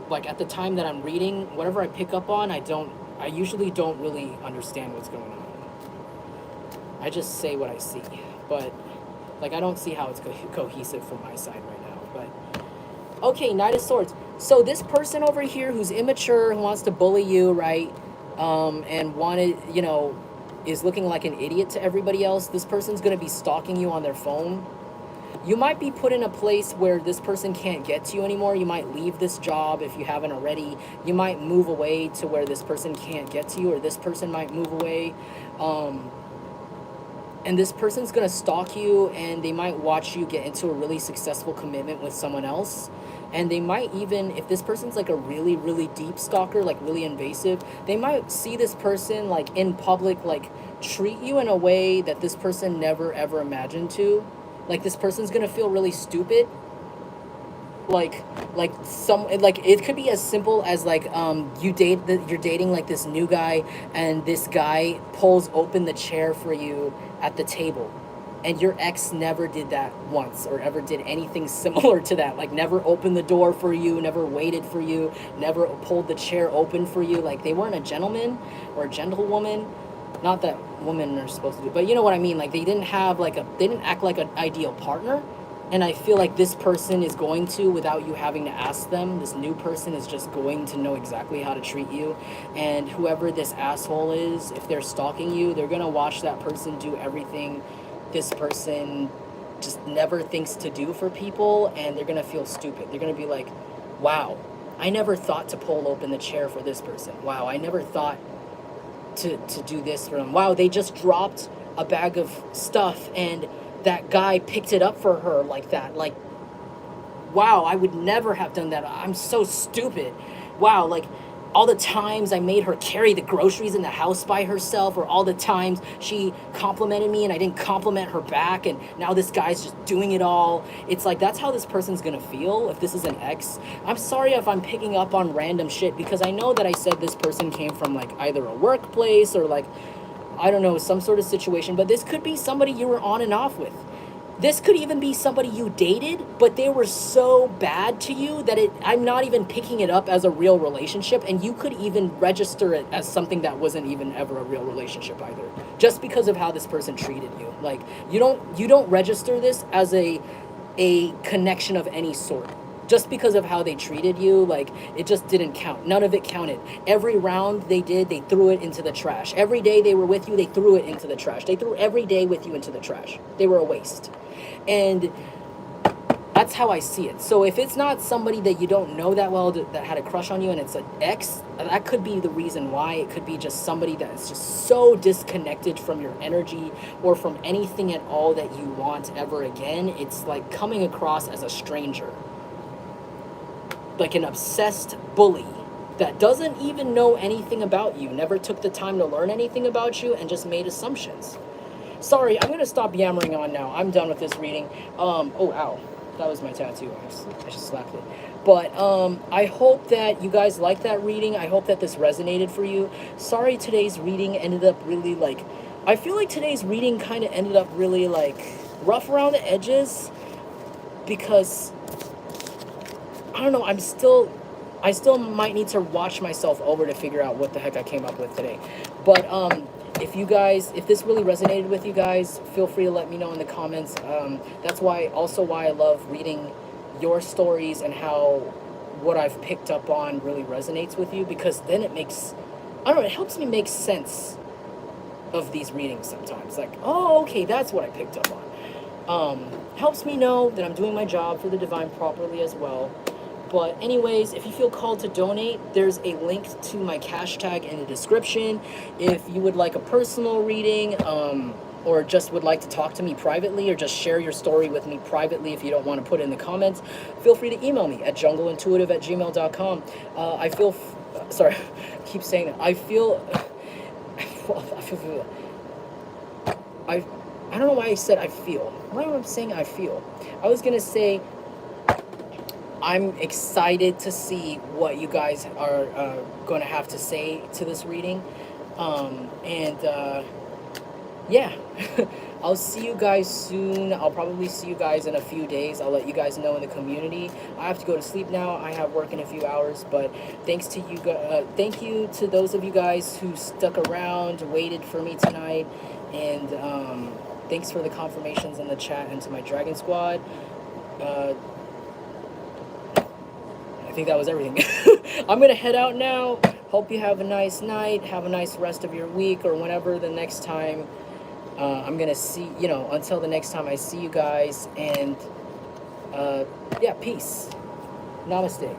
like at the time that I'm reading, whatever I pick up on, I usually don't really understand what's going on. I just say what I see, but like I don't see how it's cohesive from my side right now. But okay, Knight of Swords. So this person over here who's immature, who wants to bully you, right? And wanted, you know, is looking like an idiot to everybody else. This person's gonna be stalking you on their phone. You might be put in a place where this person can't get to you anymore. You might leave this job if you haven't already. You might move away to where this person can't get to you, or this person might move away. And this person's gonna stalk you, and they might watch you get into a really successful commitment with someone else. And they might even, if this person's like a really, really deep stalker, like really invasive, they might see this person like in public, like treat you in a way that this person never ever imagined to. Like this person's gonna feel really stupid. Like some, like it could be as simple as like you're dating like this new guy, and this guy pulls open the chair for you at the table, and your ex never did that once or ever did anything similar to that. Like never opened the door for you, never waited for you, never pulled the chair open for you. Like they weren't a gentleman or a gentlewoman. Not that women are supposed to do, but you know what I mean. Like they didn't act like an ideal partner. And I feel like this person is going to, without you having to ask them, this new person is just going to know exactly how to treat you. And whoever this asshole is, if they're stalking you, they're going to watch that person do everything this person just never thinks to do for people, and they're going to feel stupid. They're going to be like, wow, I never thought to pull open the chair for this person. Wow, I never thought to do this for them. Wow, they just dropped a bag of stuff and that guy picked it up for her like that. Like, wow, I would never have done that. I'm so stupid. Wow, like all the times I made her carry the groceries in the house by herself, or all the times she complimented me and I didn't compliment her back, and now this guy's just doing it all. It's like, that's how this person's gonna feel if this is an ex. I'm sorry if I'm picking up on random shit, because I know that I said this person came from like either a workplace or like, I don't know, some sort of situation, but this could be somebody you were on and off with. This could even be somebody you dated, but they were so bad to you that I'm not even picking it up as a real relationship, and you could even register it as something that wasn't even ever a real relationship either, just because of how this person treated you. Like, you don't register this as a connection of any sort. Just because of how they treated you, like, it just didn't count. None of it counted. Every round they did, they threw it into the trash. Every day they were with you, they threw it into the trash. They threw every day with you into the trash. They were a waste. And that's how I see it. So if it's not somebody that you don't know that well, that had a crush on you, and it's an ex, that could be the reason why. It could be just somebody that is just so disconnected from your energy or from anything at all that you want ever again. It's like coming across as a stranger, like an obsessed bully that doesn't even know anything about you, never took the time to learn anything about you, and just made assumptions. Sorry, I'm going to stop yammering on now. I'm done with this reading. Oh, ow. That was my tattoo. I just slapped it. But I hope that you guys like that reading. I hope that this resonated for you. Sorry today's reading ended up really, like, I feel like today's reading kind of ended up really, like, rough around the edges, because I don't know, I'm still I still might need to watch myself over to figure out what the heck I came up with today. But if you guys, if this really resonated with you guys, feel free to let me know in the comments. That's why I love reading your stories and how what I've picked up on really resonates with you, because then it makes, I don't know, it helps me make sense of these readings sometimes. Like, oh, okay, that's what I picked up on. Helps me know that I'm doing my job for the divine properly as well. But anyways, if you feel called to donate, there's a link to my cash tag in the description. If you would like a personal reading, or just would like to talk to me privately, or just share your story with me privately if you don't want to put it in the comments, feel free to email me at jungleintuitive@gmail.com. Sorry, I keep saying that. I don't know why I said I feel. Why am I saying I feel? I was going to say I'm excited to see what you guys are going to have to say to this reading. Yeah, I'll see you guys soon. I'll probably see you guys in a few days. I'll let you guys know in the community. I have to go to sleep now. I have work in a few hours, but thanks to you guys. Thank you to those of you guys who stuck around, waited for me tonight, and thanks for the confirmations in the chat, and to my Dragon Squad. I think that was everything. I'm going to head out now. Hope you have a nice night. Have a nice rest of your week, or whenever the next time I'm going to see, until the next time I see you guys. And yeah, peace. Namaste.